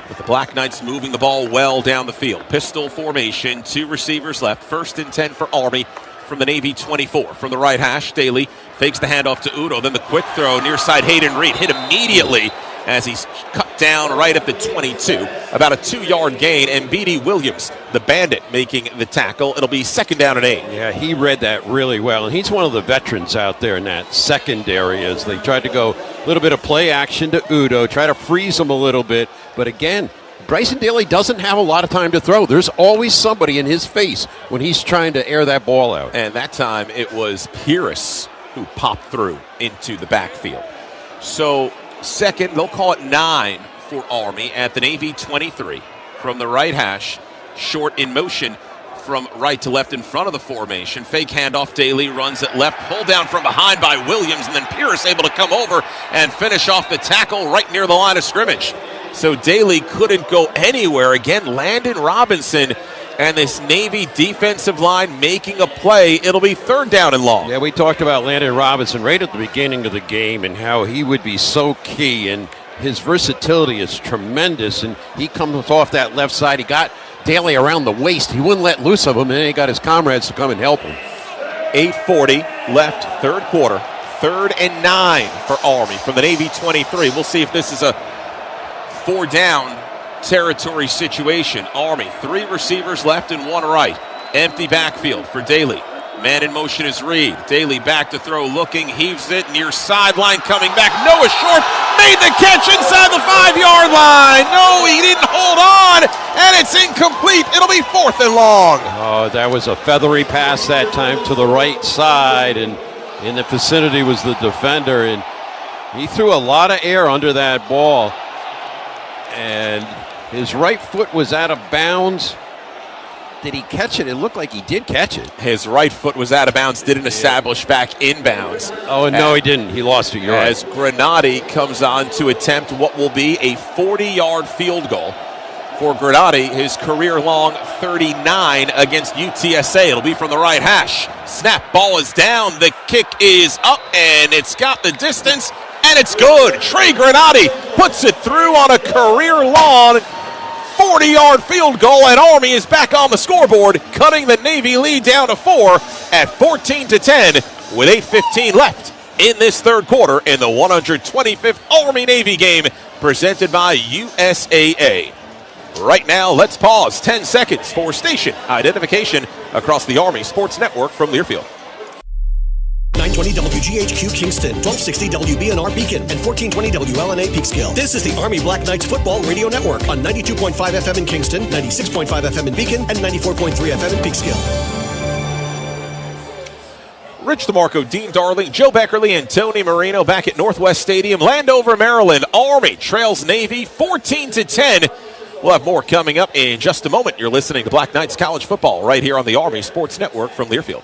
with the Black Knights moving the ball well down the field. Pistol formation, 2 receivers left. 1st and 10 for Army from the Navy 24. From the right hash, Daly fakes the handoff to Udo. Then the quick throw near side, Hayden Reed hit immediately as he's cut down right at the 22. About a 2-yard gain, and B.D. Williams, the bandit, making the tackle. It'll be 2nd down and 8. Yeah, he read that really well, and he's one of the veterans out there in that secondary as they tried to go a little bit of play action to Udo, try to freeze him a little bit. But again, Bryson Daly doesn't have a lot of time to throw. There's always somebody in his face when he's trying to air that ball out. And that time it was Pierce who popped through into the backfield. So second, they'll call it 9 for Army at the Navy 23. From the right hash, short in motion from right to left in front of the formation. Fake handoff, Daly runs it left, pulled down from behind by Williams, and then Pierce able to come over and finish off the tackle right near the line of scrimmage. So Daly couldn't go anywhere. Again, Landon Robinson and this Navy defensive line making a play. It'll be third down and long. Yeah, we talked about Landon Robinson right at the beginning of the game and how he would be so key, and his versatility is tremendous, and he comes off that left side. He got Daly around the waist. He wouldn't let loose of him, and then he got his comrades to come and help him. 8:40 left, third quarter. 3rd and 9 for Army from the Navy 23. We'll see if this is a 4-down territory situation. Army, 3 receivers left and 1 right. Empty backfield for Daly. Man in motion is Reed. Daly back to throw, looking, heaves it, near sideline, coming back. Noah Short made the catch inside the 5-yard line. No, he didn't hold on, and it's incomplete. It'll be 4th and long. Oh, that was a feathery pass that time to the right side, and in the vicinity was the defender, and he threw a lot of air under that ball, and his right foot was out of bounds. Did he catch it? It looked like he did catch it. His right foot was out of bounds, didn't establish back inbounds. Oh, no, he didn't. He lost it. You're right. As Granati comes on to attempt what will be a 40-yard field goal for Granati, his career-long 39 against UTSA. It'll be from the right hash. Snap, ball is down. The kick is up, and it's got the distance, and it's good. Trey Granati puts it through on a career-long 40-yard field goal, and Army is back on the scoreboard, cutting the Navy lead down to 4 at 14-10 with 8:15 left in this third quarter in the 125th Army-Navy game presented by USAA. Right now, let's pause 10 seconds for station identification across the Army Sports Network from Learfield. 920 WGHQ Kingston, 1260 WBNR Beacon, and 1420 WLNA Peekskill. This is the Army Black Knights Football Radio Network on 92.5 FM in Kingston, 96.5 FM in Beacon, and 94.3 FM in Peekskill. Rich DeMarco, Dean Darling, Joe Beckerly, and Tony Marino back at Northwest Stadium, Landover, Maryland. Army trails Navy 14-10. We'll have more coming up in just a moment. You're listening to Black Knights College Football right here on the Army Sports Network from Learfield.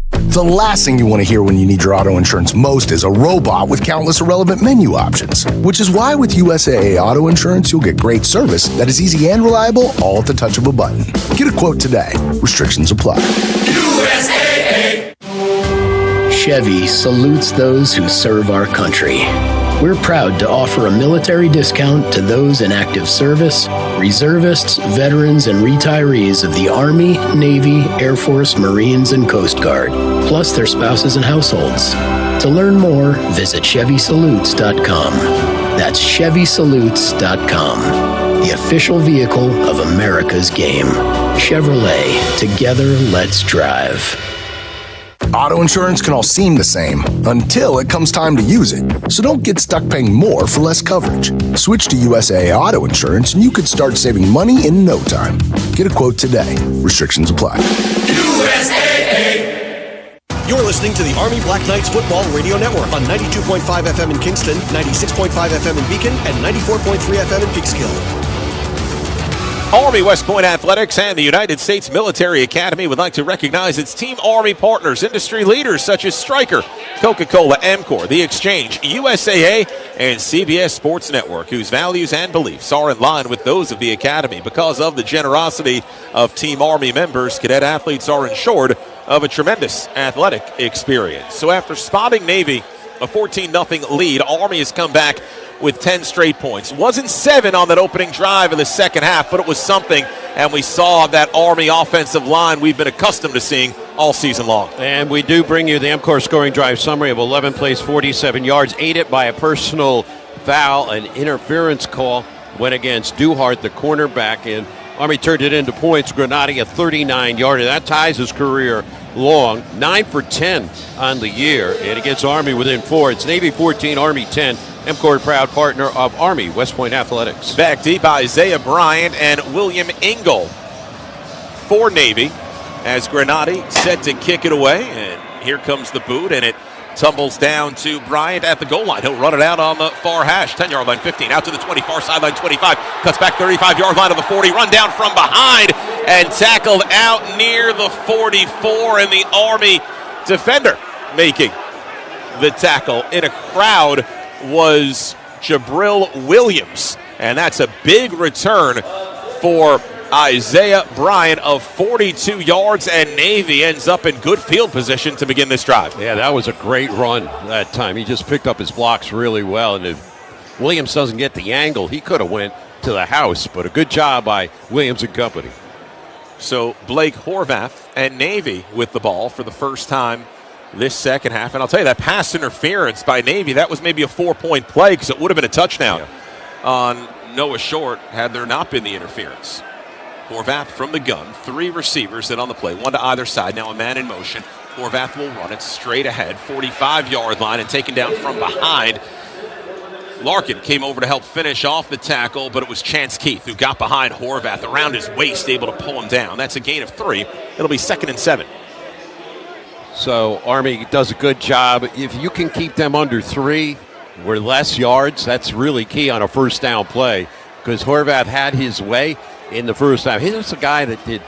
The last thing you want to hear when you need your auto insurance most is a robot with countless irrelevant menu options. Which is why with USAA Auto Insurance, you'll get great service that is easy and reliable, all at the touch of a button. Get a quote today. Restrictions apply. USAA! Chevy salutes those who serve our country. We're proud to offer a military discount to those in active service, reservists, veterans, and retirees of the Army, Navy, Air Force, Marines, and Coast Guard, plus their spouses and households. To learn more, visit ChevySalutes.com. That's ChevySalutes.com, the official vehicle of America's game. Chevrolet, together let's drive. Auto insurance can all seem the same until it comes time to use it. So don't get stuck paying more for less coverage. Switch to USAA Auto Insurance and you could start saving money in no time. Get a quote today. Restrictions apply. USAA! You're listening to the Army Black Knights Football Radio Network on 92.5 FM in Kingston, 96.5 FM in Beacon, and 94.3 FM in Peekskill. Army West Point Athletics and the United States Military Academy would like to recognize its Team Army partners, industry leaders such as Stryker, Coca-Cola, Amcor, The Exchange, USAA, and CBS Sports Network, whose values and beliefs are in line with those of the Academy. Because of the generosity of Team Army members, cadet athletes are ensured of a tremendous athletic experience. So after spotting Navy a 14-0 lead, Army has come back with 10 straight points. Wasn't 7 on that opening drive in the second half, but it was something, and we saw that Army offensive line we've been accustomed to seeing all season long. And we do bring you the Amcor scoring drive summary of 11 plays, 47 yards, aided by a personal foul, an interference call went against Duhart, the cornerback, and Army turned it into points. Granati a 39-yarder. That ties his career long. 9 for 10 on the year, and it gets Army within 4. It's Navy 14, Army 10. MCOR, proud partner of Army West Point Athletics. Back deep, Isaiah Bryant and William Engel for Navy as Granati set to kick it away. And here comes the boot, and it tumbles down to Bryant at the goal line. He'll run it out on the far hash. 10-yard line, 15. Out to the 20, far sideline, 25. Cuts back 35-yard line to the 40. Run down from behind and tackled out near the 44. And the Army defender making the tackle in a crowd was Jabril Williams. And that's a big return for Isaiah Bryant of 42 yards, and Navy ends up in good field position to begin this drive. Yeah, that was a great run that time. He just picked up his blocks really well, and if Williams doesn't get the angle, he could have went to the house, but a good job by Williams and company. So Blake Horvath and Navy with the ball for the first time this second half, and I'll tell you, that pass interference by Navy, that was maybe a 4-point play because it would have been a touchdown on Noah Short had there not been the interference. Horvath from the gun, 3 receivers in on the play, 1 to either side. Now a man in motion. Horvath will run it straight ahead, 45-yard line, and taken down from behind. Larkin came over to help finish off the tackle, but it was Chance Keith who got behind Horvath around his waist, able to pull him down. That's a gain of 3. It'll be 2nd and 7. So Army does a good job. If you can keep them under 3 or less yards, that's really key on a first down play because Horvath had his way in the first half. He was a guy that did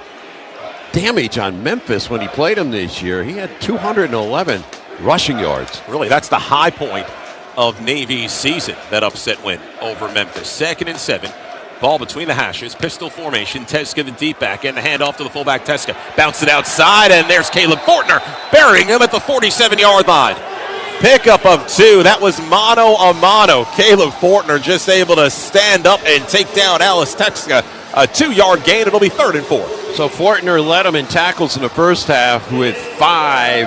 damage on Memphis when he played him this year. He had 211 rushing yards. Really, that's the high point of Navy's season, that upset win over Memphis. 2nd and 7. Ball between the hashes, pistol formation. Teska the deep back, and the handoff to the fullback Teska. Bounce it outside, and there's Caleb Fortner burying him at the 47-yard line. Pickup of 2. That was mano a mano. Caleb Fortner just able to stand up and take down Alice Teska. A 2-yard gain. It'll be 3rd and 4. So Fortner led him in tackles in the first half with 5.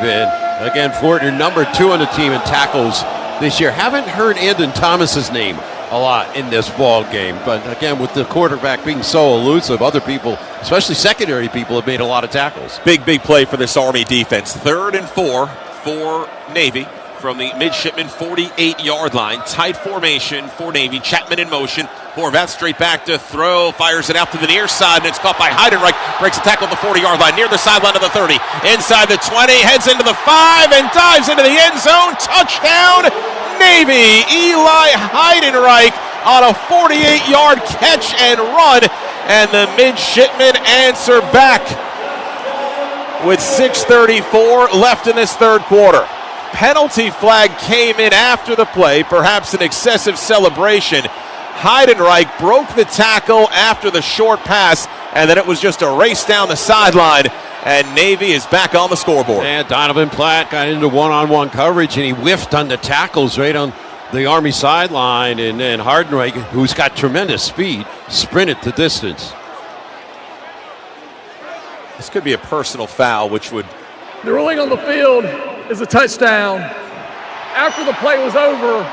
And again, Fortner number 2 on the team in tackles this year. Haven't heard Andon Thomas's name a lot in this ball game. But again, with the quarterback being so elusive, other people, especially secondary people, have made a lot of tackles. Big play for this Army defense. 3rd and 4 for Navy from the Midshipmen 48-yard line. Tight formation for Navy. Chapman in motion. Horvath straight back to throw. Fires it out to the near side, and it's caught by Heidenreich. Breaks a tackle at the 40-yard line. Near the sideline of the 30. Inside the 20. Heads into the 5 and dives into the end zone. Touchdown, Navy. Eli Heidenreich on a 48-yard catch and run. And the Midshipmen answer back with 6:34 left in this third quarter. Penalty flag came in after the play, perhaps an excessive celebration. Heidenreich broke the tackle after the short pass, and then it was just a race down the sideline, and Navy is back on the scoreboard. And Donovan Platt got into one-on-one coverage, and he whiffed on the tackles right on the Army sideline, and then Heidenreich, who's got tremendous speed, sprinted the distance. This could be a personal foul, which would... The ruling on the field is a touchdown. After the play was over,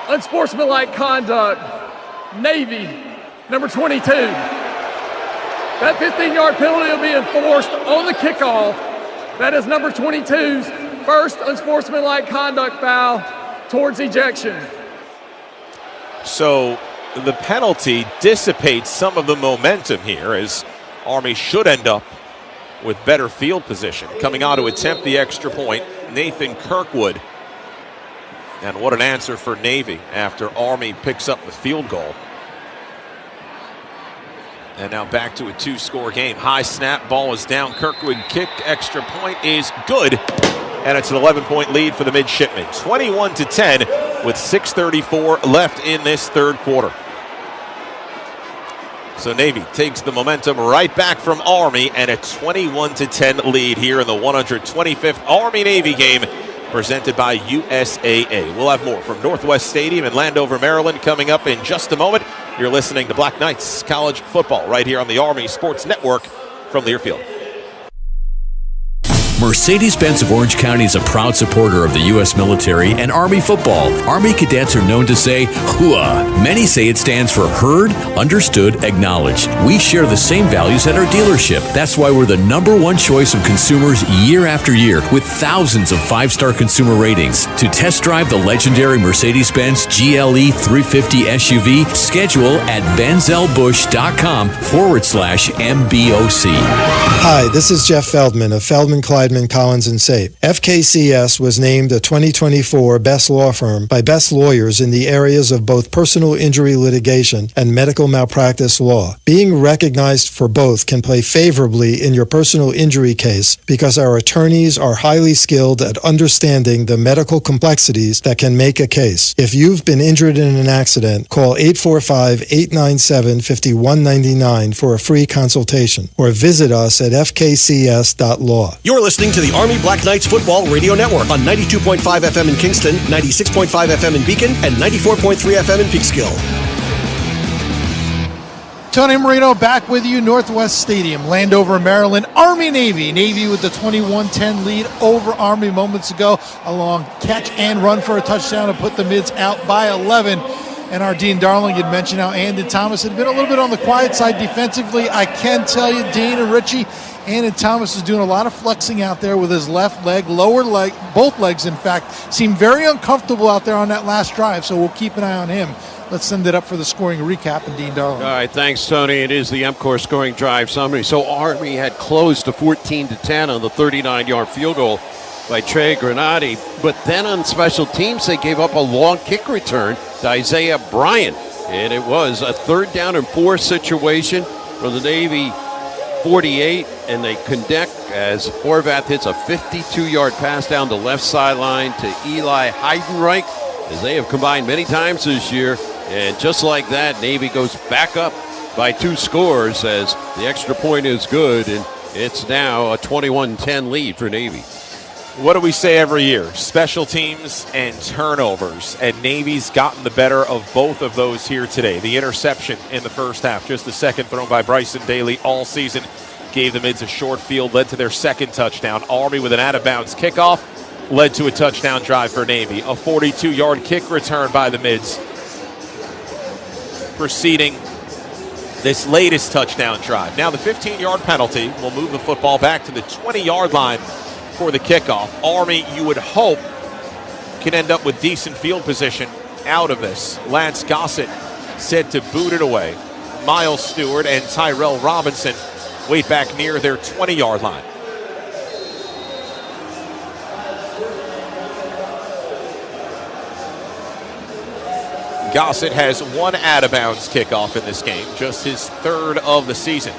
unsportsmanlike conduct, Navy, number 22. That 15-yard penalty will be enforced on the kickoff. That is number 22's first unsportsmanlike conduct foul towards ejection. So the penalty dissipates some of the momentum here, as Army should end up with better field position. Coming on to attempt the extra point, Nathan Kirkwood. And what an answer for Navy after Army picks up the field goal. And now back to a 2-score game. High snap, ball is down. Kirkwood kick, extra point is good. And it's an 11-point lead for the Midshipmen. 21-10 with 6:34 left in this third quarter. So Navy takes the momentum right back from Army, and a 21-10 lead here in the 125th Army-Navy game presented by USAA. We'll have more from Northwest Stadium in Landover, Maryland coming up in just a moment. You're listening to Black Knights College Football right here on the Army Sports Network from Learfield. Mercedes-Benz of Orange County is a proud supporter of the U.S. military and Army football. Army cadets are known to say, HUA. Many say it stands for heard, understood, acknowledged. We share the same values at our dealership. That's why we're the #1 choice of consumers year after year with thousands of 5-star consumer ratings. To test drive the legendary Mercedes-Benz GLE 350 SUV, schedule at benzelbush.com/MBOC. Hi, this is Jeff Feldman of Feldman, Kleidman, Collins & Sape. FKCS was named the 2024 Best Law Firm by Best Lawyers in the areas of both personal injury litigation and medical malpractice law. Being recognized for both can play favorably in your personal injury case because our attorneys are highly skilled at understanding the medical complexities that can make a case. If you've been injured in an accident, call 845-897-5199 for a free consultation or visit us at fkcs.law. You're listening to the Army Black Knights Football Radio Network on 92.5 FM in Kingston, 96.5 FM in Beacon, and 94.3 FM in Peekskill. Tony Marino back with you, Northwest Stadium, Landover, Maryland. Army-Navy. Navy with the 21-10 lead over Army moments ago. A long catch and run for a touchdown to put the Mids out by 11. And our Dean Darling had mentioned how Andon Thomas had been a little bit on the quiet side defensively. I can tell you, Dean and Richie, Andon Thomas is doing a lot of flexing out there with his left leg, lower leg, both legs, in fact. Seemed very uncomfortable out there on that last drive, so we'll keep an eye on him. Let's send it up for the scoring recap and Dean Darling. All right, thanks, Tony. It is the MCOR scoring drive summary. So Army had closed to 14-10 on the 39-yard field goal by Trey Granati. But then on special teams, they gave up a long kick return to Isaiah Bryant. And it was a 3rd down and 4 situation from the Navy 48, and they connect as Horvath hits a 52-yard pass down the left sideline to Eli Heidenreich, as they have combined many times this year. And just like that, Navy goes back up by 2 scores as the extra point is good, and it's now a 21-10 lead for Navy. What do we say every year? Special teams and turnovers, and Navy's gotten the better of both of those here today. The interception in the first half, just the second thrown by Bryson Daly all season, gave the Mids a short field, led to their second touchdown. Army with an out-of-bounds kickoff led to a touchdown drive for Navy. A 42-yard kick return by the Mids preceding this latest touchdown drive. Now the 15-yard penalty will move the football back to the 20-yard line for the kickoff. Army, you would hope, can end up with decent field position out of this. Lance Gossett said to boot it away. Miles Stewart and Tyrell Robinson wait back near their 20-yard line. Gossett has 1 out-of-bounds kickoff in this game, just his 3rd of the season.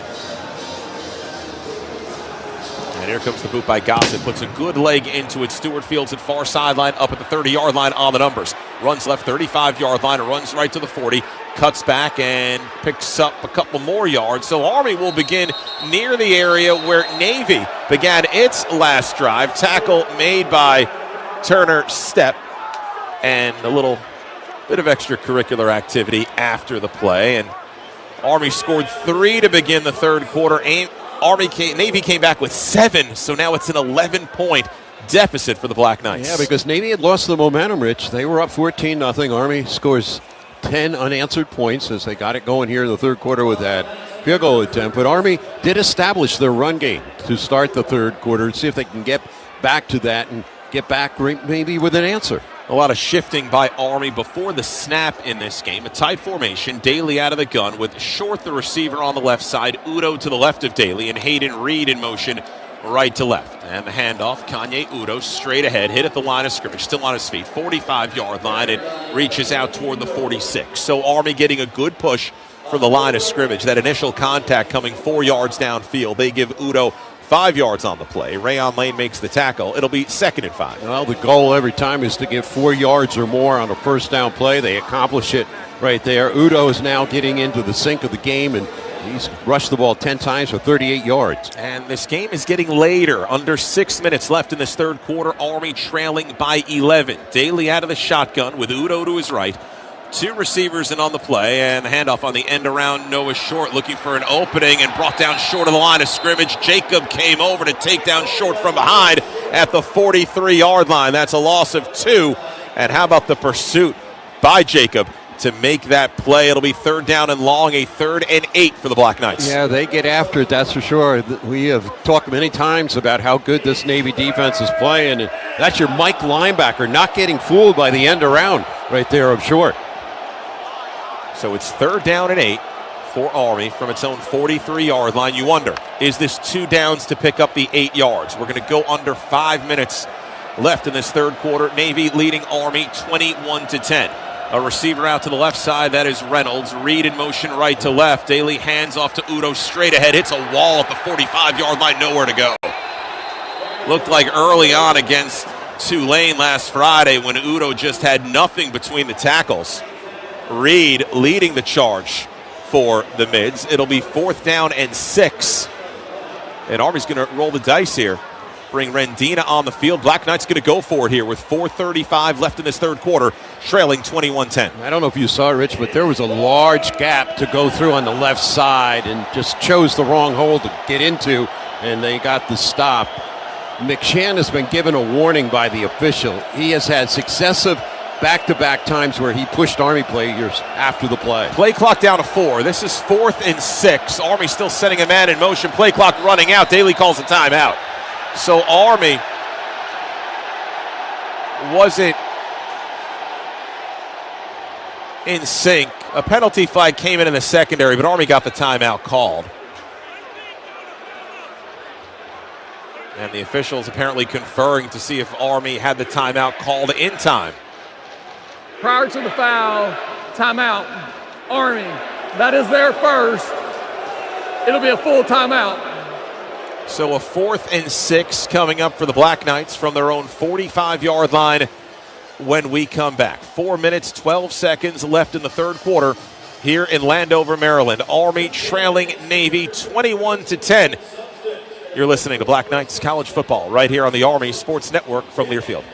And here comes the boot by Gossett. Puts a good leg into it. Stewart fields it far sideline, up at the 30-yard line on the numbers. Runs left 35-yard line, runs right to the 40. Cuts back and picks up a couple more yards. So Army will begin near the area where Navy began its last drive. Tackle made by Turner Stepp. And a little bit of extracurricular activity after the play. And Army scored 3 to begin the third quarter. Navy came back with 7, so now it's an 11-point deficit for the Black Knights. Yeah, because Navy had lost the momentum, Rich. They were up 14-0. Army scores 10 unanswered points as they got it going here in the third quarter with that field goal attempt. But Army did establish their run game to start the third quarter and see if they can get back to that and get back maybe with an answer. A lot of shifting by Army before the snap in this game. A tight formation. Daly out of the gun with Short, the receiver, on the left side. Udo to the left of Daly, and Hayden Reed in motion right to left. And the handoff, Kanye Udo straight ahead, hit at the line of scrimmage, still on his feet. 45-yard line, and reaches out toward the 46. So Army getting a good push for the line of scrimmage. That initial contact coming 4 yards downfield. They give Udo 5 yards on the play. Rayon Lane makes the tackle. It'll be 2nd and 5. Well, the goal every time is to get 4 yards or more on a first down play. They accomplish it right there. Udo is now getting into the sync of the game, and he's rushed the ball 10 times for 38 yards. And this game is getting later. Under 6 minutes left in this third quarter. Army trailing by 11. Daly out of the shotgun with Udo to his right. Two receivers and on the play, and the handoff on the end around Noah Short, looking for an opening and brought down short of the line of scrimmage. Jacob came over to take down Short from behind at the 43-yard line. That's a loss of 2. And how about the pursuit by Jacob to make that play? It'll be 3rd down and long, a 3rd and 8 for the Black Knights. Yeah, they get after it, that's for sure. We have talked many times about how good this Navy defense is playing, and that's your Mike linebacker not getting fooled by the end around right there of Short. So it's 3rd down and 8 for Army from its own 43-yard line. You wonder, is this 2 downs to pick up the 8 yards? We're going to go under 5 minutes left in this 3rd quarter. Navy leading Army 21-10. A receiver out to the left side, that is Reynolds. Reed in motion right to left. Daly hands off to Udo straight ahead. Hits a wall at the 45-yard line, nowhere to go. Looked like early on against Tulane last Friday when Udo just had nothing between the tackles. Reed leading the charge for the Mids. It'll be 4th down and 6. And Army's going to roll the dice here. Bring Rendina on the field. Black Knights going to go for it here with 4:35 left in this 3rd quarter, trailing 21-10. I don't know if you saw it, Rich, but there was a large gap to go through on the left side and just chose the wrong hole to get into, and they got the stop. McShann has been given a warning by the official. He has had successive back-to-back times where he pushed Army players after the play. Play clock down to 4. This is 4th and 6. Army still setting a man in motion. Play clock running out. Daly calls a timeout. So Army wasn't in sync. A penalty flag came in the secondary, but Army got the timeout called. And the officials apparently conferring to see if Army had the timeout called in time. Prior to the foul, timeout, Army. That is their first. It'll be a full timeout. So a 4th and 6 coming up for the Black Knights from their own 45-yard line when we come back. 4 minutes, 12 seconds left in the 3rd quarter here in Landover, Maryland. Army trailing Navy 21-10. You're listening to Black Knights College Football right here on the Army Sports Network from Learfield.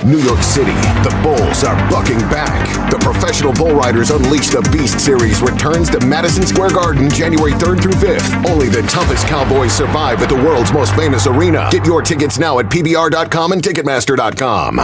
New York City, the Bulls are bucking back. The Professional Bull Riders Unleash the Beast series returns to Madison Square Garden January 3rd through 5th. Only the toughest cowboys survive at the world's most famous arena. Get your tickets now at PBR.com and Ticketmaster.com.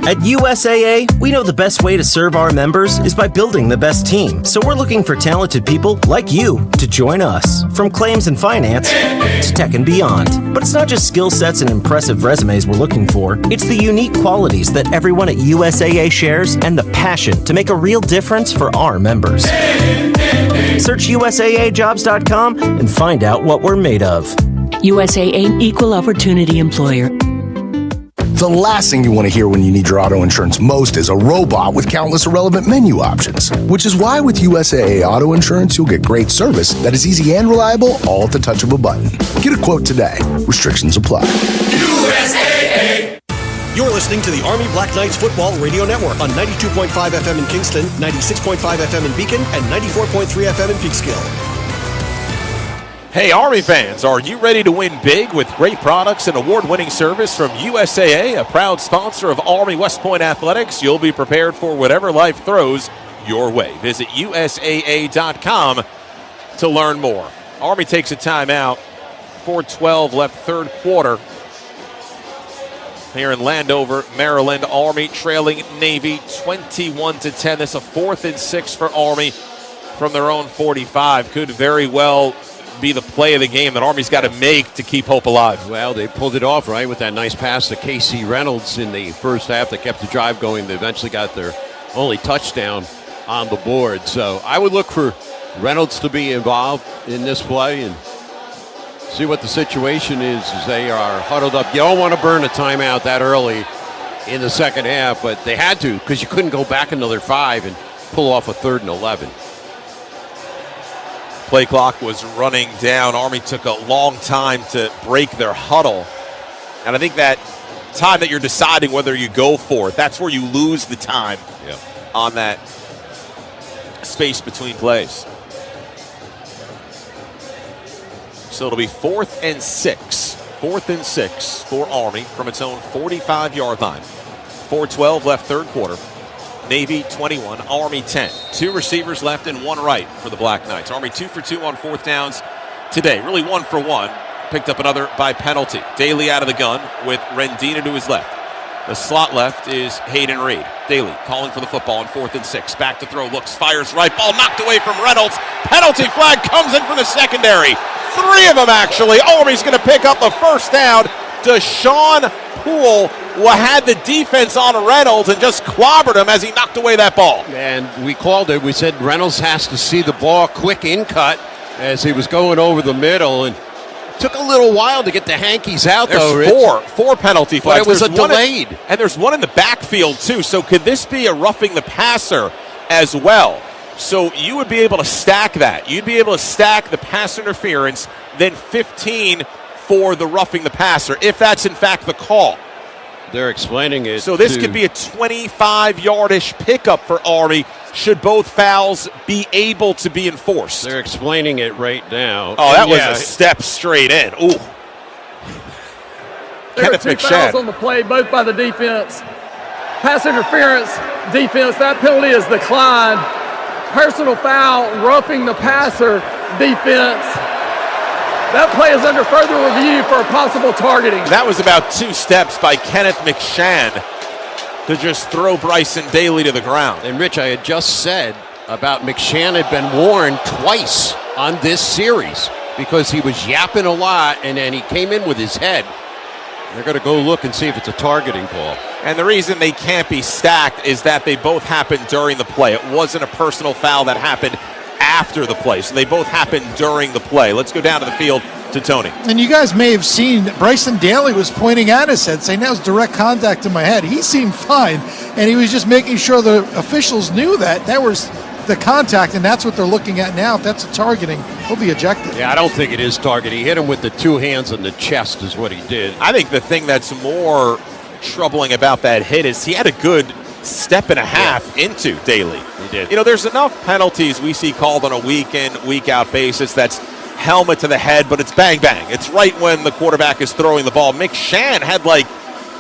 At USAA, we know the best way to serve our members is by building the best team. So we're looking for talented people like you to join us. From claims and finance to tech and beyond. But it's not just skill sets and impressive resumes we're looking for. It's the unique qualities that everyone at USAA shares and the passion to make a real difference for our members. Search USAAjobs.com and find out what we're made of. USAA Equal Opportunity Employer. The last thing you want to hear when you need your auto insurance most is a robot with countless irrelevant menu options. Which is why with USAA Auto Insurance, you'll get great service that is easy and reliable, all at the touch of a button. Get a quote today. Restrictions apply. USAA! You're listening to the Army Black Knights Football Radio Network on 92.5 FM in Kingston, 96.5 FM in Beacon, and 94.3 FM in Peekskill. Hey, Army fans, are you ready to win big with great products and award-winning service from USAA, a proud sponsor of Army West Point Athletics? You'll be prepared for whatever life throws your way. Visit USAA.com to learn more. Army takes a timeout. 4:12 left, 3rd quarter. Here in Landover, Maryland, Army trailing Navy 21-10. This is a 4th and 6 for Army from their own 45. Could very well be the play of the game that Army's got to make to keep hope alive. Well, they pulled it off, right, with that nice pass to Casey Reynolds in the first half that kept the drive going. They eventually got their only touchdown on the board. So I would look for Reynolds to be involved in this play and see what the situation is as they are huddled up. You don't want to burn a timeout that early in the second half, but they had to because you couldn't go back another 5 and pull off a 3rd and 11. Play clock was running down. Army took a long time to break their huddle. And I think that time that you're deciding whether you go for it, that's where you lose the time on that space between plays. So it'll be 4th and 6. 4th and 6 for Army from its own 45-yard line. 4:12 left, 3rd quarter. Navy 21, Army 10. 2 receivers left and 1 right for the Black Knights. Army 2 for 2 on 4th downs today. Really 1 for 1. Picked up another by penalty. Daly out of the gun with Rendina to his left. The slot left is Hayden Reed. Daly calling for the football on 4th and 6. Back to throw, looks, fires right. Ball knocked away from Reynolds. Penalty flag comes in from the secondary. 3 of them, actually. Army's going to pick up the first down. Deshaun Poole had the defense on Reynolds and just clobbered him as he knocked away that ball. And we called it. We said Reynolds has to see the ball, quick in cut as he was going over the middle. And took a little while to get the hankies out, though. There's four penalty flags. But it was a delayed. And there's one in the backfield, too. So could this be a roughing the passer as well? So you would be able to stack that. You'd be able to stack the pass interference, then 15 for the roughing the passer, if that's in fact the call. They're explaining it. So this could be a 25-yard-ish pickup for Army should both fouls be able to be enforced. They're explaining it right now. Oh, that was a step straight in. Ooh. There are 2 fouls on the play, both by the defense. Pass interference, defense, that penalty is declined. Personal foul, roughing the passer, defense. That play is under further review for a possible targeting. That was about 2 steps by Kenneth McShann to just throw Bryson Daly to the ground. And Rich, I had just said about McShann had been warned twice on this series because he was yapping a lot and then he came in with his head. They're going to go look and see if it's a targeting call. And the reason they can't be stacked is that they both happened during the play. It wasn't a personal foul that happened after the play. So they both happened during the play. Let's go down to the field to Tony. And you guys may have seen Bryson Daly was pointing at his head, saying that was direct contact in my head. He seemed fine, and he was just making sure the officials knew that was the contact, and that's what they're looking at now. If that's a targeting, he'll be ejected. Yeah, I don't think it is targeting. He hit him with the 2 hands on the chest is what he did. I think the thing that's more troubling about that hit is he had a good step and a half into Daly. He did. You know, there's enough penalties we see called on a week in, week out basis that's helmet to the head, but it's bang bang. It's right when the quarterback is throwing the ball. McShann had like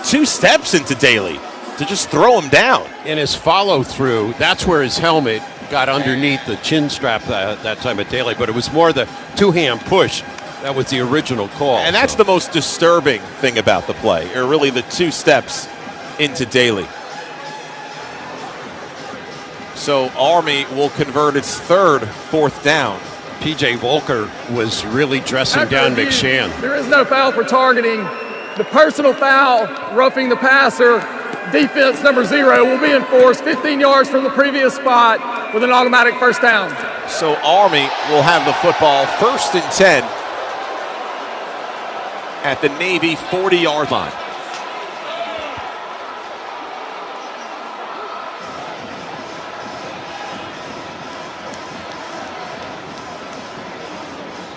2 steps into Daly to just throw him down. In his follow through, that's where his helmet got underneath the chin strap that time at Daly, but it was more the 2-hand push. That was the original call. And that's the most disturbing thing about the play, or really the 2 steps into Daly. So Army will convert its 3rd 4th down. P.J. Volker was really dressing down McShann. There is no foul for targeting. The personal foul, roughing the passer, defense number 0 will be enforced 15 yards from the previous spot with an automatic first down. So Army will have the football 1st and 10 at the Navy 40-yard line.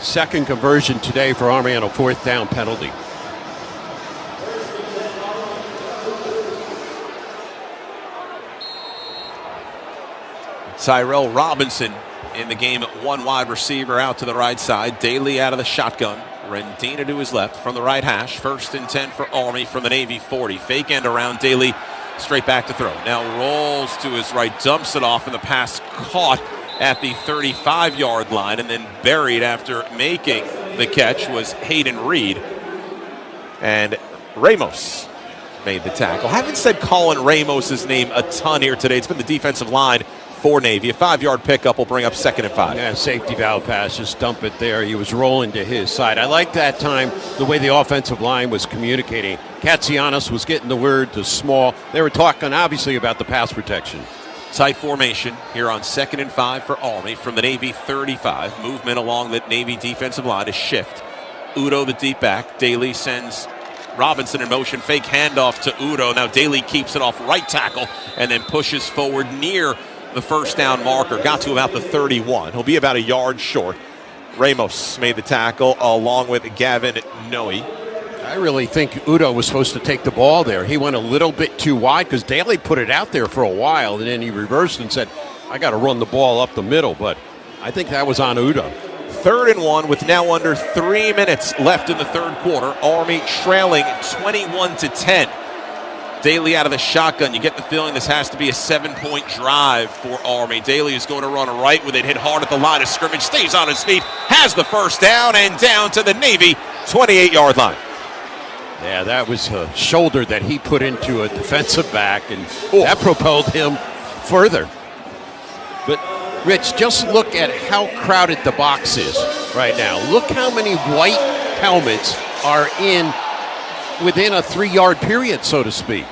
Second conversion today for Army on a 4th down penalty. Tyrell Robinson in the game at 1 wide receiver out to the right side. Daly out of the shotgun. Rendina to his left from the right hash. 1st and 10 for Army from the Navy 40. Fake end around Daly. Straight back to throw. Now rolls to his right. Dumps it off, and the pass caught at the 35-yard line and then buried after making the catch was Hayden Reed. And Ramos made the tackle. Haven't said Colin Ramos's name a ton here today. It's been the defensive line for Navy. A 5-yard pickup will bring up 2nd and 5. Yeah, safety valve pass, just dump it there. He was rolling to his side. I like that time, the way the offensive line was communicating. Katsianis was getting the word to Small. They were talking, obviously, about the pass protection. Tight formation here on 2nd and 5 for Army from the Navy 35. Movement along the Navy defensive line is shift. Udo the deep back. Daly sends Robinson in motion. Fake handoff to Udo. Now Daly keeps it off right tackle and then pushes forward near the first down marker. Got to about the 31. He'll be about a yard short. Ramos made the tackle along with Gavin Noe. I really think Udo was supposed to take the ball there. He went a little bit too wide because Daly put it out there for a while, and then he reversed and said, I got to run the ball up the middle, but I think that was on Udo. 3rd and 1 with now under 3 minutes left in the 3rd quarter. Army trailing 21-10. Daly out of the shotgun. You get the feeling this has to be a 7-point drive for Army. Daly is going to run right with it, hit hard at the line of scrimmage, stays on his feet, has the first down, and down to the Navy 28-yard line. Yeah, that was a shoulder that he put into a defensive back, and that propelled him further. But, Rich, just look at how crowded the box is right now. Look how many white helmets are within a 3-yard period, so to speak.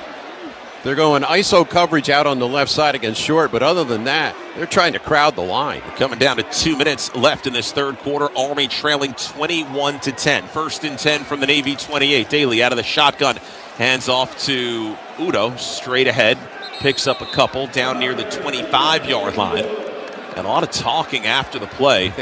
They're going ISO coverage out on the left side against Short, but other than that, they're trying to crowd the line. We're coming down to 2 minutes left in this third quarter. Army trailing 21-10. 1st and 10 from the Navy 28. Daly out of the shotgun. Hands off to Udo, straight ahead. Picks up a couple down near the 25-yard line. And a lot of talking after the play.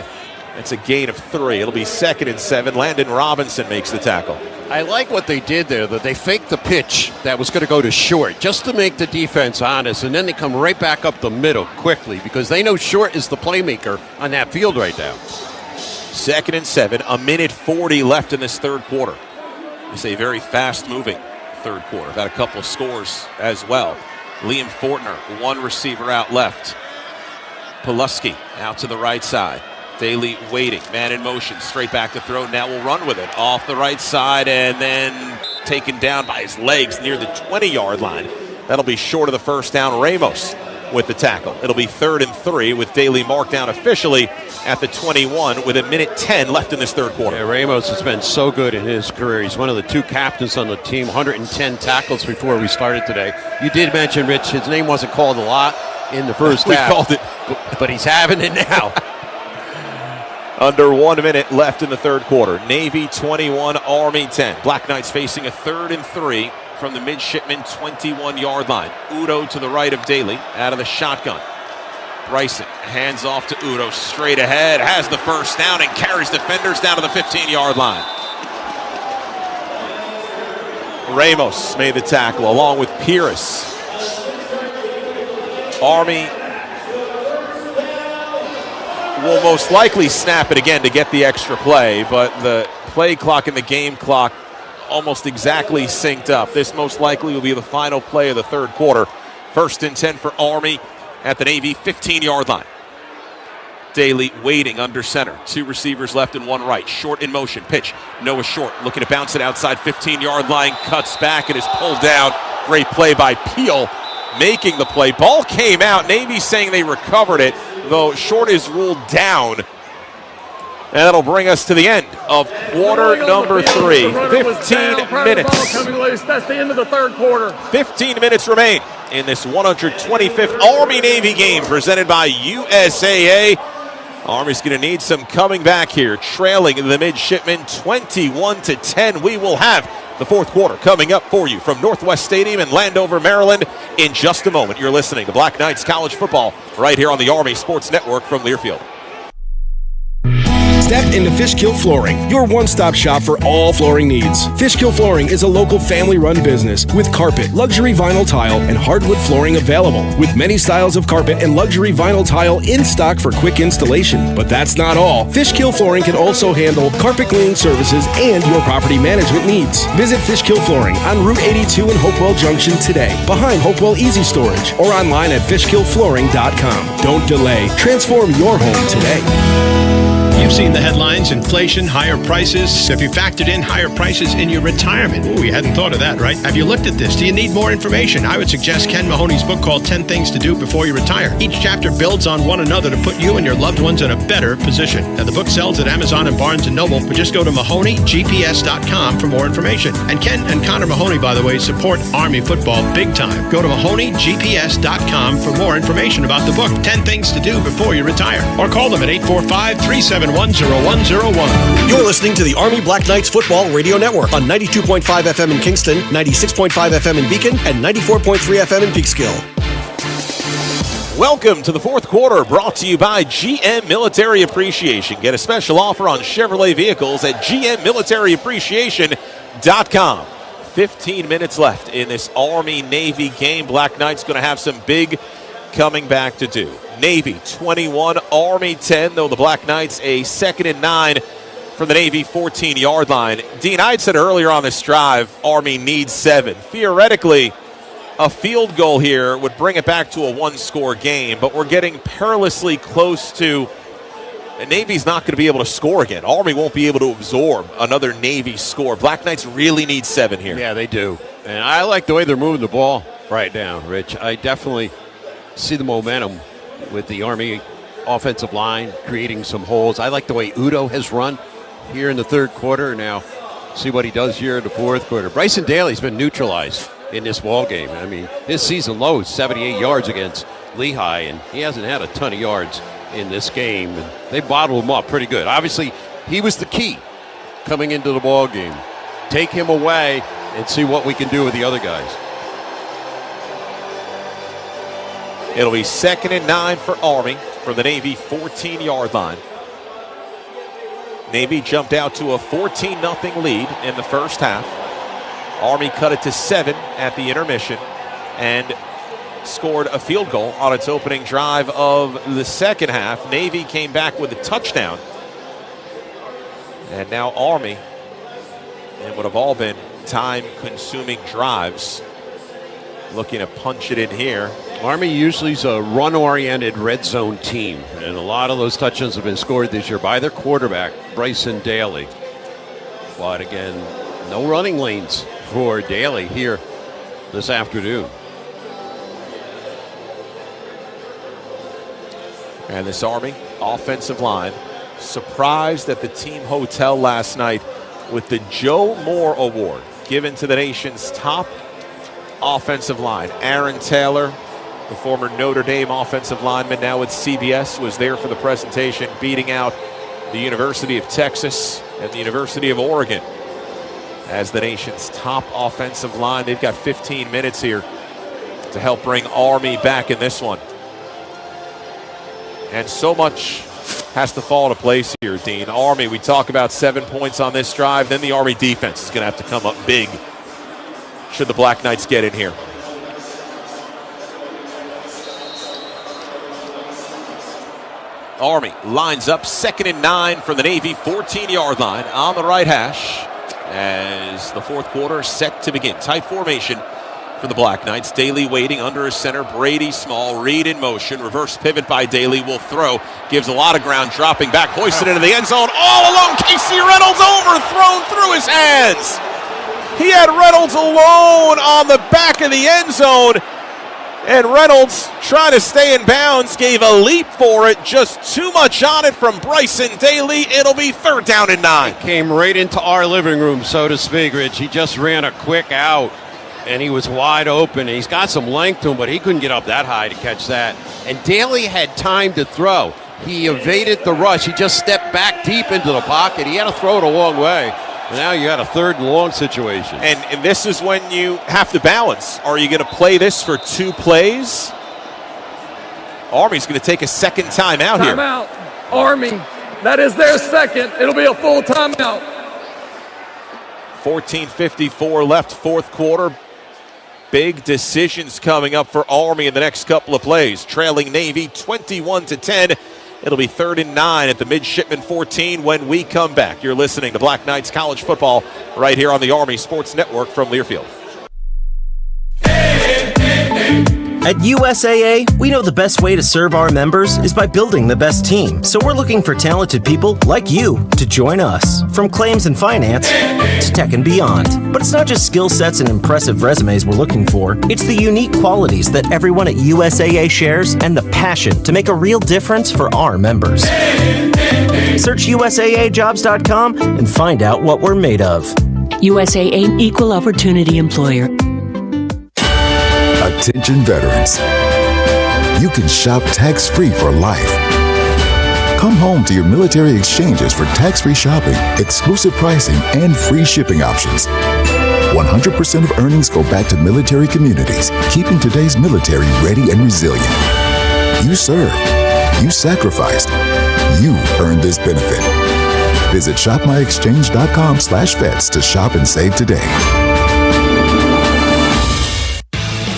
It's a gain of 3. It'll be 2nd and 7. Landon Robinson makes the tackle. I like what they did there, that they faked the pitch that was going to go to Short just to make the defense honest, and then they come right back up the middle quickly because they know Short is the playmaker on that field right now. 2nd and 7, a minute 40 left in this third quarter. It's a very fast-moving third quarter. Got a couple of scores as well. Liam Fortner, one receiver out left. Pulaski out to the right side. Daly waiting, man in motion, straight back to throw. Now will run with it off the right side and then taken down by his legs near the 20-yard line. That'll be short of the first down. Ramos with the tackle. It'll be 3rd and 3 with Daly marked down officially at the 21 with a minute 10 left in this third quarter. Yeah, Ramos has been so good in his career. He's one of the 2 captains on the team, 110 tackles before we started today. You did mention, Rich, his name wasn't called a lot in the first half. We called it. But he's having it now. Under 1 minute left in the third quarter. Navy 21, Army 10. Black Knights facing a 3rd and 3 from the Midshipmen 21-yard line. Udo to the right of Daly out of the shotgun. Bryson hands off to Udo straight ahead, has the first down and carries defenders down to the 15-yard line. Ramos made the tackle along with Pierce. Army will most likely snap it again to get the extra play, but the play clock and the game clock almost exactly synced up. This most likely will be the final play of the third quarter. 1st and 10 for Army at the Navy 15-yard line. Daly waiting under center. 2 receivers left and 1 right. Short in motion. Pitch. Noah Short looking to bounce it outside 15-yard line. Cuts back and is pulled down. Great play by Peel making the play. Ball came out. Navy saying they recovered it, though Short is ruled down. And that'll bring us to the end of quarter number 3. 15 minutes. Coming loose. That's the end of the third quarter. 15 minutes remain in this 125th Army-Navy game presented by USAA. Army's going to need some coming back here, trailing the Midshipmen 21-10. We will have the fourth quarter coming up for you from Northwest Stadium in Landover, Maryland in just a moment. You're listening to Black Knights College Football right here on the Army Sports Network from Learfield. Step into Fishkill Flooring, your one-stop shop for all flooring needs. Fishkill Flooring is a local family-run business with carpet, luxury vinyl tile, and hardwood flooring available. With many styles of carpet and luxury vinyl tile in stock for quick installation. But that's not all. Fishkill Flooring can also handle carpet cleaning services and your property management needs. Visit Fishkill Flooring on Route 82 in Hopewell Junction today, behind Hopewell Easy Storage, or online at fishkillflooring.com. Don't delay. Transform your home today. You've seen the headlines, inflation, higher prices. Have you factored in higher prices in your retirement? Ooh, you hadn't thought of that, right? Have you looked at this? Do you need more information? I would suggest Ken Mahoney's book called 10 Things to Do Before You Retire. Each chapter builds on one another to put you and your loved ones in a better position. Now, the book sells at Amazon and Barnes & Noble, but just go to MahoneyGPS.com for more information. And Ken and Connor Mahoney, by the way, support Army football big time. Go to MahoneyGPS.com for more information about the book, 10 Things to Do Before You Retire. Or call them at 845-371-0101. You're listening to the Army Black Knights Football Radio Network on 92.5 FM in Kingston, 96.5 FM in Beacon, and 94.3 FM in Peekskill. Welcome to the fourth quarter, brought to you by GM Military Appreciation. Get a special offer on Chevrolet vehicles at gmmilitaryappreciation.com. 15 minutes left in this Army-Navy game. Black Knights going to have some big coming back to do. Navy 21, Army 10, though the Black Knights a 2nd and 9 from the Navy 14-yard line. Dean, I had said earlier on this drive, Army needs 7. Theoretically, a field goal here would bring it back to a one-score game, but we're getting perilously close to Navy's not going to be able to score again. Army won't be able to absorb another Navy score. Black Knights really need 7 here. Yeah, they do. And I like the way they're moving the ball right now, Rich. I definitely see the momentum with the Army offensive line creating some holes. I like the way Udo has run here in the third quarter. Now, see what he does here in the fourth quarter. Bryson Daly's been neutralized in this ball game. I mean, his season low is 78 yards against Lehigh, and he hasn't had a ton of yards in this game. And they bottled him up pretty good. Obviously, he was the key coming into the ball game. Take him away and see what we can do with the other guys. It'll be 2nd and 9 for Army from the Navy 14-yard line. Navy jumped out to a 14-0 lead in the first half. Army cut it to 7 at the intermission and scored a field goal on its opening drive of the second half. Navy came back with a touchdown. And now Army, and would have all been time-consuming drives, looking to punch it in here. Army usually is a run-oriented red zone team, and a lot of those touchdowns have been scored this year by their quarterback, Bryson Daly. But again, no running lanes for Daly here this afternoon. And this Army offensive line surprised at the team hotel last night with the Joe Moore Award given to the nation's top offensive line. Aaron Taylor, the former Notre Dame offensive lineman, now with CBS, was there for the presentation, beating out the University of Texas and the University of Oregon as the nation's top offensive line. They've got 15 minutes here to help bring Army back in this one. And so much has to fall into place here, Dean. Army, we talk about 7 points on this drive, then the Army defense is going to have to come up big should the Black Knights get in here. Army lines up 2nd and 9 from the Navy 14-yard line on the right hash as the fourth quarter set to begin. Tight formation for the Black Knights. Daly waiting under his center. Brady Small, Reed in motion. Reverse pivot by Daly, will throw. Gives a lot of ground, dropping back, hoisted into the end zone. All alone, Casey Reynolds overthrown through his hands. He had Reynolds alone on the back of the end zone. And Reynolds, trying to stay in bounds, gave a leap for it. Just too much on it from Bryson Daly. It'll be 3rd down and 9. Came right into our living room, so to speak, Rich. He just ran a quick out, and he was wide open. He's got some length to him, but he couldn't get up that high to catch that. And Daly had time to throw. He evaded the rush. He just stepped back deep into the pocket. He had to throw it a long way. And now you got a 3rd and long situation. And this is when you have to balance. Are you going to play this for 2 plays? Army's going to take a second timeout here. Timeout. Army. That is their second. It'll be a full timeout. 14:54 left, fourth quarter. Big decisions coming up for Army in the next couple of plays. Trailing Navy 21-10. It'll be 3rd and 9 at the Midshipmen 14 when we come back. You're listening to Black Knights College Football right here on the Army Sports Network from Learfield. At USAA, we know the best way to serve our members is by building the best team. So we're looking for talented people like you to join us. From claims and finance to tech and beyond. But it's not just skill sets and impressive resumes we're looking for. It's the unique qualities that everyone at USAA shares and the passion to make a real difference for our members. Search USAAjobs.com and find out what we're made of. USAA Equal Opportunity Employer. Attention veterans. You can shop tax-free for life. Come home to your military exchanges for tax-free shopping, exclusive pricing, and free shipping options. 100% of earnings go back to military communities, keeping today's military ready and resilient. You served. You sacrificed. You earned this benefit. Visit shopmyexchange.com/vets to shop and save today.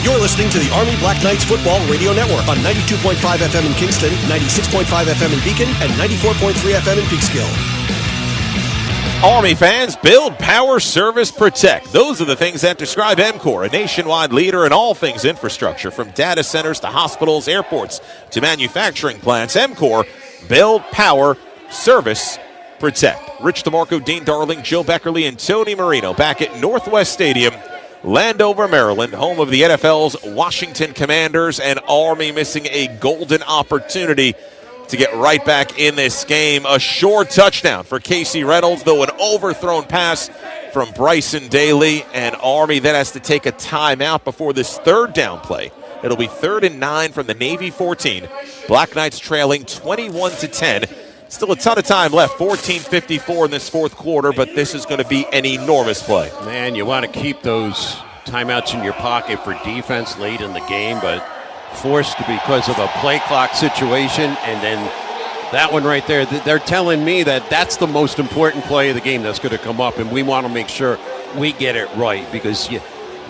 You're listening to the Army Black Knights Football Radio Network on 92.5 FM in Kingston, 96.5 FM in Beacon, and 94.3 FM in Peekskill. Army fans, build, power, service, protect. Those are the things that describe EMCOR, a nationwide leader in all things infrastructure, from data centers to hospitals, airports, to manufacturing plants. EMCOR, build, power, service, protect. Rich DeMarco, Dean Darling, Joe Beckerly, and Tony Marino back at Northwest Stadium, Landover, Maryland, home of the NFL's Washington Commanders, and Army missing a golden opportunity to get right back in this game. A short touchdown for Casey Reynolds, though an overthrown pass from Bryson Daly, and Army then has to take a timeout before this third down play. It'll be 3rd and 9 from the Navy 14. Black Knights trailing 21-10. Still a ton of time left, 14:54 in this fourth quarter, but this is going to be an enormous play. Man, you want to keep those timeouts in your pocket for defense late in the game, but forced because of a play clock situation, and then that one right there, they're telling me that that's the most important play of the game that's going to come up, and we want to make sure we get it right, because you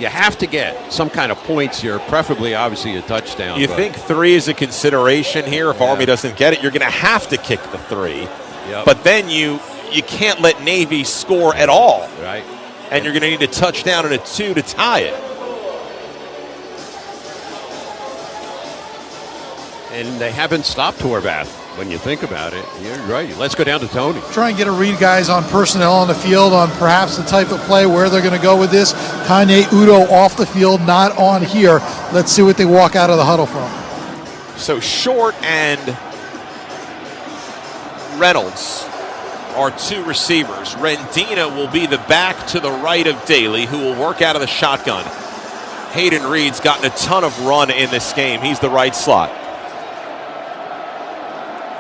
have to get some kind of points here, preferably obviously a touchdown. You think 3 is a consideration here? If Army doesn't get it, you're going to have to kick the 3. Yep. But then you can't let Navy score at all. Right. And you're going to need a touchdown and a 2 to tie it. And they haven't stopped Horvath when you think about it. You're right. Let's go down to Tony. Try and get a read, guys, on personnel on the field, on perhaps the type of play, where they're going to go with this. Kanye Udo off the field, not on here. Let's see what they walk out of the huddle from. So Short and Reynolds are 2 receivers. Rendina will be the back to the right of Daly, who will work out of the shotgun. Hayden Reed's gotten a ton of run in this game. He's the right slot.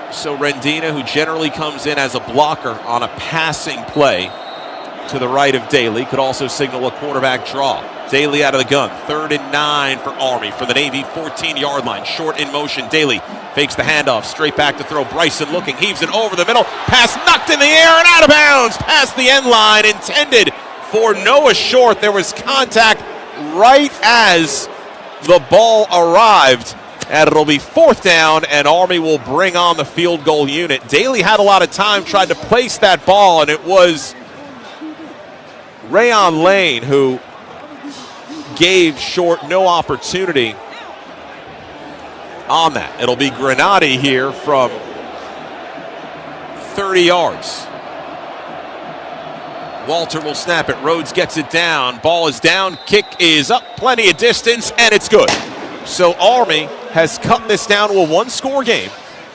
So Rendina, who generally comes in as a blocker on a passing play to the right of Daly, could also signal a quarterback draw. Daly out of the gun. 3rd and 9 for Army from the Navy 14-yard line. Short in motion. Daly fakes the handoff. Straight back to throw. Bryson looking. Heaves it over the middle. Pass knocked in the air and out of bounds. Past the end line. Intended for Noah Short. There was contact right as the ball arrived. And it'll be 4th down, and Army will bring on the field goal unit. Daly had a lot of time, tried to place that ball, and it was Rayon Lane who gave Short no opportunity on that. It'll be Granati here from 30 yards. Walter will snap it. Rhodes gets it down. Ball is down. Kick is up. Plenty of distance, and it's good. So Army has cut this down to a 1-score game,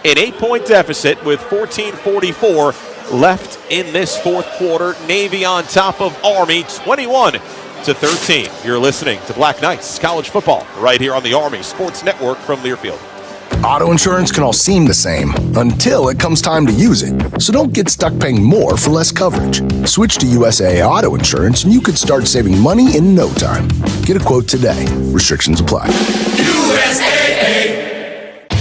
an 8-point deficit with 14:44 left in this fourth quarter. Navy on top of Army, 21-13. You're listening to Black Knights College Football right here on the Army Sports Network from Learfield. Auto insurance can all seem the same until it comes time to use it. So don't get stuck paying more for less coverage. Switch to USAA Auto Insurance and you could start saving money in no time. Get a quote today. Restrictions apply. USAA.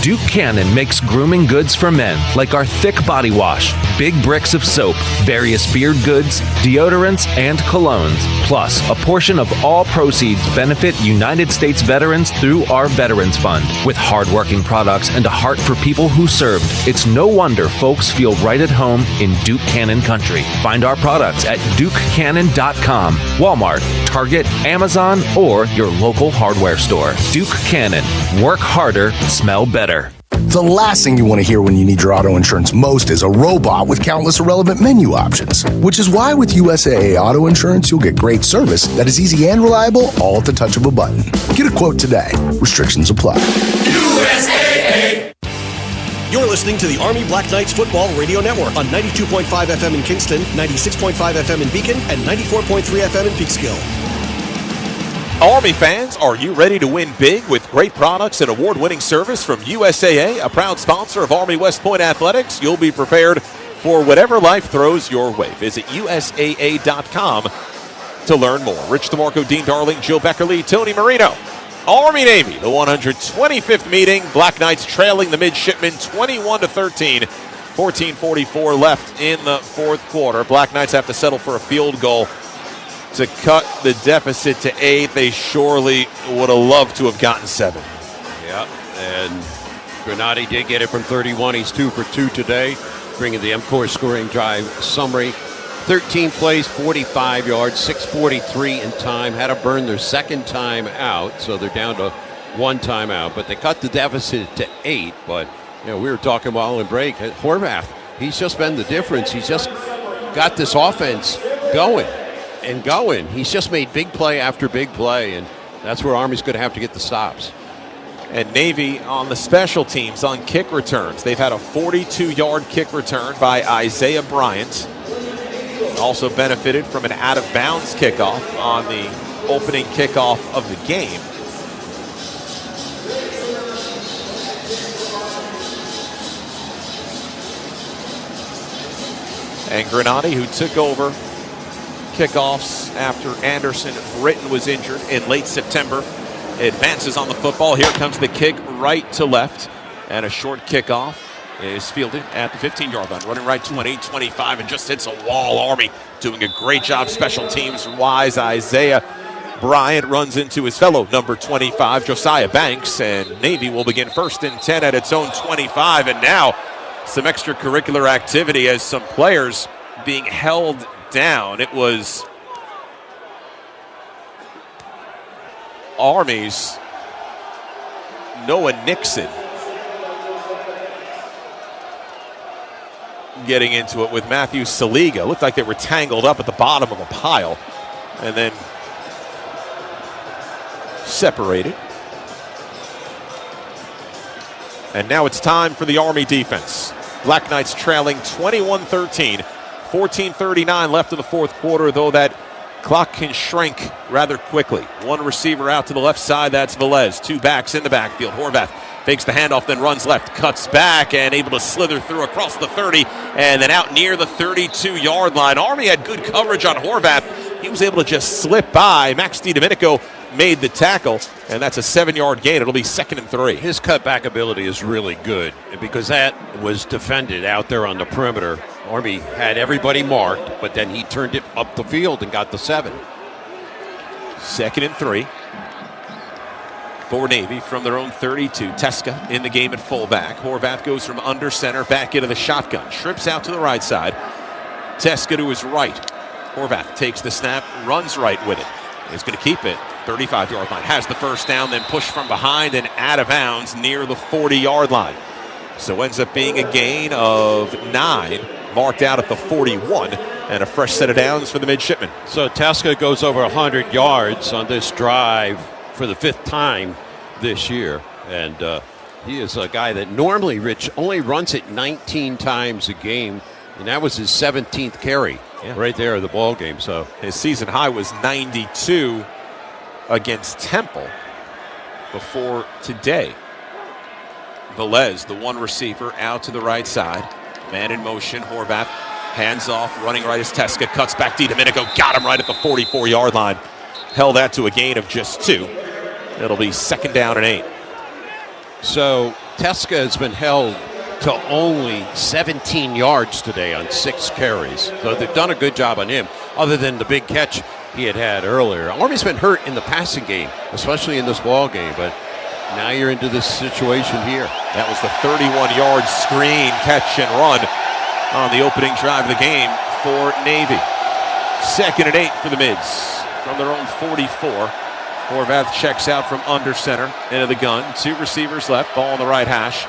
Duke Cannon makes grooming goods for men, like our thick body wash, big bricks of soap, various beard goods, deodorants, and colognes. Plus, a portion of all proceeds benefit United States veterans through our Veterans Fund. With hardworking products and a heart for people who served, it's no wonder folks feel right at home in Duke Cannon country. Find our products at DukeCannon.com, Walmart, Target, Amazon, or your local hardware store. Duke Cannon. Work harder, smell better. The last thing you want to hear when you need your auto insurance most is a robot with countless irrelevant menu options. Which is why with USAA Auto Insurance, you'll get great service that is easy and reliable, all at the touch of a button. Get a quote today. Restrictions apply. USAA. You're listening to the Army Black Knights Football Radio Network on 92.5 FM in Kingston, 96.5 FM in Beacon, and 94.3 FM in Peekskill. Army fans, are you ready to win big with great products and award-winning service from USAA, a proud sponsor of Army West Point Athletics? You'll be prepared for whatever life throws your way. Visit USAA.com to learn more. Rich DeMarco, Dean Darling, Joe Beckerly, Tony Marino. Army-Navy, the 125th meeting. Black Knights trailing the Midshipmen 21-13. 14:44 left in the fourth quarter. Black Knights have to settle for a field goal to cut the deficit to 8. They surely would have loved to have gotten 7. Yeah, and Granati did get it from 31. He's 2 for 2 today, bringing the EMCOR scoring drive summary 13 plays, 45 yards, 6:43 in time. Had to burn their second time out, so they're down to 1 timeout. But they cut the deficit to 8. But we were talking while in break. Horvath, he's just been the difference. He's just got this offense going and going. He's just made big play after big play, and that's where Army's going to have to get the stops. And Navy on the special teams on kick returns. They've had a 42-yard kick return by Isaiah Bryant. Also benefited from an out-of-bounds kickoff on the opening kickoff of the game. And Granati, who took over kickoffs after Anderson Britton was injured in late September, advances on the football. Here comes the kick right to left. And a short kickoff is fielded at the 15-yard line. Running right 28-25 and just hits a wall. Army doing a great job special teams-wise. Isaiah Bryant runs into his fellow number 25, Josiah Banks. And Navy will begin 1st and 10 at its own 25. And now some extracurricular activity as some players being held down. It was Army's Noah Nixon getting into it with Matthew Saliga. Looked like they were tangled up at the bottom of a pile and then separated. And now it's time for the Army defense. Black Knights trailing 21-13. 14:39 left in the fourth quarter, though that clock can shrink rather quickly. One receiver out to the left side, that's Velez. 2 backs in the backfield. Horvath fakes the handoff, then runs left, cuts back, and able to slither through across the 30, and then out near the 32-yard line. Army had good coverage on Horvath. He was able to just slip by. Max DiDomenico made the tackle, and that's a 7-yard gain. It'll be 2nd and 3. His cutback ability is really good because that was defended out there on the perimeter. Army had everybody marked, but then he turned it up the field and got the 7. 2nd and 3 for Navy from their own 32. Teska in the game at fullback. Horvath goes from under center back into the shotgun. Trips out to the right side. Teska to his right. Horvath takes the snap, runs right with it. He's going to keep it. 35-yard line. Has the first down, then pushed from behind and out of bounds near the 40-yard line. So ends up being a gain of 9, marked out at the 41, and a fresh set of downs for the Midshipmen. So Teska goes over 100 yards on this drive for the 5th time this year. And he is a guy that normally, Rich, only runs it 19 times a game, and that was his 17th carry right there in the ball game. So his season high was 92 against Temple before today. Velez, the one receiver, out to the right side. Man in motion. Horvath hands off, running right as Teska cuts back. DiDomenico got him right at the 44-yard line. Held that to a gain of just 2. It'll be 2nd down and 8. So Teska has been held to only 17 yards today on 6 carries. So they've done a good job on him, other than the big catch he had earlier. Army's been hurt in the passing game, especially in this ball game, but now you're into this situation here. That was the 31-yard screen, catch and run on the opening drive of the game for Navy. 2nd and 8 for the Mids from their own 44. Horvath checks out from under center into the gun. 2 receivers left, ball on the right hash.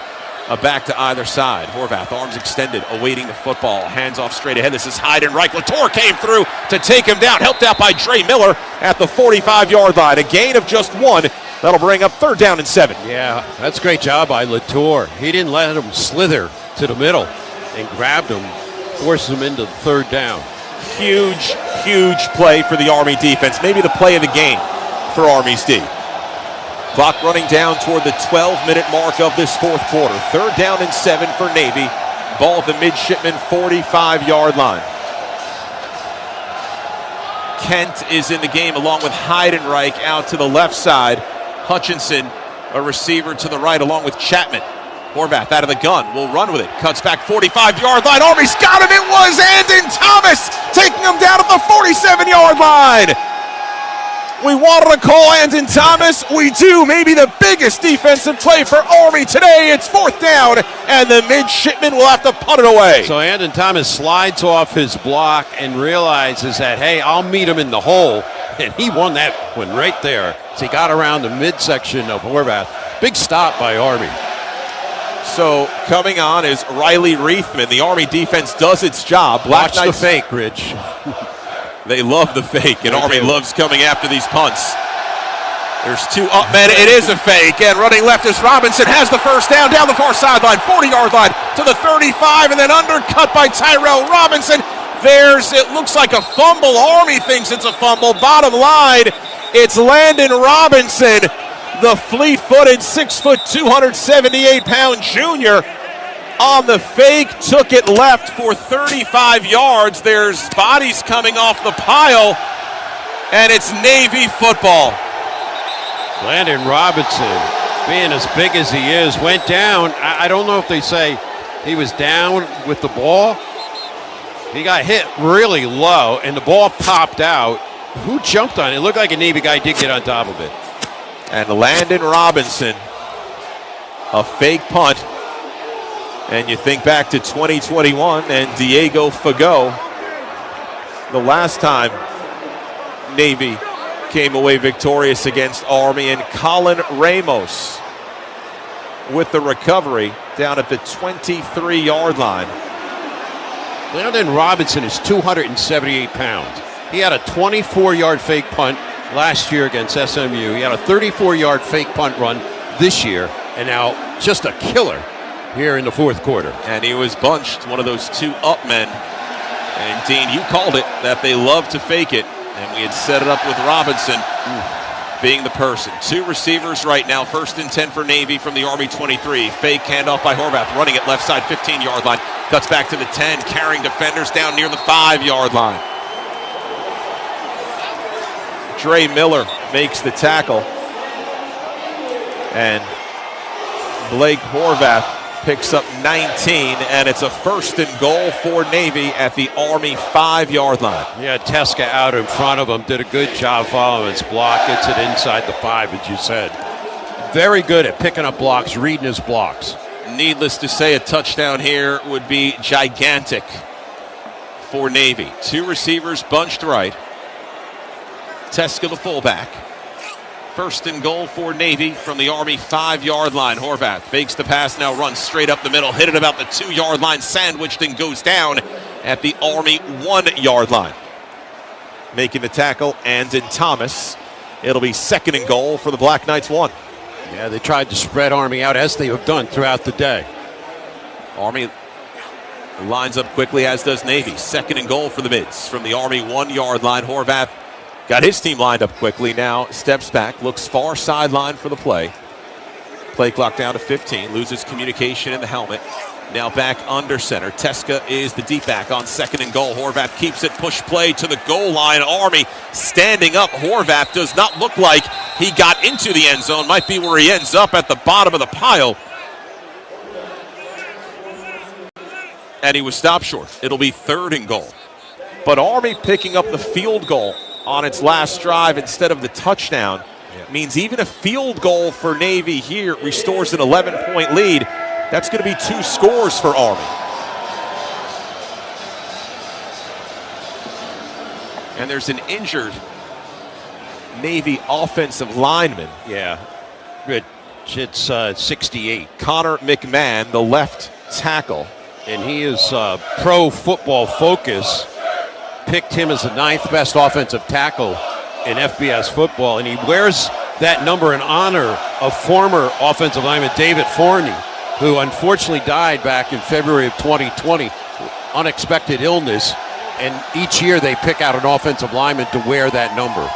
A back to either side. Horvath, arms extended, awaiting the football. Hands off straight ahead. This is Hyde and Reich. Latour came through to take him down. Helped out by Dre Miller at the 45-yard line. A gain of just 1. That'll bring up 3rd down and 7. Yeah, that's a great job by Latour. He didn't let him slither to the middle and grabbed him, forced him into the 3rd down. Huge, huge play for the Army defense. Maybe the play of the game for Army's D. Clock running down toward the 12-minute mark of this fourth quarter. 3rd down and 7 for Navy. Ball at the Midshipmen 45-yard line. Kent is in the game along with Heidenreich out to the left side. Hutchinson, a receiver to the right along with Chapman. Horvath out of the gun, will run with it. Cuts back 45-yard line. Army's got him. It was Andon Thomas taking him down at the 47-yard line. We wanted to call Andon Thomas. We do. Maybe the biggest defensive play for Army today. It's 4th down, and the midshipmen will have to punt it away. So Andon Thomas slides off his block and realizes that, hey, I'll meet him in the hole. And he won that one right there. So he got around the midsection of Horvath. Big stop by Army. So coming on is Riley Reithman. The Army defense does its job. Watch the fake, Rich. They love the fake, and Army loves coming after these punts. There's 2 up men. It is a fake, and running left is Robinson. Has the first down the far sideline, 40-yard line to the 35, and then undercut by Tyrell Robinson. It looks like a fumble. Army thinks it's a fumble. Bottom line, it's Landon Robinson, the fleet-footed 6', 278-pound junior. On the fake, took it left for 35 yards. There's bodies coming off the pile, and it's Navy football. Landon Robinson, being as big as he is, went down. I don't know if they say he was down with the ball. He got hit really low, and the ball popped out. Who jumped on it? It looked like a Navy guy did get on top of it. And Landon Robinson, a fake punt. And you think back to 2021 and Diego Fagot. The last time Navy came away victorious against Army, and Colin Ramos with the recovery down at the 23-yard line. Landon Robinson is 278 pounds. He had a 24-yard fake punt last year against SMU. He had a 34-yard fake punt run this year, and now just a killer here in the 4th quarter. And he was bunched, one of those 2 up men. And Dean, you called it, that they love to fake it. And we had set it up with Robinson being the person. 2 receivers right now, 1st and 10 for Navy from the Army 23. Fake handoff by Horvath, running it left side, 15-yard line. Cuts back to the 10, carrying defenders down near the 5-yard line. Dre Miller makes the tackle. And Blake Horvath picks up 19, and it's a 1st and goal for Navy at the Army 5-yard line. Yeah, Teska out in front of him, did a good job following his block, gets it inside the 5, as you said. Very good at picking up blocks, reading his blocks. Needless to say, a touchdown here would be gigantic for Navy. 2 receivers bunched right. Teska the fullback. 1st and goal for Navy from the Army 5-yard line. Horvath fakes the pass, now runs straight up the middle, hit it about the 2-yard line, sandwiched and goes down at the Army 1-yard line. Making the tackle, Andon Thomas. It'll be 2nd and goal for the Black Knights 1. Yeah, they tried to spread Army out, as they have done throughout the day. Army lines up quickly, as does Navy. 2nd and goal for the Mids from the Army 1-yard line. Horvath got his team lined up quickly, now steps back, looks far sideline for the play. Play clock down to 15, loses communication in the helmet. Now back under center. Teska is the deep back on 2nd and goal. Horvath keeps it, push play to the goal line. Army standing up. Horvath does not look like he got into the end zone. Might be where he ends up, at the bottom of the pile. And he was stopped short. It'll be 3rd and goal. But Army picking up the field goal on its last drive instead of the touchdown means even a field goal for Navy here restores an 11-point lead. That's going to be 2 scores for Army. And there's an injured Navy offensive lineman. Yeah, it's 68. Connor McMahon, the left tackle. And he is Pro Football Focus picked him as the 9th best offensive tackle in FBS football, and he wears that number in honor of former offensive lineman David Forney, who unfortunately died back in February of 2020, unexpected illness, and each year they pick out an offensive lineman to wear that number.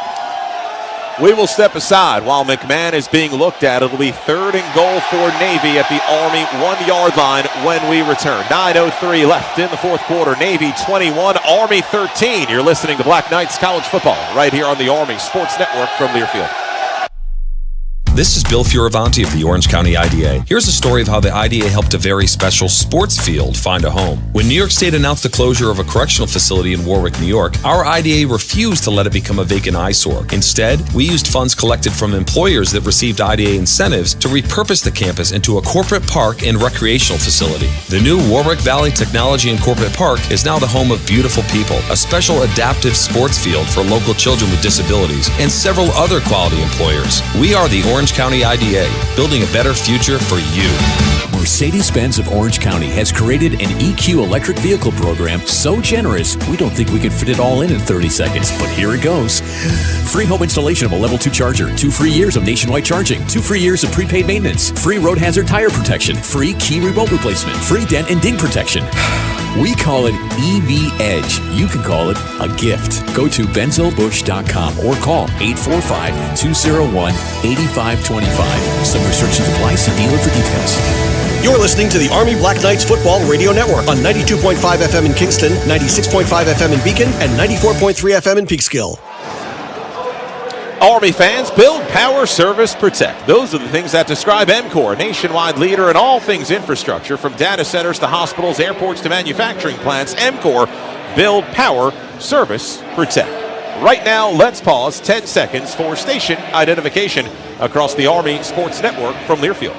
We will step aside while McMahon is being looked at. It'll be 3rd and goal for Navy at the Army 1-yard line when we return. 9:03 left in the 4th quarter. Navy 21, Army 13. You're listening to Black Knights College Football right here on the Army Sports Network from Learfield. This is Bill Fioravanti of the Orange County IDA. Here's a story of how the IDA helped a very special sports field find a home. When New York State announced the closure of a correctional facility in Warwick, New York, our IDA refused to let it become a vacant eyesore. Instead, we used funds collected from employers that received IDA incentives to repurpose the campus into a corporate park and recreational facility. The new Warwick Valley Technology and Corporate Park is now the home of Beautiful People, a special adaptive sports field for local children with disabilities, and several other quality employers. We are the Orange County IDA, building a better future for you. Mercedes-Benz of Orange County has created an EQ electric vehicle program so generous, we don't think we could fit it all in 30 seconds, but here it goes. Free home installation of a level 2 charger, 2 free years of nationwide charging, 2 free years of prepaid maintenance, free road hazard tire protection, free key remote replacement, free dent and ding protection. We call it EV Edge. You can call it a gift. Go to benzilbush.com or call 845-201-8525. Some restrictions apply. See dealer for details. You're listening to the Army Black Knights Football Radio Network on 92.5 FM in Kingston, 96.5 FM in Beacon, and 94.3 FM in Peekskill. Army fans, build, power, service, protect. Those are the things that describe EMCOR, a nationwide leader in all things infrastructure, from data centers to hospitals, airports to manufacturing plants. EMCOR, build, power, service, protect. Right now, let's pause 10 seconds for station identification across the Army Sports Network from Learfield.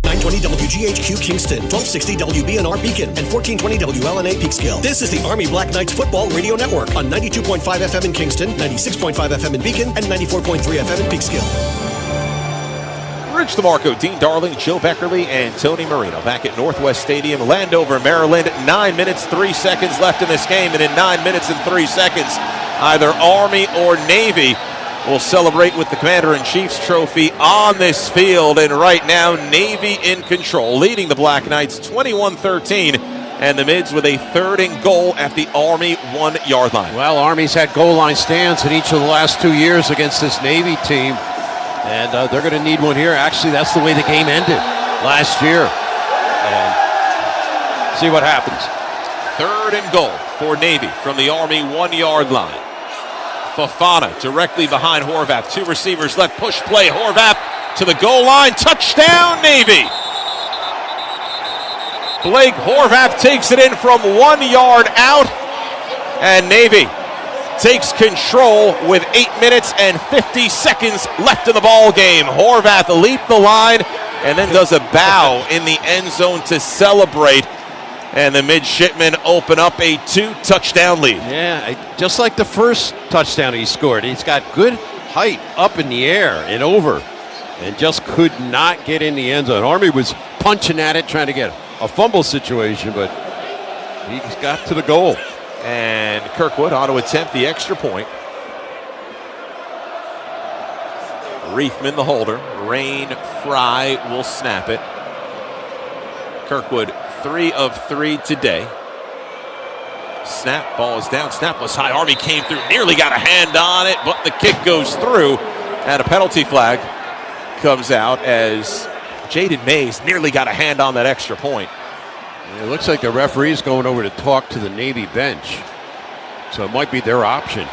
920 WGHQ Kingston, 1260 WBNR Beacon, and 1420 WLNA Peekskill. This is the Army Black Knights Football Radio Network on 92.5 FM in Kingston, 96.5 FM in Beacon, and 94.3 FM in Peekskill. Rich DeMarco, Dean Darling, Joe Beckerly, and Tony Marino back at Northwest Stadium, Landover, Maryland. 9 minutes, 3 seconds left in this game, and in 9 minutes and 3 seconds, either Army or Navy will celebrate with the Commander-in-Chief's trophy on this field. And right now, Navy in control, leading the Black Knights 21-13, and the Mids with a 3rd and goal at the Army 1-yard line. Well, Army's had goal line stands in each of the last 2 years against this Navy team, and they're going to need one here. Actually, that's the way the game ended last year. And see what happens. 3rd and goal for Navy from the Army 1-yard line. Fofana directly behind Horvath. 2 receivers left. Push play. Horvath to the goal line. Touchdown, Navy. Blake Horvath takes it in from 1 yard out. And Navy takes control with 8 minutes and 50 seconds left in the ball game. Horvath leaped the line and then does a bow in the end zone to celebrate. And the Midshipmen open up a 2-touchdown lead. Yeah, just like the first touchdown he scored. He's got good height up in the air and over, and just could not get in the end zone. Army was punching at it, trying to get a fumble situation, but he got to the goal. And Kirkwood ought to attempt the extra point. Reithman, the holder. Rain Fry will snap it. Kirkwood, 3 of 3 today. Snap, ball is down. Snap was high. Army came through, nearly got a hand on it, but the kick goes through, and a penalty flag comes out as Jaden Mays nearly got a hand on that extra point. It looks like the referee's going over to talk to the Navy bench, so it might be their option.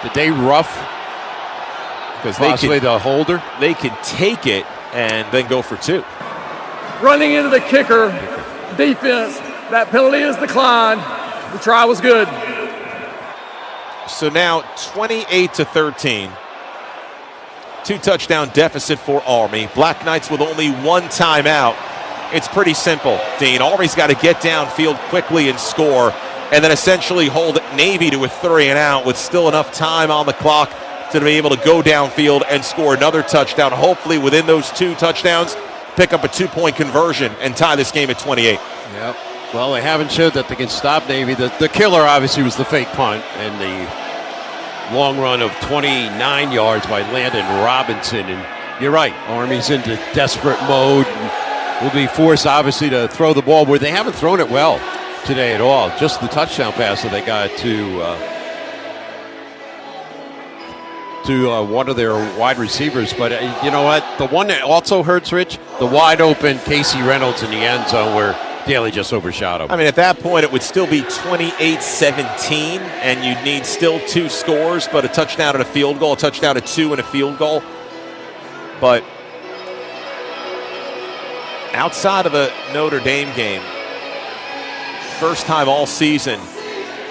Did they rough? Because possibly the holder? They could take it and then go for 2. Running into the kicker defense. That penalty is declined. The try was good. So now 28-13. 2-touchdown deficit for Army. Black Knights with only 1 timeout. It's pretty simple, Dean. Army's got to get downfield quickly and score, and then essentially hold Navy to a 3 and out with still enough time on the clock to be able to go downfield and score another touchdown. Hopefully within those 2 touchdowns, pick up a 2-point conversion and tie this game at 28. Yep. Well, they haven't showed that they can stop Navy. The killer obviously was the fake punt and the long run of 29 yards by Landon Robinson. And you're right, Army's into desperate mode and will be forced obviously to throw the ball where they haven't thrown it well today at all. Just the touchdown pass that they got to one of their wide receivers. But you know what? The one that also hurts, Rich, the wide open Casey Reynolds in the end zone where Daly just overshot him. I mean, at that point, it would still be 28-17, and you'd need still 2 scores, but a touchdown and a field goal, a touchdown, a 2 and a field goal. But outside of the Notre Dame game, first time all season,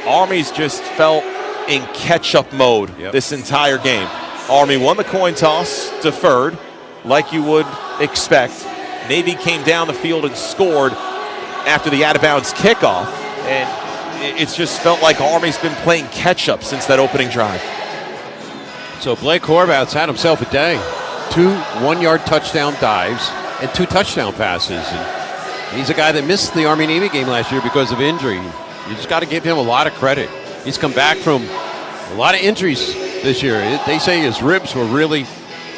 Army's just felt in catch-up mode this entire game. Army won the coin toss, deferred, like you would expect. Navy came down the field and scored after the out-of-bounds kickoff, and it's just felt like Army's been playing catch-up since that opening drive. So Blake Horvath's had himself a day. 2 one-yard touchdown dives and 2 touchdown passes. And he's a guy that missed the Army-Navy game last year because of injury. You just got to give him a lot of credit. He's come back from a lot of injuries this year. They say his ribs were really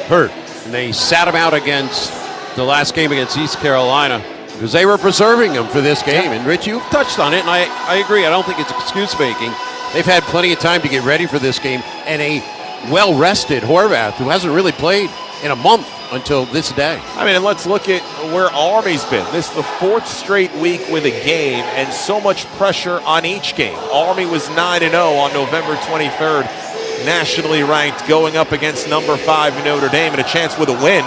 hurt, and they sat him out against the last game against East Carolina because they were preserving him for this game. And Rich, you touched on it, and I agree. I don't think it's excuse-making. They've had plenty of time to get ready for this game, and a well-rested Horvath who hasn't really played in a month until this day. I mean, and let's look at where Army's been. This is the 4th straight week with a game, and so much pressure on each game. Army was 9-0 on November 23rd, nationally ranked, going up against number 5 Notre Dame, and a chance with a win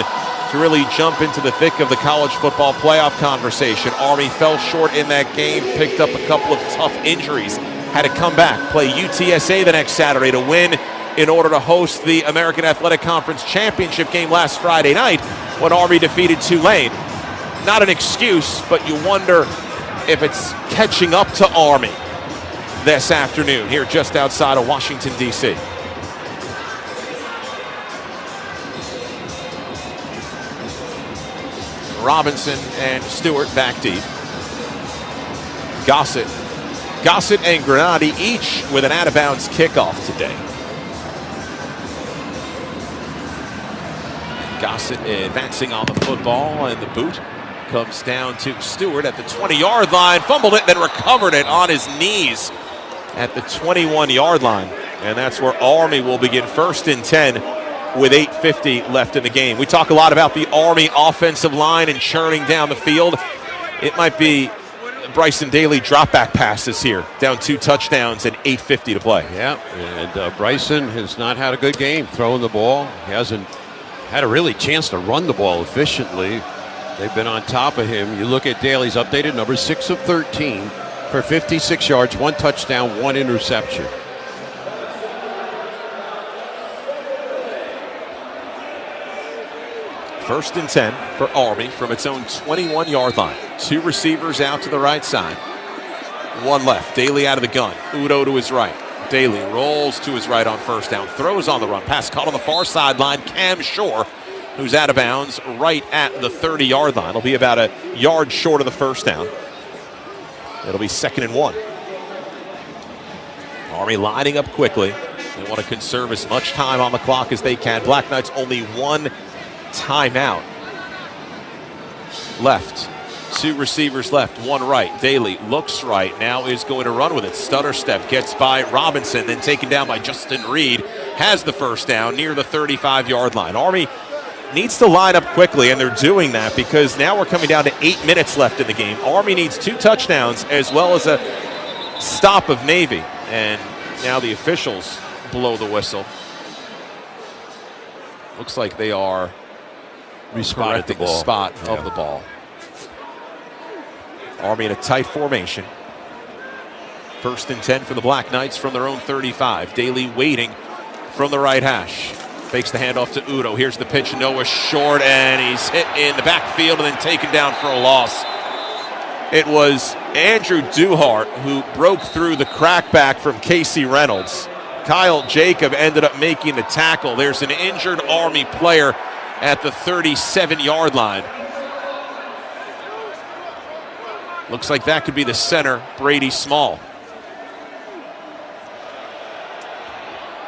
to really jump into the thick of the college football playoff conversation. Army fell short in that game, picked up a couple of tough injuries, had to come back, play UTSA the next Saturday to win in order to host the American Athletic Conference Championship game last Friday night when Army defeated Tulane. Not an excuse, but you wonder if it's catching up to Army this afternoon here just outside of Washington, D.C. Robinson and Stewart back deep. Gossett and Granati each with an out-of-bounds kickoff today. Gossett advancing on the football, and the boot comes down to Stewart at the 20-yard line. Fumbled it, then recovered it on his knees at the 21-yard line. And that's where Army will begin 1st and 10 with 8:50 left in the game. We talk a lot about the Army offensive line and churning down the field. It might be Bryson Daly drop-back passes here, down 2 touchdowns and 8:50 to play. Yeah, and Bryson has not had a good game throwing the ball. He hasn't had a really chance to run the ball efficiently. They've been on top of him. You look at Daly's updated number, 6 of 13 for 56 yards, 1 touchdown, 1 interception. First and 10 for Army from its own 21-yard line. 2 receivers out to the right side. 1 left. Daly out of the gun. Udo to his right. Daly rolls to his right on first down. Throws on the run. Pass caught on the far sideline. Cam Shore, who's out of bounds right at the 30-yard line. It'll be about a yard short of the first down. It'll be 2nd and 1. Army lining up quickly. They want to conserve as much time on the clock as they can. Black Knights only 1 timeout left. 2 receivers left, 1 right. Daly looks right, now is going to run with it. Stutter step, gets by Robinson, then taken down by Justin Reed. Has the first down near the 35-yard line. Army needs to line up quickly, and they're doing that because now we're coming down to 8 minutes left in the game. Army needs 2 touchdowns as well as a stop of Navy. And now the officials blow the whistle. Looks like they are correcting the spot of the ball. Army in a tight formation. 1st and 10 for the Black Knights from their own 35. Daly waiting from the right hash. Fakes the handoff to Udo. Here's the pitch. Noah short, and he's hit in the backfield and then taken down for a loss. It was Andrew Duhart who broke through the crackback from Casey Reynolds. Kyle Jacob ended up making the tackle. There's an injured Army player at the 37-yard line. Looks like that could be the center, Brady Small.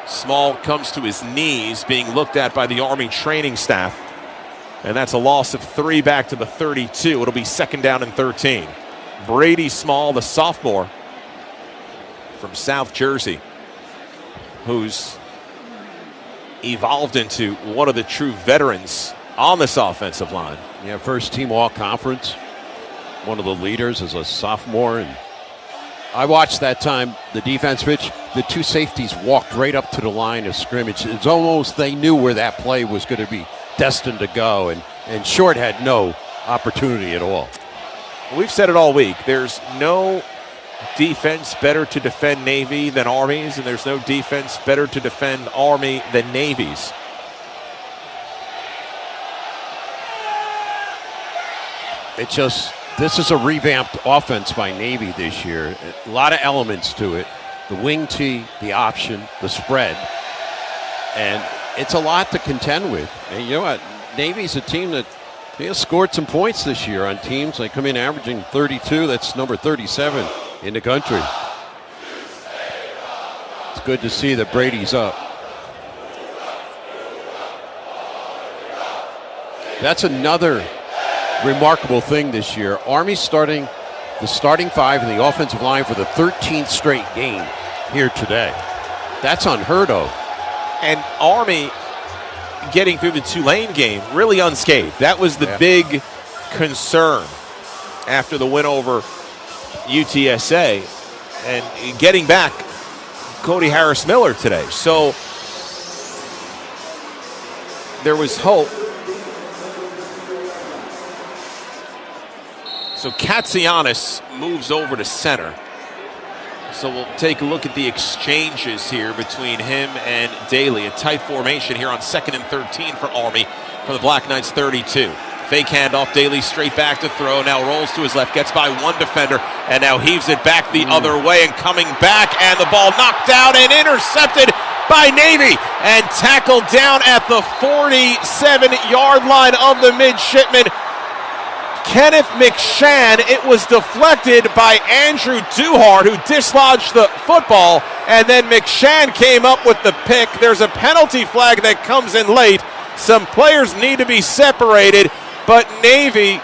Small comes to his knees, being looked at by the Army training staff. And that's a loss of 3 back to the 32. It'll be 2nd down and 13. Brady Small, the sophomore from South Jersey, who's evolved into one of the true veterans on this offensive line. Yeah, first team all-conference. one of the leaders as a sophomore. And I watched that time, the defense, Rich, the two safeties walked right up to the line of scrimmage. It's almost they knew where that play was going to be destined to go, and Short had no opportunity at all. We've said it all week. There's no defense better to defend Navy than Army's, and there's no defense better to defend Army than Navy's. It's just, this is a revamped offense by Navy this year. A lot of elements to it. The wing tee, the option, the spread. And it's a lot to contend with. And you know what? Navy's a team that they have scored some points this year on teams. They come in averaging 32. That's number 37 in the country. It's good to see that Brady's up. That's another remarkable thing this year. Army starting the starting five in the offensive line for the 13th straight game here today. That's unheard of. And Army getting through the Tulane game really unscathed. That was the big concern after the win over UTSA, and getting back Cody Harris-Miller today. So there was hope. So Katsianis moves over to center. So we'll take a look at the exchanges here between him and Daly. A tight formation here on 2nd and 13 for Army from the Black Knights 32. Fake handoff, Daly straight back to throw. Now rolls to his left, gets by one defender, and now heaves it back the other way and coming back, and the ball knocked down and intercepted by Navy and tackled down at the 47-yard line of the Midshipmen. Kenneth McShann. It was deflected by Andrew Duhart, who dislodged the football, and then McShann came up with the pick. There's a penalty flag that comes in late. Some players need to be separated, but Navy,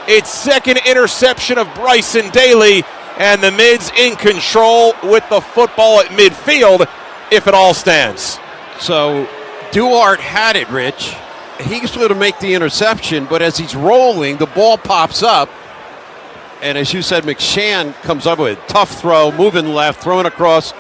its second interception of Bryson Daly, and the Mids in control with the football at midfield, if it all stands. So Duhart had it, Rich. He's going to make the interception, but as he's rolling, the ball pops up. And as you said, McShann comes up with a tough throw, moving left, throwing across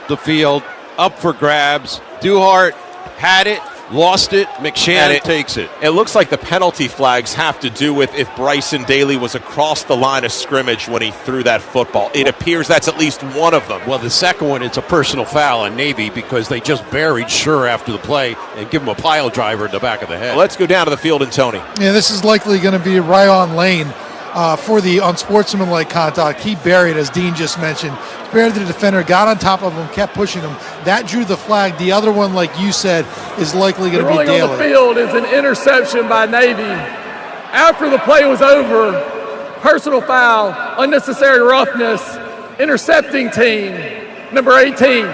the field, up for grabs. Duhart had it, lost it. McShann takes it. It looks like the penalty flags have to do with if Bryson Daly was across the line of scrimmage when he threw that football. It appears that's at least one of them. Well, the second one, it's a personal foul on Navy because they just buried Schur after the play and give him a pile driver in the back of the head. Well, let's go down to the field and Tony. Yeah, this is likely going to be Ryan Lane for the unsportsmanlike conduct. He buried, as Dean just mentioned. Buried the defender, got on top of him, kept pushing him. That drew the flag. The other one, like you said, is likely going to be Daly. On the field is an interception by Navy. After the play was over, personal foul, unnecessary roughness, intercepting team, number 18.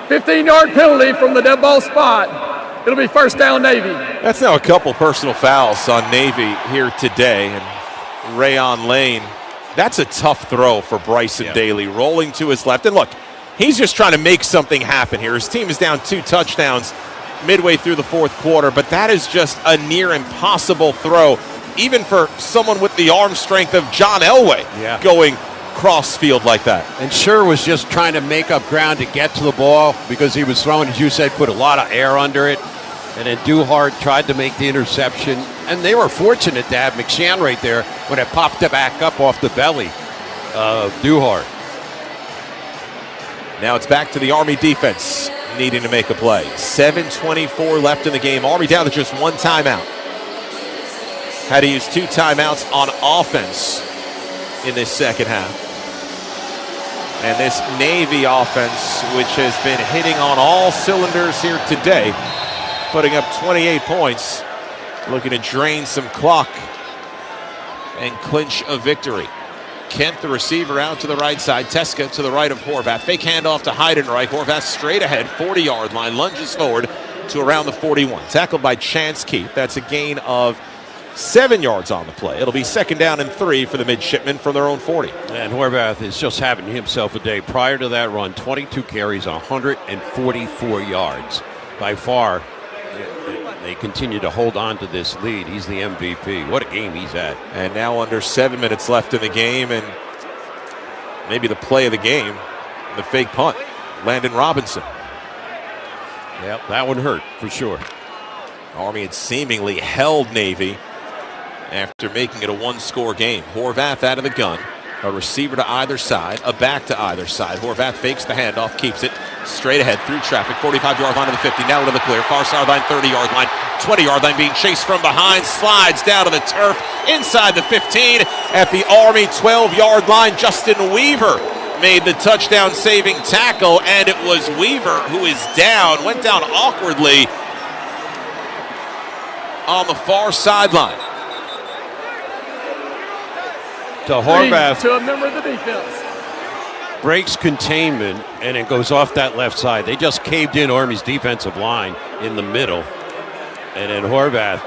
15-yard penalty from the dead ball spot. It'll be first down Navy. That's now a couple personal fouls on Navy here today. And Rayon Lane, that's a tough throw for Bryson Daly, rolling to his left. And look, he's just trying to make something happen here. His team is down 2 touchdowns midway through the fourth quarter, but that is just a near impossible throw, even for someone with the arm strength of John Elway going cross field like that. And Schur was just trying to make up ground to get to the ball because he was throwing, as you said, put a lot of air under it. And then Duhart tried to make the interception. And they were fortunate to have McShann right there when it popped it back up off the belly of Duhart. Now it's back to the Army defense needing to make a play. 7:24 left in the game. Army down to just one timeout. Had to use 2 timeouts on offense in this second half. And this Navy offense, which has been hitting on all cylinders here today, putting up 28 points, looking to drain some clock and clinch a victory. Kent, the receiver, out to the right side. Teska to the right of Horvath. Fake handoff to Heidenreich. Horvath straight ahead, 40-yard line, lunges forward to around the 41. Tackled by Chance Keith. That's a gain of 7 yards on the play. It'll be 2nd down and 3 for the Midshipmen from their own 40. And Horvath is just having himself a day. Prior to that run, 22 carries, 144 yards. By far They continue to hold on to this lead. He's the MVP. What a game he's had. And now under 7 minutes left in the game, and maybe the play of the game, the fake punt, Landon Robinson. Yep, that one hurt for sure. Army had seemingly held Navy after making it a one-score game. Horvath out of the gun. A receiver to either side, a back to either side. Horvath fakes the handoff, keeps it straight ahead through traffic. 45-yard line to the 50, now into the clear. Far sideline, 30-yard line, 20-yard line, being chased from behind. Slides down to the turf, inside the 15. At the Army 12-yard line, Justin Weaver made the touchdown-saving tackle, and it was Weaver who is down. Went down awkwardly on the far sideline. To Horvath, to a member of the defense. Breaks containment, and it goes off that left side. They just caved in Army's defensive line in the middle. And then Horvath,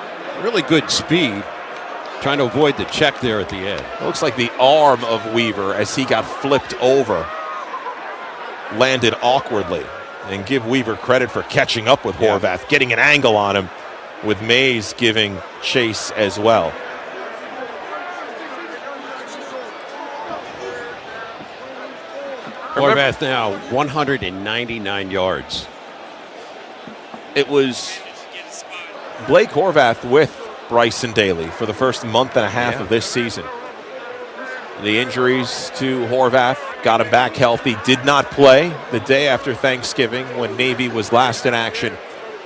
really good speed, trying to avoid the check there at the end. It looks like the arm of Weaver, as he got flipped over, landed awkwardly. And give Weaver credit for catching up with Horvath, getting an angle on him, with Mays giving chase as well. Horvath now 199 yards. It was Blake Horvath with Bryson Daly for the first month and a half of this season. The injuries to Horvath got him back healthy. Did not play the day after Thanksgiving when Navy was last in action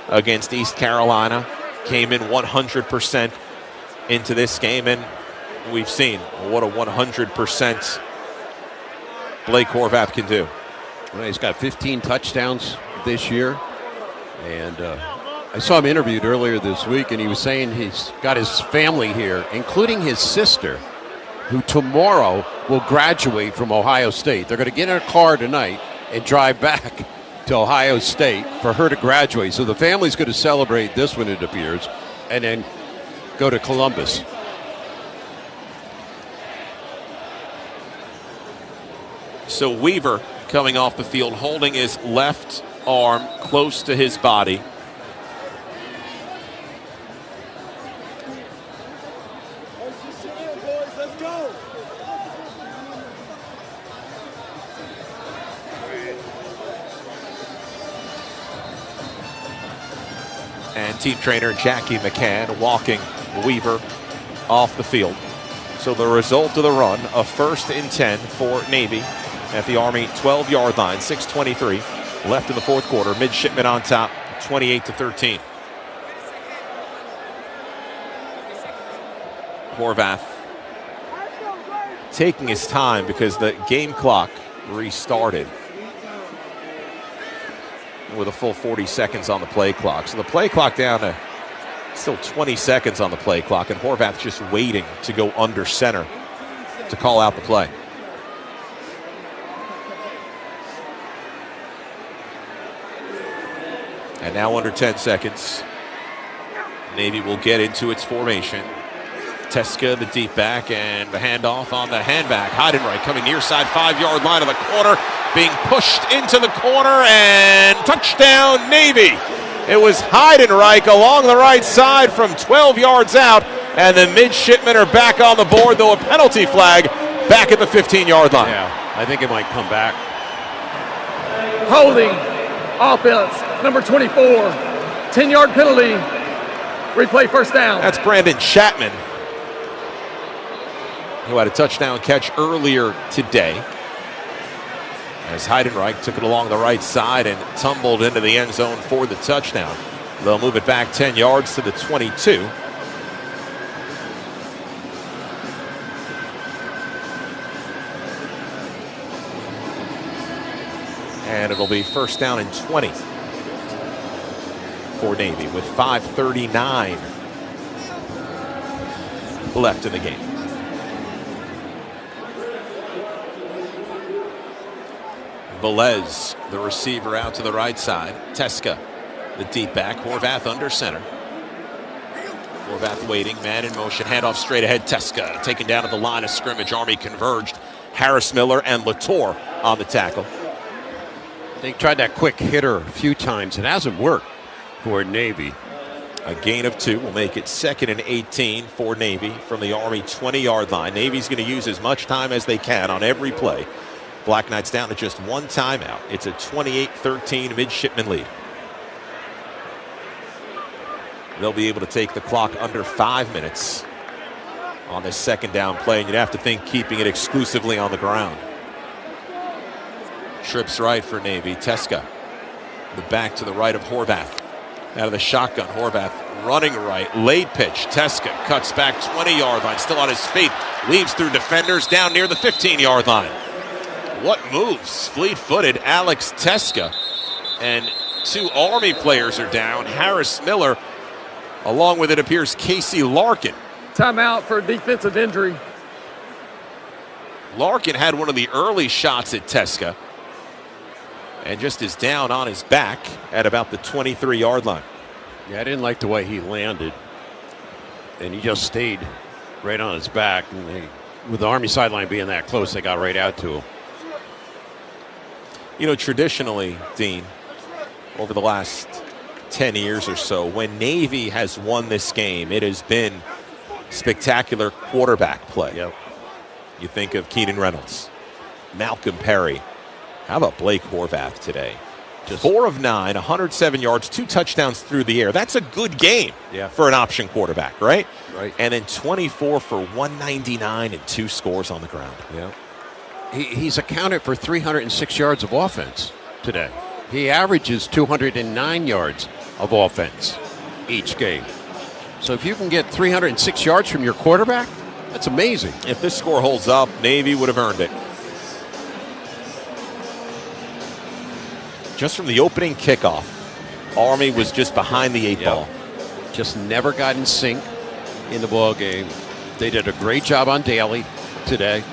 against East Carolina. Came in 100% into this game, and we've seen what a 100% Blake Horvath can do. Well, he's got 15 touchdowns this year. And I saw him interviewed earlier this week, and he was saying he's got his family here, including his sister, who tomorrow will graduate from Ohio State. They're going to get in a car tonight and drive back to Ohio State for her to graduate. So the family's going to celebrate this one, it appears, and then go to Columbus. So Weaver coming off the field, holding his left arm close to his body. And team trainer Jackie McCann walking Weaver off the field. So the result of the run, a 1st and 10 for Navy at the Army 12-yard line, 6:23 left in the fourth quarter. Midshipmen on top, 28-13. Horvath taking his time because the game clock restarted with a full 40 seconds on the play clock. So the play clock down to still 20 seconds on the play clock, and Horvath just waiting to go under center to call out the play. And now under 10 seconds, Navy will get into its formation. Teska, the deep back, and the handoff on the handback. Heidenreich coming near side 5-yard line of the corner, being pushed into the corner, and touchdown Navy. It was Heidenreich along the right side from 12 yards out, and the Midshipmen are back on the board, though a penalty flag back at the 15-yard line. Yeah, I think it might come back. Holding offense, number 24, 10-yard penalty, replay first down. That's Brandon Chapman, who had a touchdown catch earlier today, as Heidenreich took it along the right side and tumbled into the end zone for the touchdown. They'll move it back 10 yards to the 22. And it'll be first down and 20 for Navy with 5:39 left in the game. Velez, the receiver, out to the right side. Teska, the deep back. Horvath under center. Horvath waiting, man in motion, handoff straight ahead. Teska taken down at the line of scrimmage. Army converged. Harris Miller and Latour on the tackle. They tried that quick hitter a few times. It hasn't worked for Navy. A gain of 2 will make it 2nd and 18 for Navy from the Army 20-yard line. Navy's going to use as much time as they can on every play. Black Knights down to just 1 timeout. It's a 28-13 Midshipmen lead. They'll be able to take the clock under 5 minutes on this 2nd down play, and you'd have to think keeping it exclusively on the ground. Trips right for Navy. Teska, the back to the right of Horvath. Out of the shotgun, Horvath running right. Late pitch. Teska cuts back 20-yard line. Still on his feet. Weaves through defenders down near the 15-yard line. What moves? Fleet-footed Alex Teska. And 2 Army players are down. Harris Miller, along with, it appears, Casey Larkin. Timeout for defensive injury. Larkin had one of the early shots at Teska and just is down on his back at about the 23-yard line. Yeah, I didn't like the way he landed, and he just stayed right on his back. And with the Army sideline being that close, they got right out to him. You know, traditionally, Dean, over the last 10 years or so, when Navy has won this game, it has been spectacular quarterback play. Yep. You think of Keenan Reynolds, Malcolm Perry. How about Blake Horvath today? Just 4 of 9, 107 yards, 2 touchdowns through the air. That's a good game for an option quarterback, right? Right. And then 24 for 199 and 2 scores on the ground. Yeah. He's accounted for 306 yards of offense today. He averages 209 yards of offense each game. So if you can get 306 yards from your quarterback, that's amazing. If this score holds up, Navy would have earned it. Just from the opening kickoff, Army was just behind the 8 ball. Just never got in sync in the ball game. They did a great job on Daly today.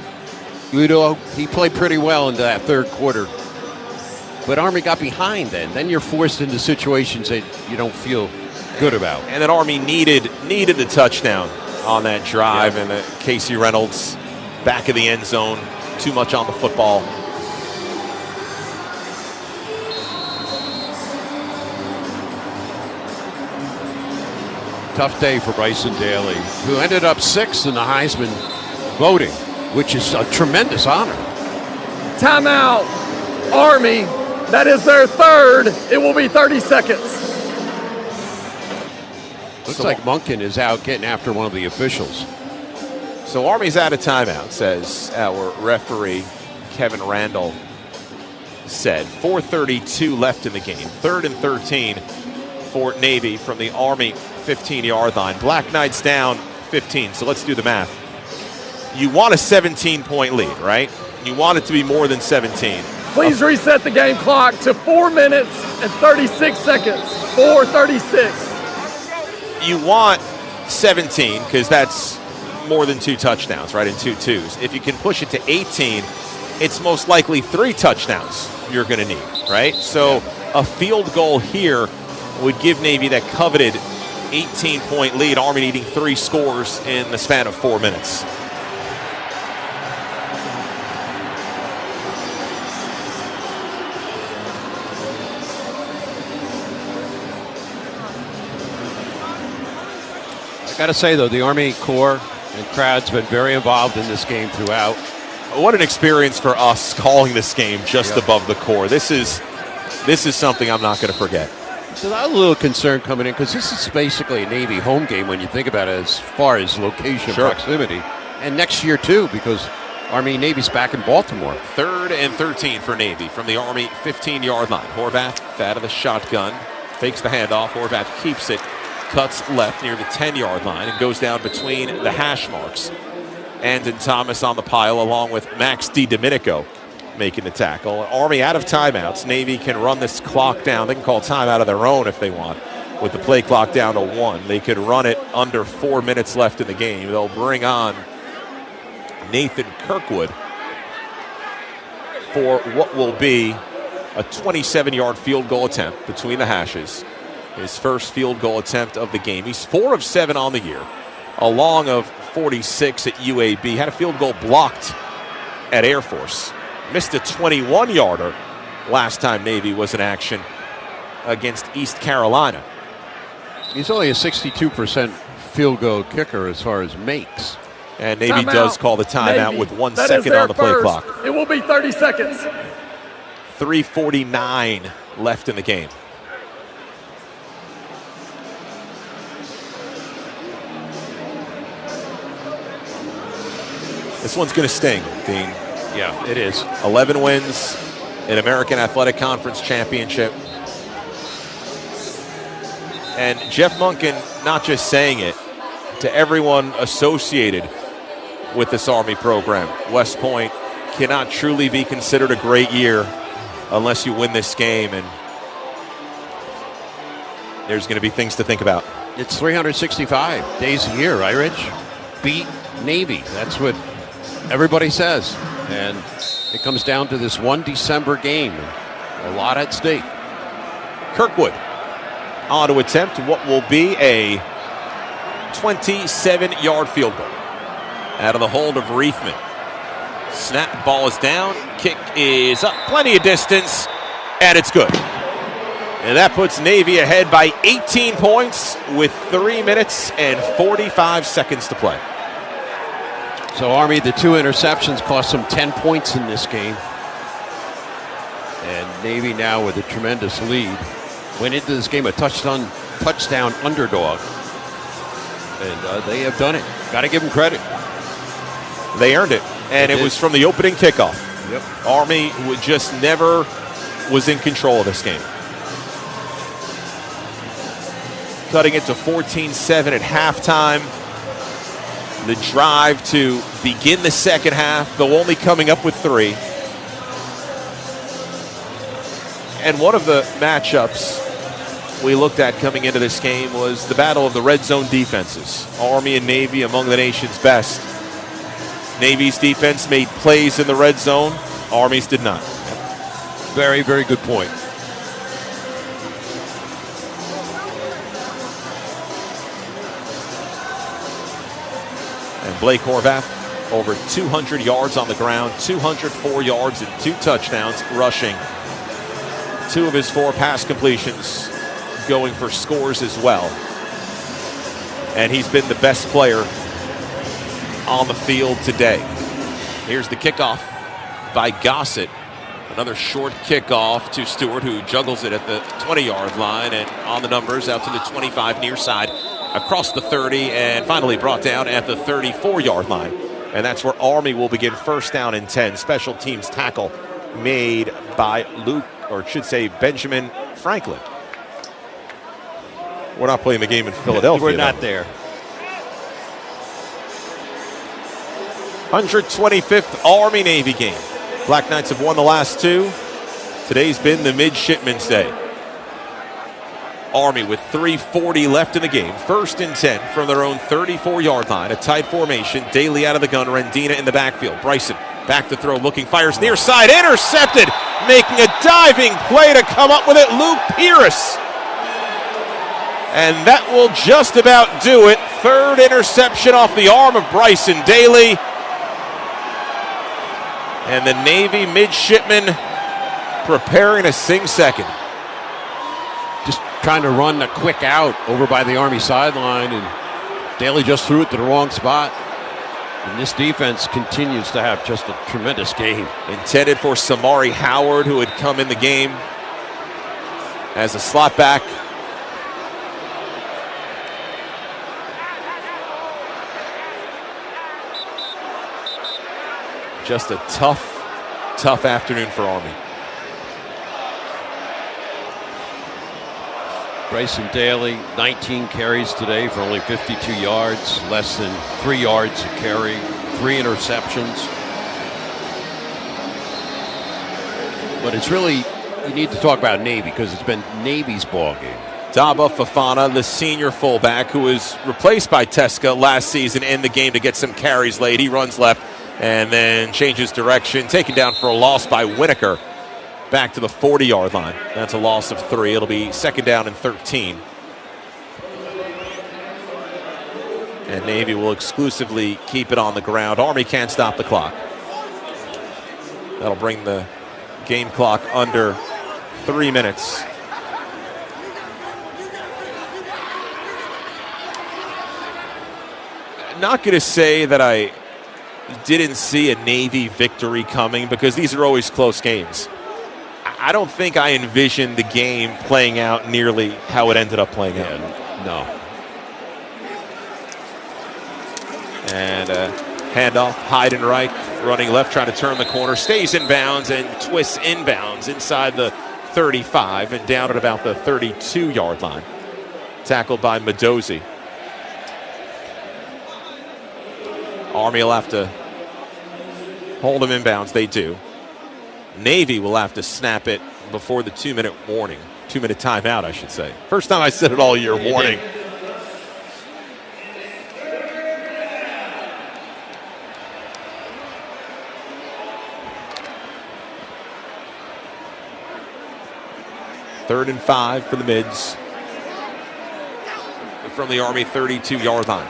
Udo, he played pretty well into that 3rd quarter. But Army got behind then. Then you're forced into situations that you don't feel good about. And then Army needed the touchdown on that drive. And Casey Reynolds back of the end zone. Too much on the football. Tough day for Bryson Daly, who ended up 6th in the Heisman voting, which is a tremendous honor. Timeout, Army. That is their 3rd. It will be 30 seconds. Looks like Monken is out getting after one of the officials. So Army's out of timeout, says our referee, Kevin Randall said. 4:32 left in the game. 3rd and 13 for Navy from the Army 15-yard line. Black Knights down 15, so let's do the math. You want a 17-point lead, right? You want it to be more than 17. Please reset the game clock to 4 minutes and 36 seconds. 4:36. You want 17 because that's more than 2 touchdowns, right, and 2 twos. If you can push it to 18, it's most likely 3 touchdowns you're going to need, right? So a field goal here would give Navy that coveted 18-point lead. Army needing 3 scores in the span of 4 minutes. I got to say, though, the Army Corps and crowd's been very involved in this game throughout. What an experience for us calling this game just above the Corps. This is something I'm not going to forget. So I was a little concerned coming in because this is basically a Navy home game when you think about it as far as location, proximity. And next year, too, because Army-Navy's back in Baltimore. 3rd and 13 for Navy from the Army 15-yard line. Horvath out of the shotgun, fakes the handoff. Horvath keeps it, cuts left near the 10-yard line and goes down between the hash marks. Andon Thomas on the pile along with Max DiDomenico making the tackle. Army out of timeouts. Navy can run this clock down. They can call timeout of their own if they want. With the play clock down to 1, they could run it under 4 minutes left in the game. They'll bring on Nathan Kirkwood for what will be a 27-yard field goal attempt between the hashes. His first field goal attempt of the game. He's 4 of 7 on the year, a long of 46 at UAB. Had a field goal blocked at Air Force. Missed a 21-yarder last time Navy was in action against East Carolina. He's only a 62% field goal kicker as far as makes. And Navy does call the timeout with 1 That is second their on the play first. clock. It will be 30 seconds. 3:49 left in the game. This one's going to sting, Dean. Yeah, it is. 11 wins, an American Athletic Conference championship. And Jeff Monken not just saying it, to everyone associated with this Army program. West Point cannot truly be considered a great year unless you win this game, and there's going to be things to think about. It's 365 days a year, right, Rich? Beat Navy. That's what everybody says. And it comes down to this one December game. A lot at stake. Kirkwood on to attempt what will be a 27-yard field goal out of the hold of Reefman. Snap, ball is down, kick is up, plenty of distance, and it's good. And that puts Navy ahead by 18 points with 3 minutes and 45 seconds to play. So Army, the 2 interceptions cost them 10 points in this game. And Navy now with a tremendous lead. Went into this game a touchdown underdog. And they have done it. Got to give them credit. They earned it. And it was from the opening kickoff. Yep. Army just never was in control of this game. Cutting it to 14-7 at halftime. The drive to begin the second half, though only coming up with 3. And one of the matchups we looked at coming into this game was the battle of the red zone defenses. Army and Navy among the nation's best. Navy's defense made plays in the red zone. Army's did not. Very, very good point. And Blake Horvath, over 200 yards on the ground, 204 yards and 2 touchdowns rushing. 2 of his 4 pass completions going for scores as well. And he's been the best player on the field today. Here's the kickoff by Gossett. Another short kickoff to Stewart, who juggles it at the 20-yard line and on the numbers out to the 25 near side, across the 30, and finally brought down at the 34-yard line. And that's where Army will begin first down and 10. Special teams tackle made by Benjamin Franklin. We're not playing the game in Philadelphia. We're not there. 125th Army-Navy game. Black Knights have won the last 2. Today's been the Midshipmen's Day. Army with 3:40 left in the game. 1st and 10 from their own 34-yard line. A tight formation. Daly out of the gun. Rendina in the backfield. Bryson back to throw. Looking. Fires near side. Intercepted. Making a diving play to come up with it. Luke Pierce. And that will just about do it. 3rd interception off the arm of Bryson Daly. And the Navy midshipmen preparing to sing second. Just trying to run a quick out over by the Army sideline, and Daly just threw it to the wrong spot. And this defense continues to have just a tremendous game. Intended for Samari Howard, who had come in the game as a slot back. Just a tough afternoon for Army. Bryson Daly, 19 carries today for only 52 yards, less than 3 yards a carry, 3 interceptions. But it's really, you need to talk about Navy because it's been Navy's ball game. Daba Fafana, the senior fullback, who was replaced by Teska last season in the game to get some carries late. He runs left and then changes direction, taken down for a loss by Winokur. Back to the 40-yard line. That's a loss of 3. It'll be 2nd down and 13. And Navy will exclusively keep it on the ground. Army can't stop the clock. That'll bring the game clock under 3 minutes. not going to say that I didn't see a Navy victory coming because these are always close games. I don't think I envisioned the game playing out nearly how it ended up playing out. No. And handoff, Heidenreich running left, trying to turn the corner, stays in bounds and twists inbounds inside the 35 and down at about the 32-yard line. Tackled by Medozi. Army will have to hold him inbounds. They do. Navy will have to snap it before the 2-minute warning. 2-minute timeout, I should say. First time I said it all year, warning. Third and 5 for the Mids. From the Army 32-yard line.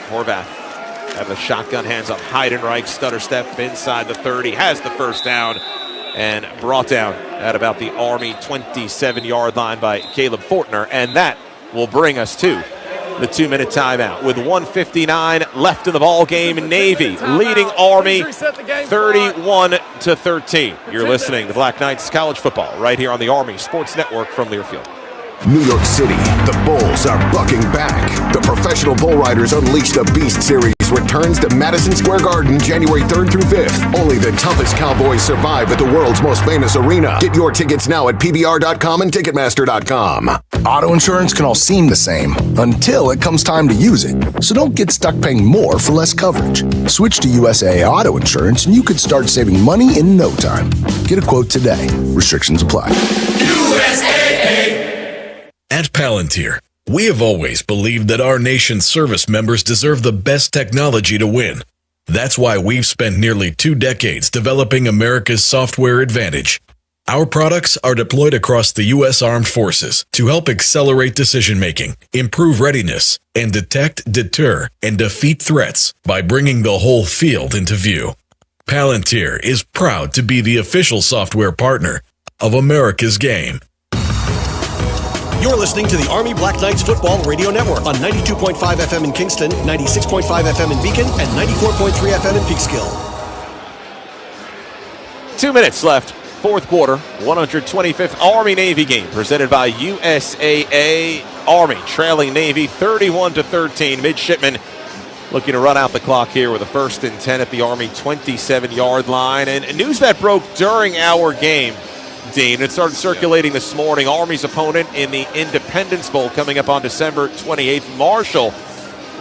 Horvath out of the shotgun, hands up Heidenreich, stutter step inside the 30, has the first down and brought down at about the Army 27-yard line by Caleb Fortner, and that will bring us to the 2-minute timeout with 1:59 left in the ball game. Navy leading Army 31-13. You're listening to Black Knights College Football right here on the Army Sports Network from Learfield. New York City, the Bulls are bucking back. The Professional Bull Riders Unleash the Beast series returns to Madison Square Garden January 3rd through 5th. Only the toughest cowboys survive at the world's most famous arena. Get your tickets now at PBR.com and Ticketmaster.com. Auto insurance can all seem the same until it comes time to use it. So don't get stuck paying more for less coverage. Switch to USAA Auto Insurance and you could start saving money in no time. Get a quote today. Restrictions apply. USAA. At Palantir, we have always believed that our nation's service members deserve the best technology to win. That's why we've spent nearly 2 decades developing America's software advantage. Our products are deployed across the U.S. Armed Forces to help accelerate decision-making, improve readiness, and detect, deter, and defeat threats by bringing the whole field into view. Palantir is proud to be the official software partner of America's game. You're listening to the Army Black Knights Football Radio Network on 92.5 FM in Kingston, 96.5 FM in Beacon, and 94.3 FM in Peekskill. 2 minutes left, fourth quarter, 125th Army-Navy game presented by USAA. Army trailing Navy 31-13. Midshipmen looking to run out the clock here with a 1st and 10 at the Army 27-yard line. And news that broke during our game, Dean, it started circulating this morning. Army's opponent in the Independence Bowl coming up on December 28th, Marshall,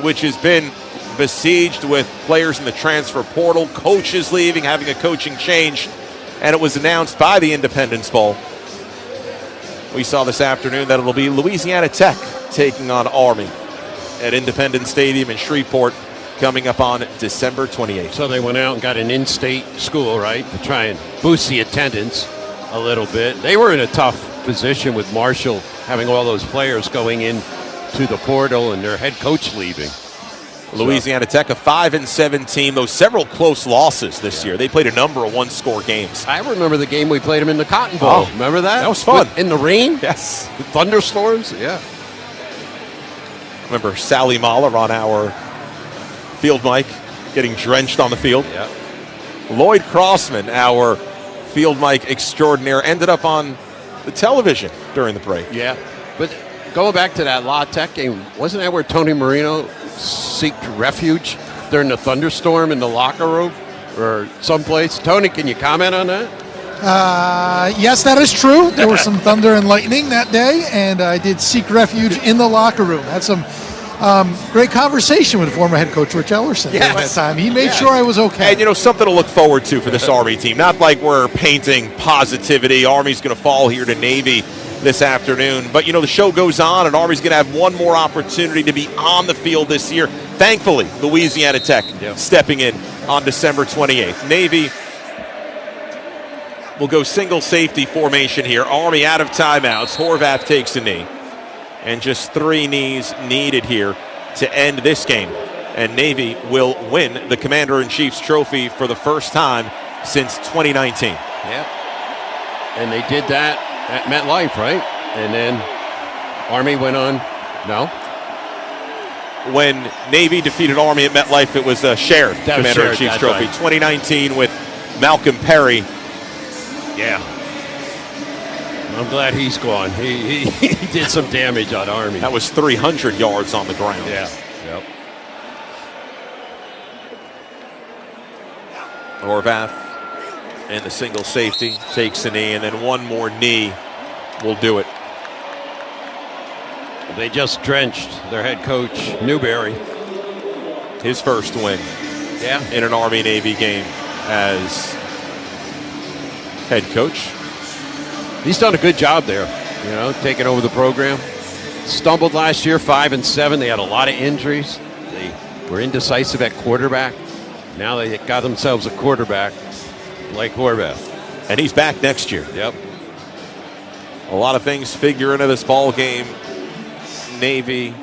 which has been besieged with players in the transfer portal, coaches leaving, having a coaching change, and it was announced by the Independence Bowl. We saw this afternoon that it'll be Louisiana Tech taking on Army at Independence Stadium in Shreveport coming up on December 28th. So they went out and got an in-state school, right, to try and boost the attendance a little bit. They were in a tough position with Marshall having all those players going in to the portal and their head coach leaving. Louisiana Tech, a 5-7 team, though several close losses this year. They played a number of one-score games. I remember the game we played them in the Cotton Bowl. Oh, remember that? That was fun. In the rain? Yes. With thunderstorms? Yeah. Remember Sally Mahler on our field mic getting drenched on the field? Yeah. Lloyd Crossman, our field mic extraordinaire, ended up on the television during the break. Yeah, but going back to that La Tech game, wasn't that where Tony Marino sought refuge during the thunderstorm in the locker room or someplace? Tony, can you comment on that? Yes, that is true. There was some thunder and lightning that day, and I did seek refuge in the locker room. Had some great conversation with former head coach Rich Ellerson at that time. He made sure I was okay. And, something to look forward to for this Army team. Not like we're painting positivity. Army's going to fall here to Navy this afternoon. But, the show goes on, and Army's going to have one more opportunity to be on the field this year. Thankfully, Louisiana Tech stepping in on December 28th. Navy will go single safety formation here. Army out of timeouts. Horvath takes a knee. And just 3 knees needed here to end this game. And Navy will win the Commander-in-Chief's trophy for the first time since 2019. Yeah. And they did that at MetLife, right? And then Army went on. No? when Navy defeated Army at MetLife, it was a shared Commander-in-Chief's trophy. Right. 2019 with Malcolm Perry. Yeah. I'm glad he's gone. He did some damage on Army. That was 300 yards on the ground. Yeah. Yep. Horvath and the single safety takes a knee, and then one more knee will do it. They just drenched their head coach, Newberry. His first win in an Army-Navy game as head coach. He's done a good job there, taking over the program. Stumbled last year, 5-7. They had a lot of injuries. They were indecisive at quarterback. Now they got themselves a quarterback, Blake Horvath. And he's back next year. Yep. A lot of things figure into this ball game. Navy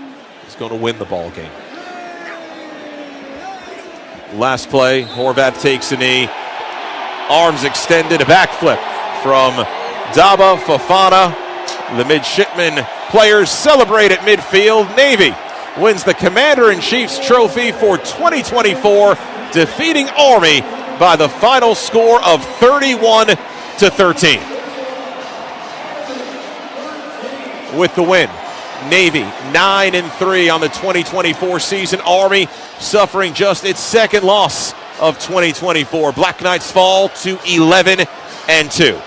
is going to win the ball game. Last play, Horvath takes a knee. Arms extended, a backflip from Daba Fofana. The Midshipmen players celebrate at midfield. Navy wins the Commander-in-Chief's trophy for 2024, defeating Army by the final score of 31-13. With the win, Navy 9-3 on the 2024 season. Army suffering just its second loss of 2024. Black Knights fall to 11-2.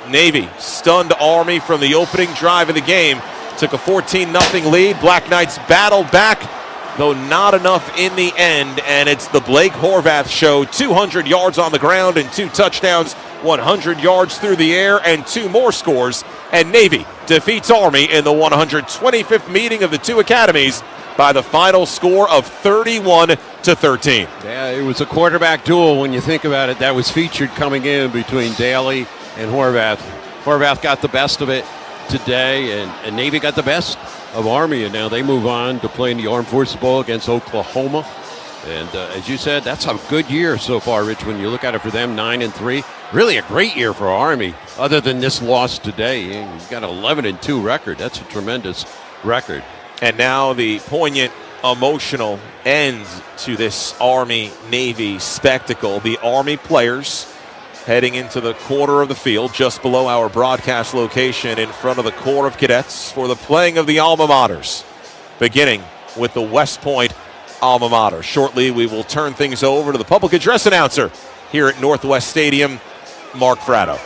Navy stunned Army from the opening drive of the game. Took a 14-0 lead. Black Knights battled back, though not enough in the end. And it's the Blake Horvath show. 200 yards on the ground and 2 touchdowns, 100 yards through the air, and 2 more scores. And Navy defeats Army in the 125th meeting of the 2 academies by the final score of 31-13. Yeah, it was a quarterback duel when you think about it. That was featured coming in between Daly and Horvath. Horvath got the best of it today, and Navy got the best of Army, and now they move on to play in the Armed Forces Bowl against Oklahoma. And as you said, that's a good year so far, Rich, when you look at it for them, 9-3. Really a great year for Army, other than this loss today. You've got an 11-2 record. That's a tremendous record. And now the poignant, emotional end to this Army-Navy spectacle. The Army players heading into the corner of the field just below our broadcast location in front of the Corps of Cadets for the playing of the alma maters, beginning with the West Point alma mater. Shortly, we will turn things over to the public address announcer here at Northwest Stadium, Mark Fratto.